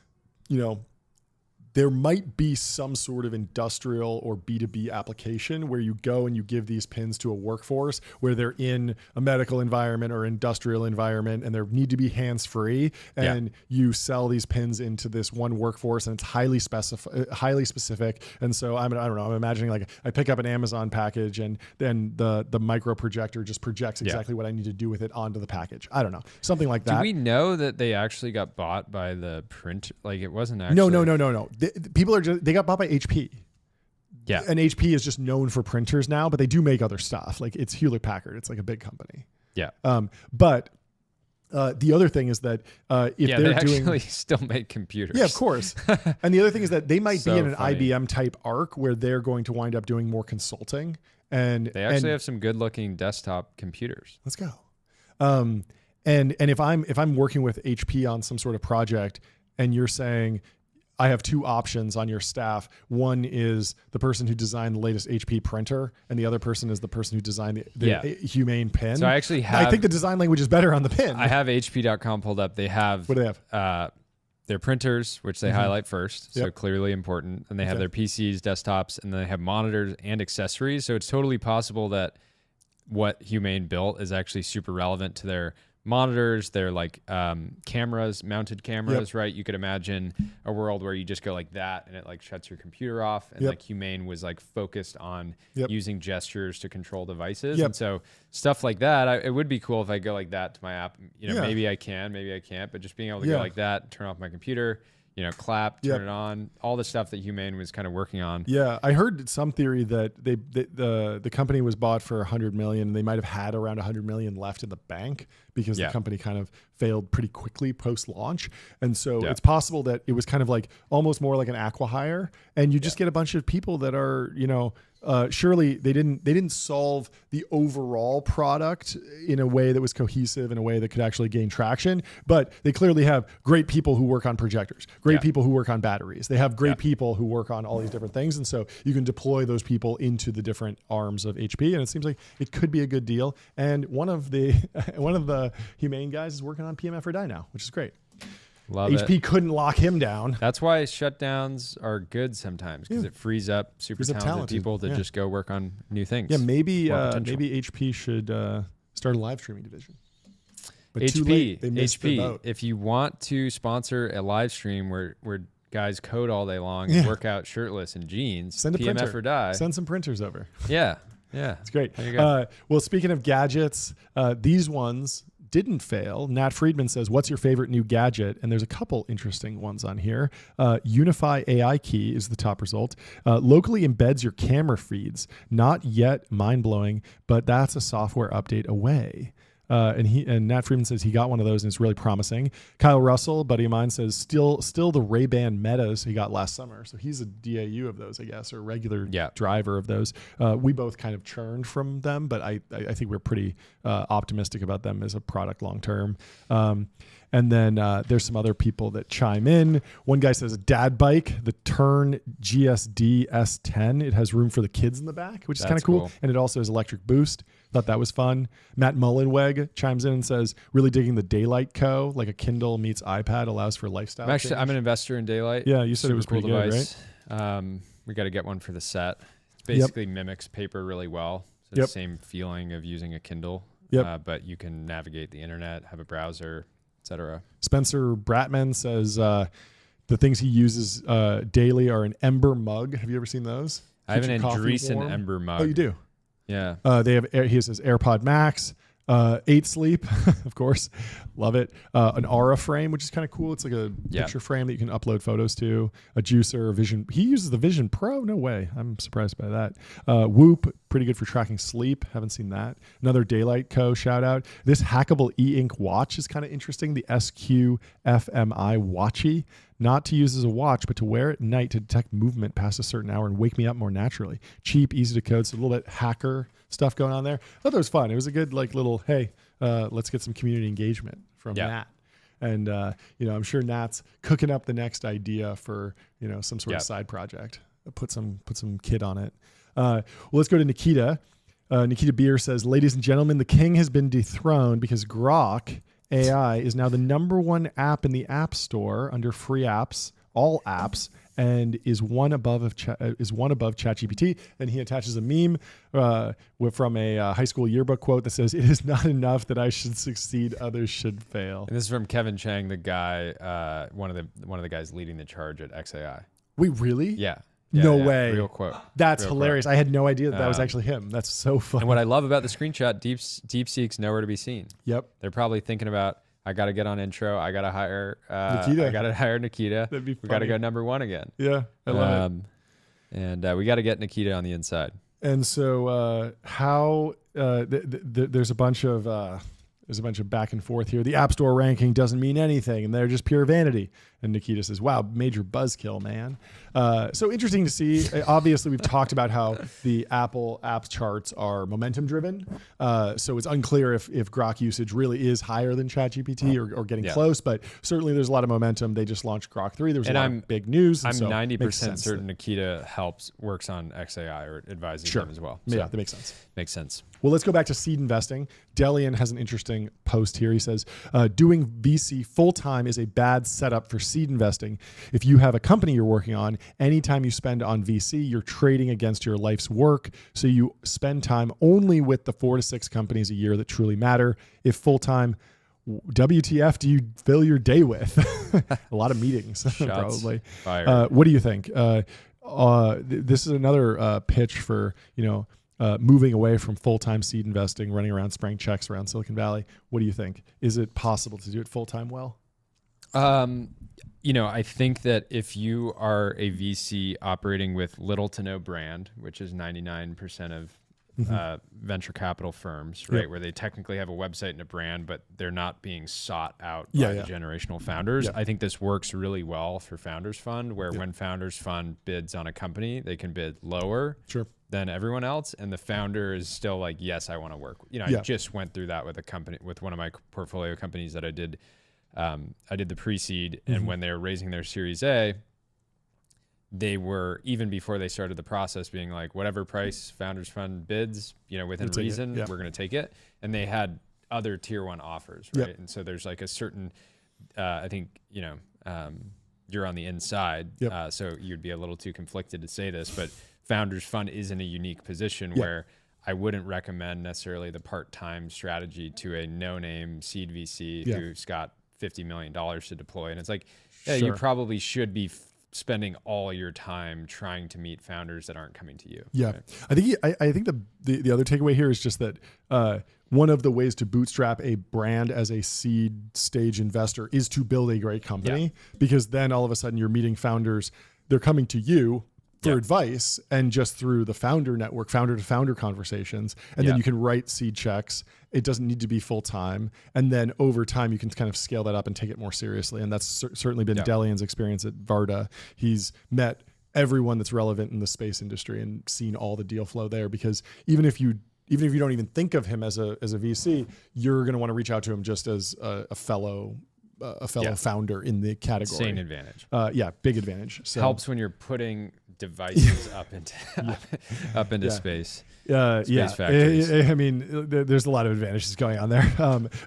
there might be some sort of industrial or B2B application where you go and you give these pins to a workforce where they're in a medical environment or industrial environment and they need to be hands-free, and you sell these pins into this one workforce, and it's highly specific. And so I don't know, I'm imagining like I pick up an Amazon package and then the micro projector just projects exactly what I need to do with it onto the package. I don't know, something like that. Do we know that they actually got bought by the print? Like it wasn't actually. No. They got bought by HP. Yeah. And HP is just known for printers now, but they do make other stuff. Like it's Hewlett Packard. It's like a big company. Yeah. But the other thing is that if they're they doing, actually still make computers. Yeah, of course. And the other thing is that they might be in an funny. IBM type arc where they're going to wind up doing more consulting. And they actually have some good looking desktop computers. Let's go. And if I'm working with HP on some sort of project and you're saying, I have two options on your staff. One is the person who designed the latest HP printer, and the other person is the person who designed the Humane pin. So I think the design language is better on the pin. I have HP.com pulled up. They have, what do they have? Their printers, which they highlight first, so clearly important. And they have their PCs, desktops, and then they have monitors and accessories. So it's totally possible that what Humane built is actually super relevant to their monitors, they're like cameras, mounted cameras, right? You could imagine a world where you just go like that and it like shuts your computer off, and like Humane was like focused on using gestures to control devices. And so stuff like that, it would be cool if I go like that to my app. Maybe I can, maybe I can't, but just being able to go like that, turn off my computer, clap, turn it on, all the stuff that Humane was kind of working on. Yeah, I heard some theory that the company was bought for $100 million. And they might have had around $100 million left in the bank because the company kind of failed pretty quickly post-launch. And so it's possible that it was kind of like almost more like an acqui-hire, and you just get a bunch of people that are, surely they didn't solve the overall product in a way that was cohesive, in a way that could actually gain traction, but they clearly have great people who work on projectors, great people who work on batteries. They have great people who work on all these different things. And so you can deploy those people into the different arms of HP. And it seems like it could be a good deal. And one of the Humane guys is working on PMF or Die now, which is great. Love HP it. couldn't lock him down. That's why shutdowns are good sometimes, because it frees up super talented people to just go work on new things. Yeah, maybe HP should start a live streaming division. But HP, too late. They missed the boat. If you want to sponsor a live stream where guys code all day long and work out shirtless in jeans, send a PMF printer. or Die. Send some printers over. Yeah, it's great. There you go. Well, speaking of gadgets, these ones didn't fail. Nat Friedman says, what's your favorite new gadget? And there's a couple interesting ones on here. Unify AI Key is the top result. Locally embeds your camera feeds. Not yet mind-blowing, but that's a software update away. And Nat Friedman says he got one of those and it's really promising. Kyle Russell, buddy of mine, says still the Ray-Ban Metas he got last summer. So he's a DAU of those, I guess, or regular driver of those. We both kind of churned from them, but I think we're pretty optimistic about them as a product long term. And then there's some other people that chime in. One guy says dad bike, the Turn GSD S10. It has room for the kids in the back, which is kind of cool. And it also has electric boost. Thought that was fun. Matt Mullenweg chimes in and says, really digging the Daylight Co. Like a Kindle meets iPad, allows for lifestyle. I'm an investor in Daylight. Yeah, you said it was cool pretty device. Good, right? We got to get one for the set. It basically mimics paper really well. So the same feeling of using a Kindle, but you can navigate the internet, have a browser, etc. Spencer Bratman says the things he uses daily are an Ember mug. Have you ever seen those? I have an Andreessen Ember mug. Oh, you do? Yeah. They have, he says AirPod Max, 8 Sleep, of course. Love it. An Aura frame, which is kind of cool. It's like a picture frame that you can upload photos to. A juicer, a Vision. He uses the Vision Pro? No way. I'm surprised by that. Whoop, pretty good for tracking sleep. Haven't seen that. Another Daylight Co. shout out. This hackable e-ink watch is kind of interesting. The SQFMI Watchy. Not to use as a watch, but to wear at night to detect movement past a certain hour and wake me up more naturally. Cheap, easy to code, so a little bit hacker stuff going on there. I thought that was fun. It was a good little, hey, let's get some community engagement from Nat. And, I'm sure Nat's cooking up the next idea for, some sort of side project. Put some kid on it. Well, let's go to Nikita. Nikita Beer says, ladies and gentlemen, the king has been dethroned because Grok AI is now the #1 app in the App Store under free apps, all apps, and is one above ChatGPT. And he attaches a meme from a high school yearbook quote that says, "It is not enough that I should succeed; others should fail." And this is from Kevin Chang, the guy, one of the guys leading the charge at XAI. Wait, really? Yeah. No way. Real quote. That's hilarious. Quote. I had no idea that was actually him. That's so funny. And what I love about the screenshot, DeepSeek's nowhere to be seen. Yep. They're probably thinking about, I got to get on intro. I got to hire Nikita. I got to hire Nikita. That'd be funny. We got to go #1 again. Yeah, I love it. And we got to get Nikita on the inside. And so there's a bunch of back and forth here. The App Store ranking doesn't mean anything, and they're just pure vanity. And Nikita says, wow, major buzzkill, man. So interesting to see. Obviously, we've talked about how the Apple apps charts are momentum driven. So it's unclear if Grok usage really is higher than ChatGPT or getting close, but certainly there's a lot of momentum. They just launched Grok 3. There was a lot of big news. I'm 90% certain Nikita works on XAI or advises them as well. So yeah, that makes sense. Makes sense. Well, let's go back to seed investing. Delian has an interesting post here. He says, doing VC full-time is a bad setup for seed investing. If you have a company you're working on, anytime you spend on VC, you're trading against your life's work. So you spend time only with the 4 to 6 companies a year that truly matter. If full-time, WTF do you fill your day with? A lot of meetings, probably. What do you think? This is another pitch for, moving away from full-time seed investing, running around spraying checks around Silicon Valley. What do you think? Is it possible to do it full-time well? I think that if you are a VC operating with little to no brand, which is 99% of venture capital firms, right, where they technically have a website and a brand, but they're not being sought out by the generational founders. I think this works really well for Founders Fund, where when Founders Fund bids on a company, they can bid lower than everyone else, and the founder is still like, yes, I want to work. I just went through that with a company, with one of my portfolio companies that I did the pre-seed, and when they were raising their Series A, they were, even before they started the process, being like, whatever price Founders Fund bids, within reason, we're going to take it. And they had other tier 1 offers, right? And so there's like a certain, I think, you're on the inside, so you'd be a little too conflicted to say this, but Founders Fund is in a unique position where I wouldn't recommend necessarily the part-time strategy to a no-name seed VC who's got $50 million to deploy. And it's like, you probably should be spending all your time trying to meet founders that aren't coming to you. Yeah. Right? I think the other takeaway here is just that one of the ways to bootstrap a brand as a seed stage investor is to build a great company, because then all of a sudden you're meeting founders, they're coming to you for advice, and just through the founder network, founder to founder conversations. And then you can write seed checks. It doesn't need to be full time. And then over time, you can kind of scale that up and take it more seriously. And that's certainly been Delian's experience at Varda. He's met everyone that's relevant in the space industry and seen all the deal flow there, because even if you don't even think of him as a VC, you're going to want to reach out to him just as a fellow founder in the category. Insane advantage. Big advantage. So, helps when you're putting devices up into space. Factories. I mean, there's a lot of advantages going on there.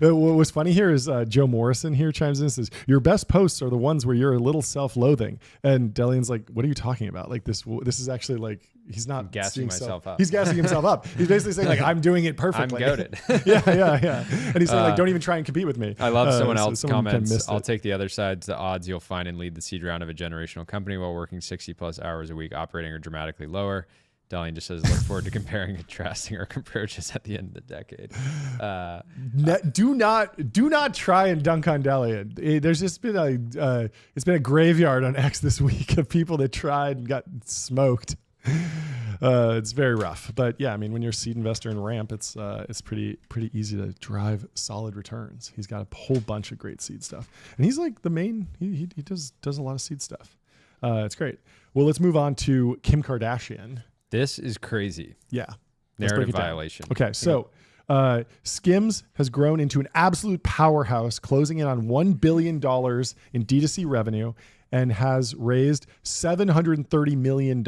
What was funny here is Joe Morrison here chimes in and says, your best posts are the ones where you're a little self-loathing. And Delian's like, what are you talking about? Like this is actually like, he's not I'm gassing myself up. He's gassing himself up. He's basically saying like, I'm doing it perfectly. I'm goated. Yeah. And he's saying like, don't even try and compete with me. I love someone else comments, I'll take the other side. The odds you'll find and lead the seed round of a generational company while working 60 plus hours a week operating are dramatically lower. Delian just says, look forward to comparing and contrasting our approaches at the end of the decade. Do not try and dunk on Delian. There's just been a graveyard on X this week of people that tried and got smoked. It's very rough. But yeah, I mean, when you're a seed investor in Ramp, it's pretty easy to drive solid returns. He's got a whole bunch of great seed stuff. And he's like the main, he does a lot of seed stuff. It's great. Well, let's move on to Kim Kardashian. This is crazy. Yeah. Narrative violation. Okay, so Skims has grown into an absolute powerhouse, closing in on $1 billion in D2C revenue, and has raised $730 million,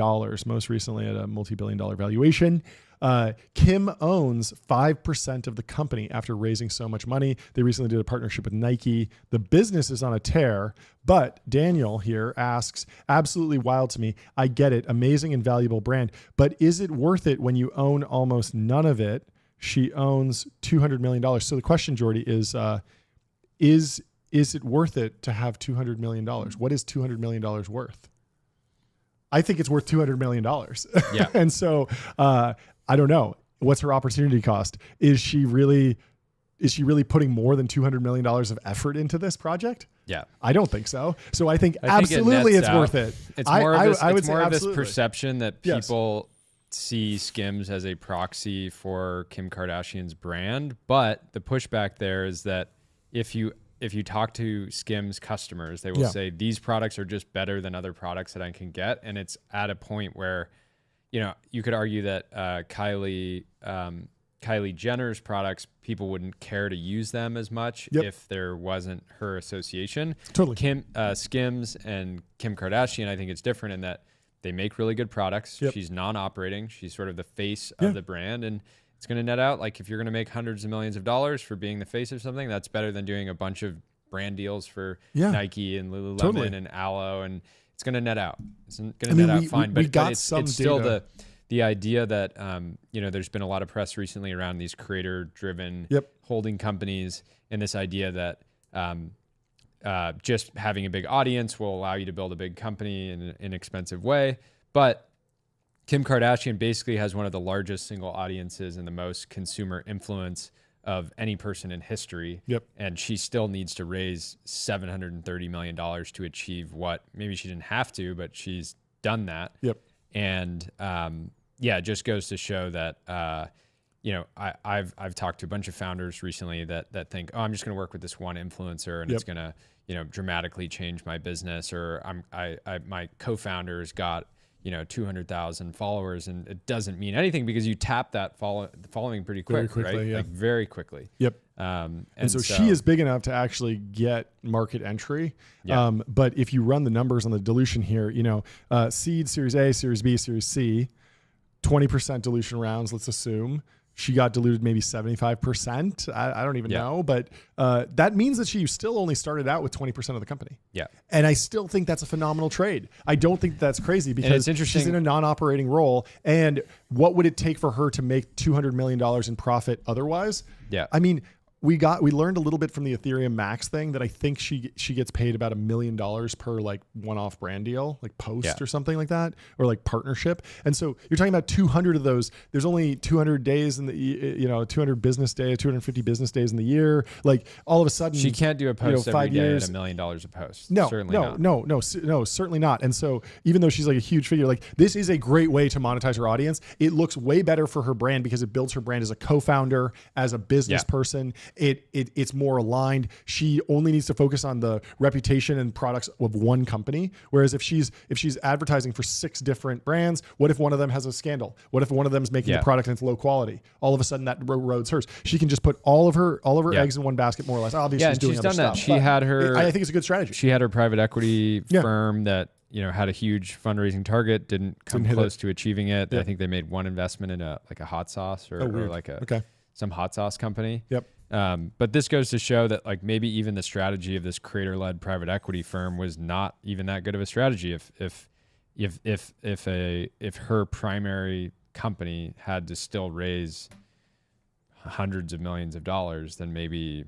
most recently at a multi-billion-dollar valuation. Kim owns 5% of the company after raising so much money. They recently did a partnership with Nike. The business is on a tear, but Daniel here asks, absolutely wild to me. I get it. Amazing and valuable brand, but is it worth it when you own almost none of it? She owns $200 million. So the question, Jordy, is it worth it to have $200 million? What is $200 million worth? I think it's worth $200 million. Yeah. And so, I don't know. What's her opportunity cost? Is she really putting more than $200 million of effort into this project? Yeah. I don't think so. So I think absolutely it's worth it. It's more of this absolutely. perception that people see Skims as a proxy for Kim Kardashian's brand. But the pushback there is that if you talk to Skims customers, they will say these products are just better than other products that I can get. And it's at a point where, you could argue that Kylie Jenner's products, people wouldn't care to use them as much if there wasn't her association. Totally. Skims and Kim Kardashian, I think it's different in that they make really good products. She's non-operating. She's sort of the face of the brand, and it's going to net out. Like if you're going to make hundreds of millions of dollars for being the face of something, that's better than doing a bunch of brand deals for Nike and Lululemon and Aloe, and it's going to net out. It's going to net out fine. But it's still the idea that there's been a lot of press recently around these creator-driven holding companies, and this idea that just having a big audience will allow you to build a big company in an inexpensive way. But Kim Kardashian basically has one of the largest single audiences and the most consumer influence of any person in history. And she still needs to raise $730 million to achieve what maybe she didn't have to, but she's done that. And it just goes to show that, I've talked to a bunch of founders recently that think, oh, I'm just going to work with this one influencer and it's going to, dramatically change my business, or my co-founder's got 200,000 followers, and it doesn't mean anything because you tap that following pretty quick, very quickly, right? Like very quickly. And so she is big enough to actually get market entry. But if you run the numbers on the dilution here, seed, Series A, Series B, Series C, 20% dilution rounds, let's assume. She got diluted maybe 75%. I don't even know. But that means that she still only started out with 20% of the company. And I still think that's a phenomenal trade. I don't think that's crazy because she's in a non-operating role. And what would it take for her to make $200 million in profit otherwise? I mean, we learned a little bit from the Ethereum Max thing that I think she gets paid about $1 million per like one-off brand deal, like post or something like that, or like partnership. And so you're talking about 200 of those. There's only 200 days in the 200 business days, 250 business days in the year. Like all of a sudden, she can't do a post every day at $1 million a post. No, certainly not. And so even though she's like a huge figure, like this is a great way to monetize her audience. It looks way better for her brand because it builds her brand as a co-founder, as a business person. It's more aligned. She only needs to focus on the reputation and products of one company. Whereas if she's advertising for 6 different brands, what if one of them has a scandal? What if one of them is making the product and it's low quality? All of a sudden that erodes hers. She can just put all of her eggs in one basket, more or less. Obviously, she's doing other stuff. She had her. I think it's a good strategy. She had her private equity firm that had a huge fundraising target, didn't come close to achieving it. I think they made one investment in a hot sauce or like some hot sauce company. But this goes to show that like maybe even the strategy of this creator-led private equity firm was not even that good of a strategy. If her primary company had to still raise hundreds of millions of dollars, then maybe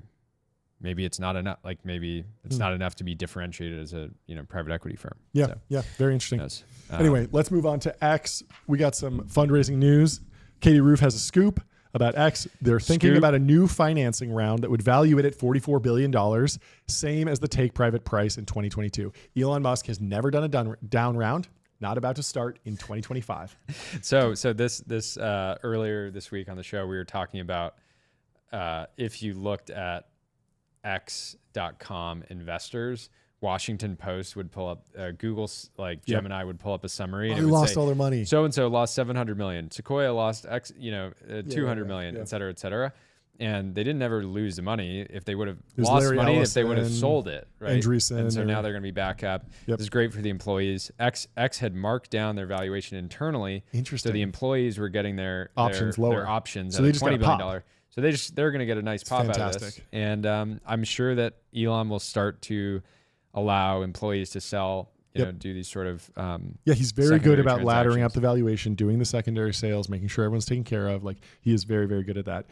it's not enough. Like maybe it's not enough to be differentiated as a private equity firm. Very interesting. Anyway, let's move on to X. We got some fundraising news. Katie Roof has a scoop about X. They're thinking about a new financing round that would value it at $44 billion, same as the take private price in 2022. Elon Musk has never done a down round. not about to start in 2025. So this earlier this week on the show, we were talking about if you looked at X.com investors, Washington Post would pull up, Google's like Gemini would pull up a summary. And they lost all their money. So-and-so lost 700 million. Sequoia lost X, 200 million, et cetera, et cetera. And they didn't ever lose the money. If they would have lost Larry money, Ellison, if they would have sold it, right? Andreessen, and so now they're going to be back up. This is great for the employees. X had marked down their valuation internally. Interesting. So the employees were getting their options lower. Their options so at they a just $20 got billion. So they're going to get a nice pop out of this. And I'm sure that Elon will start to allow employees to sell, do these sort of he's very good about laddering up the valuation, doing the secondary sales, making sure everyone's taken care of. Like he is very, very good at that.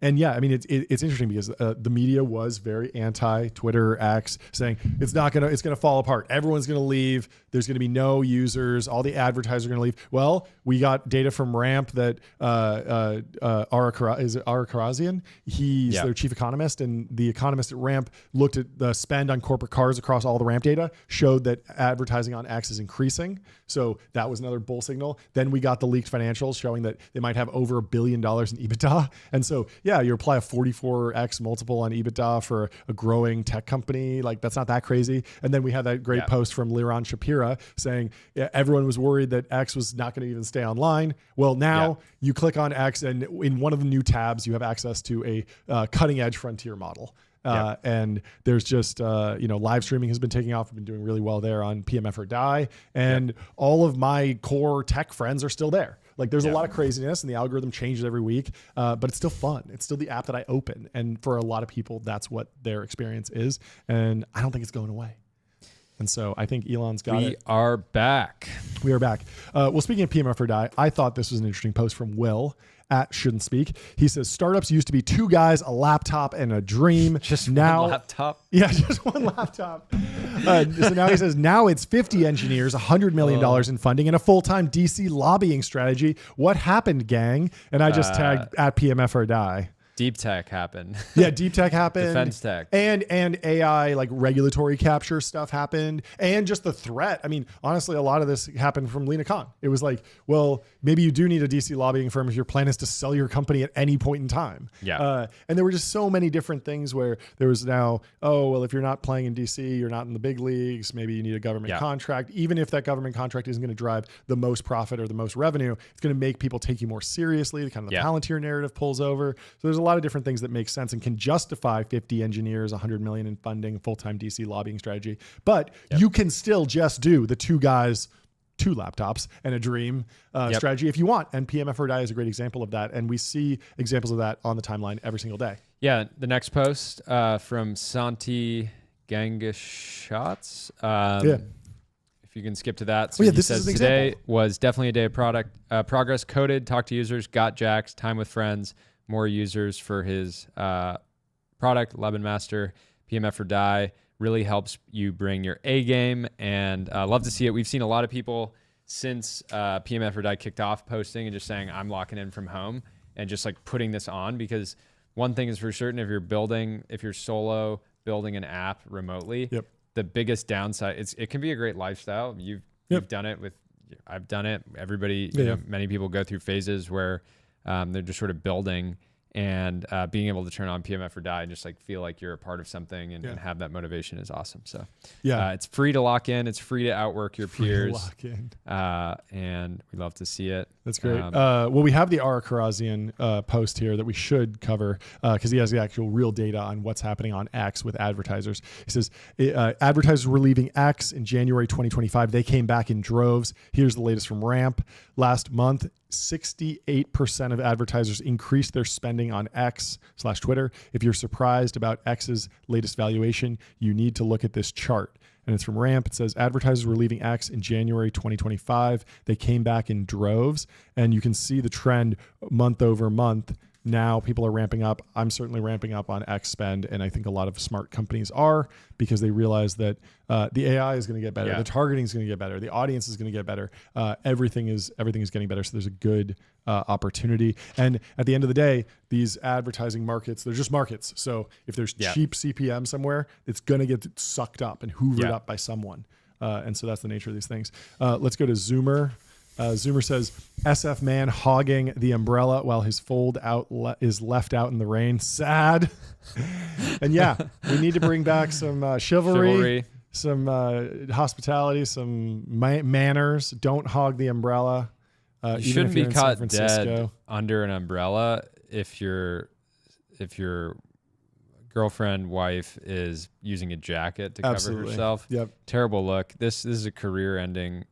And yeah, I mean, it's interesting because the media was very anti Twitter, X, saying it's going to fall apart. Everyone's going to leave. There's going to be no users. All the advertisers are going to leave. Well, we got data from Ramp that Karazian, he's their chief economist, and the economist at Ramp looked at the spend on corporate cars across all the Ramp data, showed that advertising on X is increasing. So that was another bull signal. Then we got the leaked financials showing that they might have over $1 billion in EBITDA. And so, you apply a 44x multiple on EBITDA for a growing tech company. Like that's not that crazy. And then we had that great post from Liran Shapira saying everyone was worried that X was not going to even stay online. Well, now you click on X and in one of the new tabs, you have access to a cutting edge frontier model. And there's just, live streaming has been taking off. We've been doing really well there on PMF or Die. And all of my core tech friends are still there. Like there's a lot of craziness and the algorithm changes every week, but it's still fun. It's still the app that I open. And for a lot of people, that's what their experience is. And I don't think it's going away. And so I think Elon's got it. We are back. We are back. Well, speaking of PMF or Die, I thought this was an interesting post from Will at Shouldn't Speak. He says, startups used to be two guys, a laptop, and a dream. Just now, one laptop? Yeah, just one laptop. So now he says, now it's 50 engineers, $100 million in funding, and a full-time DC lobbying strategy. What happened, gang? And I just tagged at PMF or Die. Deep tech happened. Yeah, deep tech happened. Defense tech. And AI, like regulatory capture stuff happened. And just the threat. I mean, honestly, a lot of this happened from Lena Khan. It was like, well, maybe you do need a DC lobbying firm if your plan is to sell your company at any point in time. Yeah. And there were just so many different things where there was now, if you're not playing in DC, you're not in the big leagues, maybe you need a government contract. Even if that government contract isn't going to drive the most profit or the most revenue, it's going to make people take you more seriously. The Palantir narrative pulls over. So there's a lot of different things that make sense and can justify 50 engineers, 100 million in funding, full-time DC lobbying strategy. But you can still just do the two guys, two laptops, and a dream strategy if you want. And PMF or Die is a great example of that. And we see examples of that on the timeline every single day. Yeah. The next post from Santi Gangashots. If you can skip to that. So this is an today example. Was definitely a day of progress. Coded, talked to users, got jacks, time with friends, more users for his product, Leben Master, PMF or Die. Really helps you bring your A game, and love to see it. We've seen a lot of people since PMF or Die kicked off posting and just saying, I'm locking in from home, and just like putting this on, because one thing is for certain, if you're solo building an app remotely, the biggest downside, it can be a great lifestyle. You've done it I've done it. Everybody, many people go through phases where they're just sort of building, and being able to turn on PMF or Die and just like feel like you're a part of something and have that motivation is awesome. So it's free to lock in. It's free to outwork your peers. Lock in. And we love to see it. That's great. Well, we have the Ara Karazian post here that we should cover because he has the actual real data on what's happening on X with advertisers. He says advertisers were leaving X in January 2025. They came back in droves. Here's the latest from Ramp. Last month, 68% of advertisers increased their spending on X/Twitter. If you're surprised about X's latest valuation, you need to look at this chart. And it's from Ramp. It says advertisers were leaving X in January 2025. They came back in droves, and you can see the trend month over month. Now people are ramping up. I'm certainly ramping up on X spend, and I think a lot of smart companies are, because they realize that the AI is going to get better, the targeting is going to get better, the audience is going to get better. Everything is getting better. So there's a good opportunity. And at the end of the day, these advertising markets, they're just markets. So if there's cheap CPM somewhere, it's going to get sucked up and hoovered up by someone. And so that's the nature of these things. Let's go to Zoomer. Zoomer says, SF man hogging the umbrella while his fold out is left out in the rain. Sad. And yeah, we need to bring back some chivalry, some hospitality, some manners. Don't hog the umbrella. You shouldn't be caught dead under an umbrella if your girlfriend, wife is using a jacket to cover herself. Yep. Terrible look. This is a career-ending,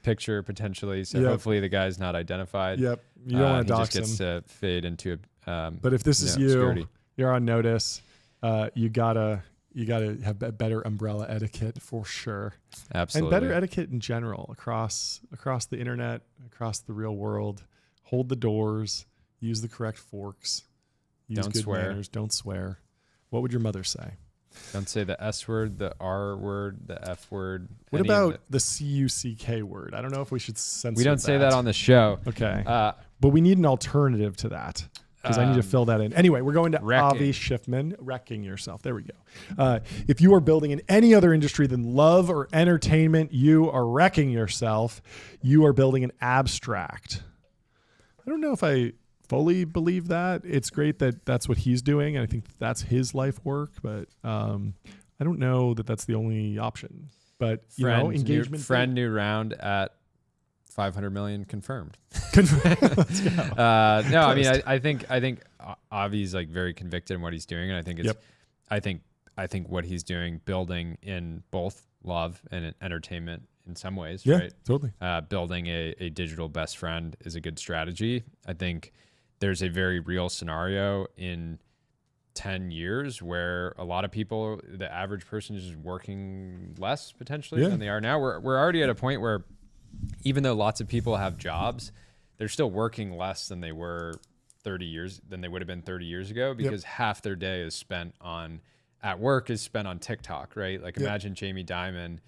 picture potentially. So hopefully the guy's not identified. Yep. You don't want to dox him. He just gets to fade into a. But if this is you, obscurity. You're on notice. You gotta have better umbrella etiquette for sure. Absolutely. And better etiquette in general across the internet, across the real world. Hold the doors. Use the correct forks. Use good manners. Don't swear. What would your mother say? Don't say the S word, the R word, the F word. What about the CUCK word? I don't know if we should censor that. We don't say that on the show. Okay. But we need an alternative to that because I need to fill that in. Anyway, we're going to Avi Schiffman. Wrecking yourself. There we go. If you are building in any other industry than love or entertainment, you are wrecking yourself. You are building an abstract. I don't know if I fully believe that. It's great that that's what he's doing, and I think that's his life work, but I don't know that that's the only option. But engagement. New round at 500 million confirmed. Let's go. No, I mean, I think Avi's like very convicted in what he's doing, and I think it's, I think what he's doing, building in both love and entertainment in some ways, right? Totally. Building a digital best friend is a good strategy. I think there's a very real scenario in 10 years where a lot of people, the average person is just working less potentially than they are now. We're already at a point where even though lots of people have jobs, they're still working less than they would have been 30 years ago because half their day is spent on TikTok, right? Like imagine Jamie Dimon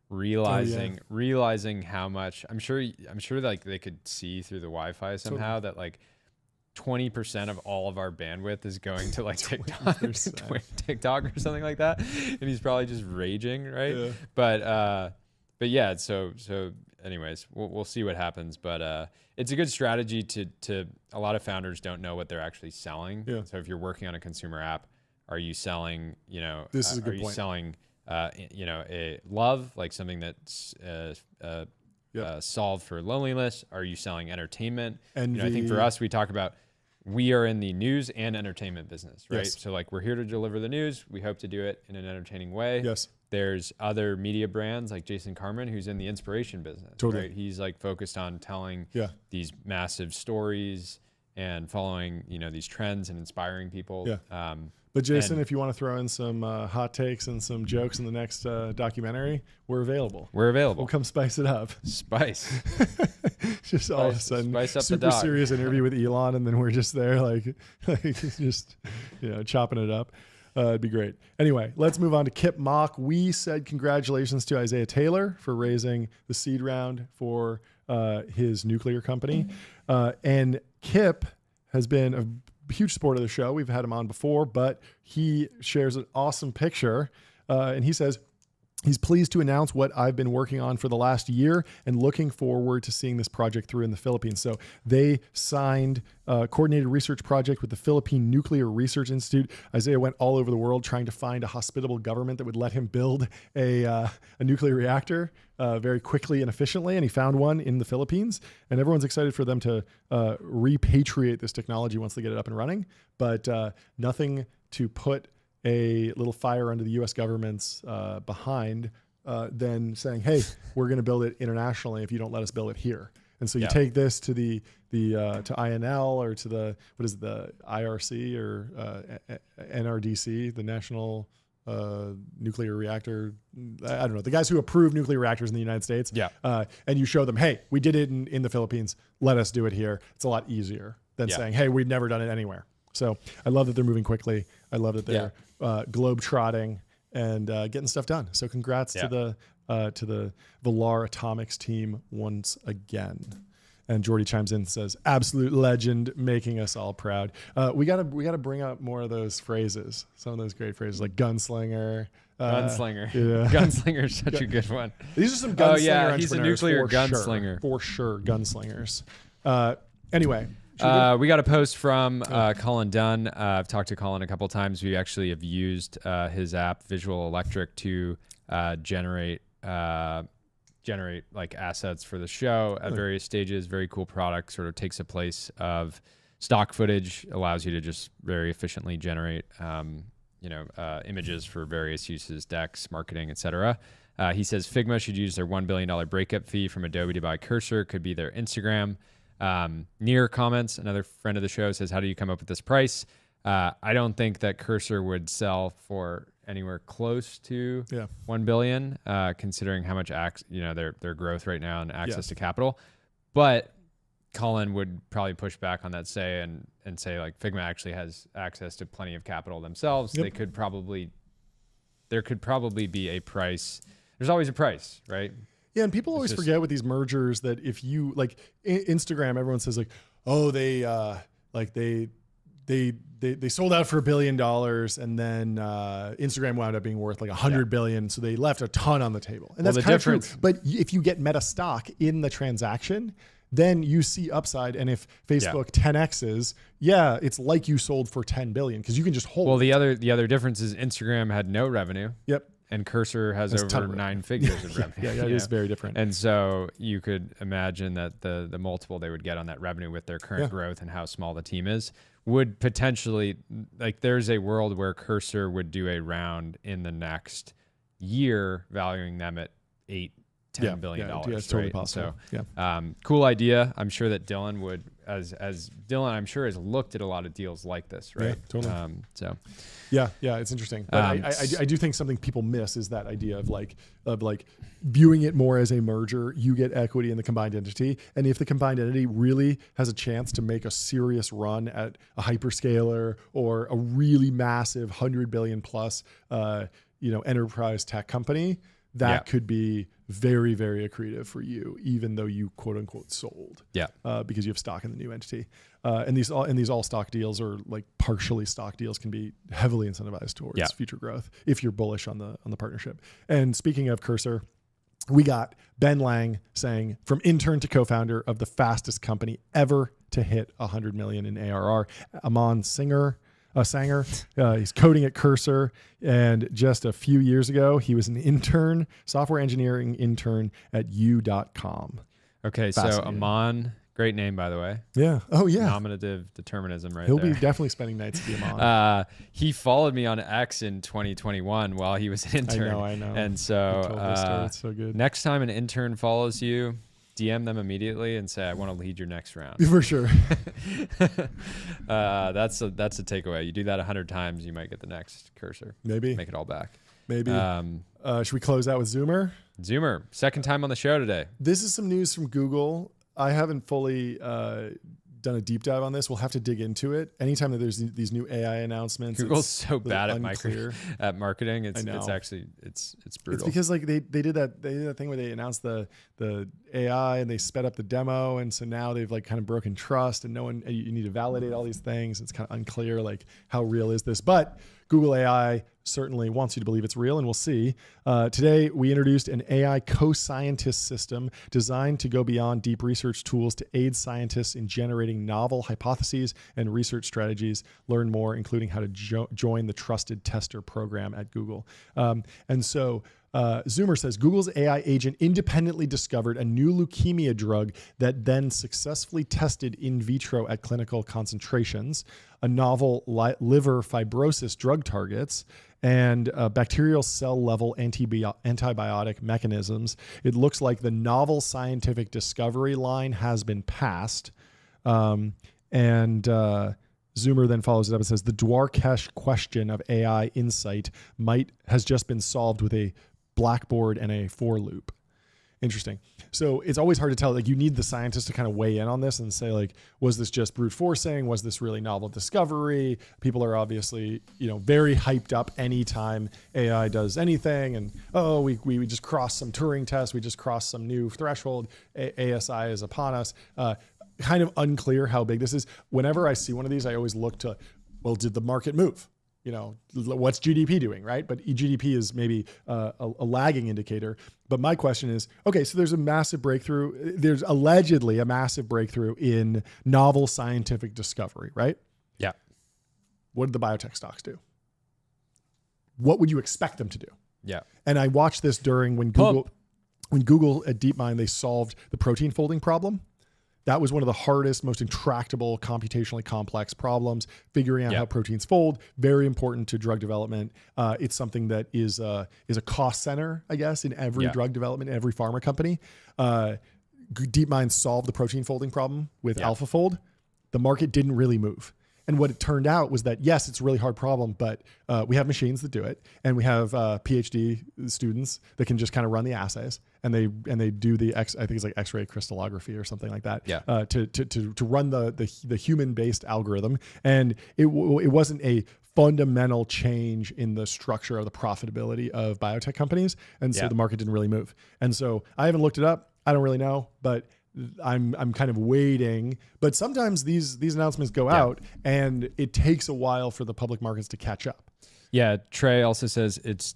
realizing how much I'm sure like they could see through the Wi-Fi somehow that like 20% of all of our bandwidth is going to like TikTok or something like that, and he's probably just raging, right? But yeah, so anyways, we'll see what happens, but it's a good strategy to a lot of founders don't know what they're actually selling. So if you're working on a consumer app, are you selling, this is a good point. Selling a love, like something that's solved for loneliness? Are you selling entertainment? And I think for us, we talk about we are in the news and entertainment business, right? So like we're here to deliver the news. We hope to do it in an entertaining way. There's other media brands like Jason Carmen, who's in the inspiration business, right? He's like focused on telling these massive stories and following, these trends and inspiring people. But Jason, if you want to throw in some hot takes and some jokes in the next documentary, we're available. We'll come spice it up. Just all of a sudden, super serious interview with Elon, and then we're just there, like just chopping it up. It'd be great. Anyway, let's move on to Kip Mock. We said congratulations to Isaiah Taylor for raising the seed round for his nuclear company, and Kip has been a huge supporter of the show. We've had him on before, but he shares an awesome picture, and he says he's pleased to announce what I've been working on for the last year and looking forward to seeing this project through in the Philippines. So they signed a coordinated research project with the Philippine Nuclear Research Institute. Isaiah went all over the world trying to find a hospitable government that would let him build a nuclear reactor very quickly and efficiently, and he found one in the Philippines, and everyone's excited for them to repatriate this technology once they get it up and running, but nothing to put a little fire under the U.S. government's behind than saying, hey, we're going to build it internationally if you don't let us build it here. And so you take this to to INL or to the IRC or NRDC, the National Nuclear Reactor, I don't know, the guys who approve nuclear reactors in the United States. And you show them, hey, we did it in the Philippines. Let us do it here. It's a lot easier than saying, hey, we've never done it anywhere. So I love that they're moving quickly. I love that they're globe trotting and getting stuff done. So congrats to the Villar Atomics team once again. And Jordy chimes in and says, absolute legend, making us all proud. We gotta bring up more of those phrases. Some of those great phrases like gunslinger, Gunslinger. Yeah. Gunslinger is such a good one. These are some gunslinger entrepreneurs. He's a nuclear for gunslinger. Sure, for sure, gunslingers. Anyway. We got a post from Colin Dunn. I've talked to Colin a couple times. We actually have used his app, Visual Electric, to generate like assets for the show at various stages. Very cool product. Sort of takes a place of stock footage, allows you to just very efficiently generate images for various uses, decks, marketing, etc. He says Figma should use their $1 billion breakup fee from Adobe to buy Cursor. Could be their Instagram. Near comments, another friend of the show, says, how do you come up with this price? I don't think that Cursor would sell for anywhere close to 1 billion, considering how much their growth right now and access to capital. But Colin would probably push back on that and say like Figma actually has access to plenty of capital themselves. There could probably be a price. There's always a price, right? Yeah, and people always forget with these mergers that if you like Instagram, everyone says like, oh, they sold out for $1 billion, and then Instagram wound up being worth like 100 billion, so they left a ton on the table, and that's kind of true. But if you get Meta stock in the transaction, then you see upside, and if Facebook 10x's, it's like you sold for 10 billion because you can just hold. Well, the other difference is Instagram had no revenue. Yep. And Cursor has over 9 figures of revenue. It is very different. And so you could imagine that the multiple they would get on that revenue with their current growth and how small the team is would potentially, like there's a world where Cursor would do a round in the next year, valuing them at $10 billion. Yeah, it's totally possible. So, cool idea. I'm sure that Dylan would, as Dylan, I'm sure has looked at a lot of deals like this, right? Yeah, totally. Yeah, it's interesting. But I do think something people miss is that idea of like viewing it more as a merger. You get equity in the combined entity, and if the combined entity really has a chance to make a serious run at a hyperscaler or a really massive 100 billion plus, enterprise tech company, that could be very, very accretive for you, even though you quote unquote sold. Because you have stock in the new entity. And these all stock deals or like partially stock deals can be heavily incentivized towards future growth if you're bullish on the partnership. And speaking of Cursor, we got Ben Lang saying, from intern to co-founder of the fastest company ever to hit 100 million in ARR, Aman Sanger. He's coding at Cursor, and just a few years ago, he was an intern, software engineering intern at U.com. Okay, so Aman, great name, by the way. Yeah. Oh, yeah. Nominative determinism right He'll there. be definitely spending nights at the Aman. He followed me on X in 2021 while he was an intern. I know. And so, it's so good. Next time an intern follows you, DM them immediately and say, I want to lead your next round. For sure. That's a takeaway. You do that 100 times, you might get the next Cursor. Maybe. Make it all back. Maybe. Should we close out with Zoomer? Zoomer, second time on the show today. This is some news from Google. I haven't fully done a deep dive on this. We'll have to dig into it. Anytime that there's these new AI announcements, Google's so bad at marketing. It's actually it's brutal. It's because like they did that thing where they announced the AI and they sped up the demo, and so now they've like kind of broken trust, and you need to validate all these things. It's kind of unclear like how real is this, but Google AI certainly wants you to believe it's real, and we'll see. Today, we introduced an AI co-scientist system designed to go beyond deep research tools to aid scientists in generating novel hypotheses and research strategies. Learn more, including how to join the Trusted Tester program at Google. Zoomer says Google's AI agent independently discovered a new leukemia drug that then successfully tested in vitro at clinical concentrations, a novel liver fibrosis drug targets, and bacterial cell level antibiotic mechanisms. It looks like the novel scientific discovery line has been passed. Zoomer then follows it up and says the Dwarkesh question of AI insight has just been solved with a blackboard and a for loop. Interesting. So it's always hard to tell. Like you need the scientists to kind of weigh in on this and say like, was this just brute forcing? Was this really novel discovery? People are obviously, very hyped up anytime AI does anything. And, we just crossed some Turing tests. We just crossed some new threshold. ASI is upon us. Kind of unclear how big this is. Whenever I see one of these, I always look to, well, did the market move? what's GDP doing, right? But GDP is maybe a lagging indicator. But my question is, okay, so there's a massive breakthrough. There's allegedly a massive breakthrough in novel scientific discovery, right? Yeah. What did the biotech stocks do? What would you expect them to do? Yeah. And I watched this during when Google at DeepMind, they solved the protein folding problem. That was one of the hardest, most intractable, computationally complex problems, figuring out how proteins fold. Very important to drug development. It's something that is a cost center, I guess, in every drug development, every pharma company. DeepMind solved the protein folding problem with AlphaFold. The market didn't really move. And what it turned out was that, yes, it's a really hard problem, but we have machines that do it. And we have PhD students that can just kind of run the assays. And they do the I think it's like X-ray crystallography or something like that to run the human-based algorithm. And it wasn't a fundamental change in the structure of the profitability of biotech companies. And so the market didn't really move. And so I haven't looked it up. I don't really know, but I'm kind of waiting, but sometimes these announcements go out and it takes a while for the public markets to catch up. Yeah. Trey also says it's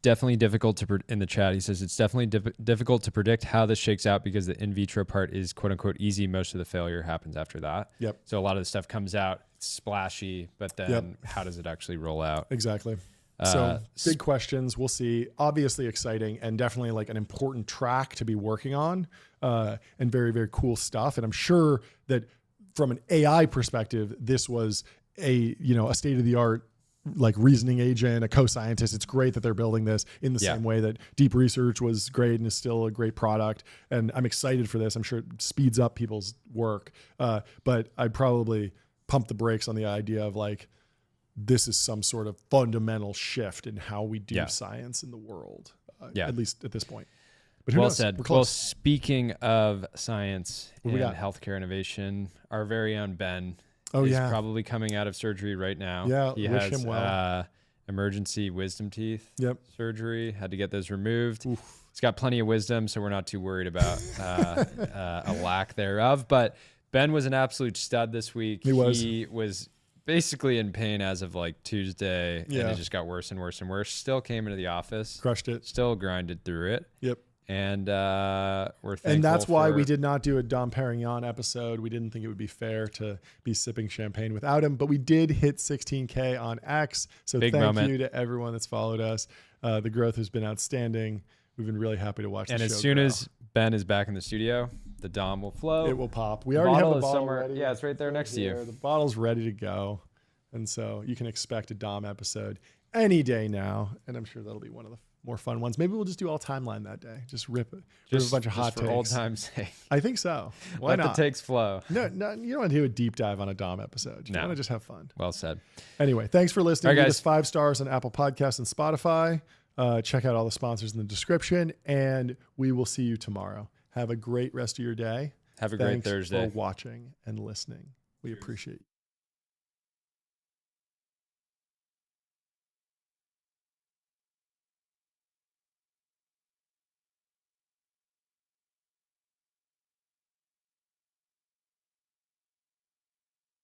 definitely difficult to, in the chat, he says it's definitely difficult to predict how this shakes out because the in vitro part is quote unquote easy. Most of the failure happens after that. Yep. So a lot of the stuff comes out, it's splashy, but then how does it actually roll out? Exactly. So big questions. We'll see. Obviously exciting and definitely like an important track to be working on, and very, very cool stuff. And I'm sure that from an AI perspective, this was a state of the art, like reasoning agent, a co-scientist. It's great that they're building this in the same way that deep research was great and is still a great product. And I'm excited for this. I'm sure it speeds up people's work. But I'd probably pump the brakes on the idea of like, this is some sort of fundamental shift in how we do science in the world, at least at this point. But who knows? Said. Well, speaking of science and healthcare innovation, our very own Ben is probably coming out of surgery right now. Yeah, he wish has him well. Emergency wisdom teeth surgery. Had to get those removed. Oof. He's got plenty of wisdom, so we're not too worried about a lack thereof. But Ben was an absolute stud this week. He was basically in pain as of like Tuesday, and it just got worse and worse and worse. Still came into the office, crushed it, still grinded through it. Yep. And we're thankful. And that's why we did not do a Dom Perignon episode. We didn't think it would be fair to be sipping champagne without him, but we did hit 16K on X. So thank you to everyone that's followed us. The growth has been outstanding. We've been really happy to watch the show. And as soon as Ben is back in the studio, the Dom will flow. It will pop. We already have the bottle ready. Yeah, it's right there next to you. The bottle's ready to go. And so you can expect a Dom episode any day now. And I'm sure that'll be one of the more fun ones. Maybe we'll just do all timeline that day. Just rip a bunch of hot takes. For old time's sake. I think so. Why not? Let the takes flow. No, you don't want to do a deep dive on a Dom episode. You want to just have fun. Well said. Anyway, thanks for listening. All right, Give us 5 stars on Apple Podcasts and Spotify. Check out all the sponsors in the description, and we will see you tomorrow. Have a great rest of your day. Have a great Thursday. Thanks for watching and listening. We appreciate you.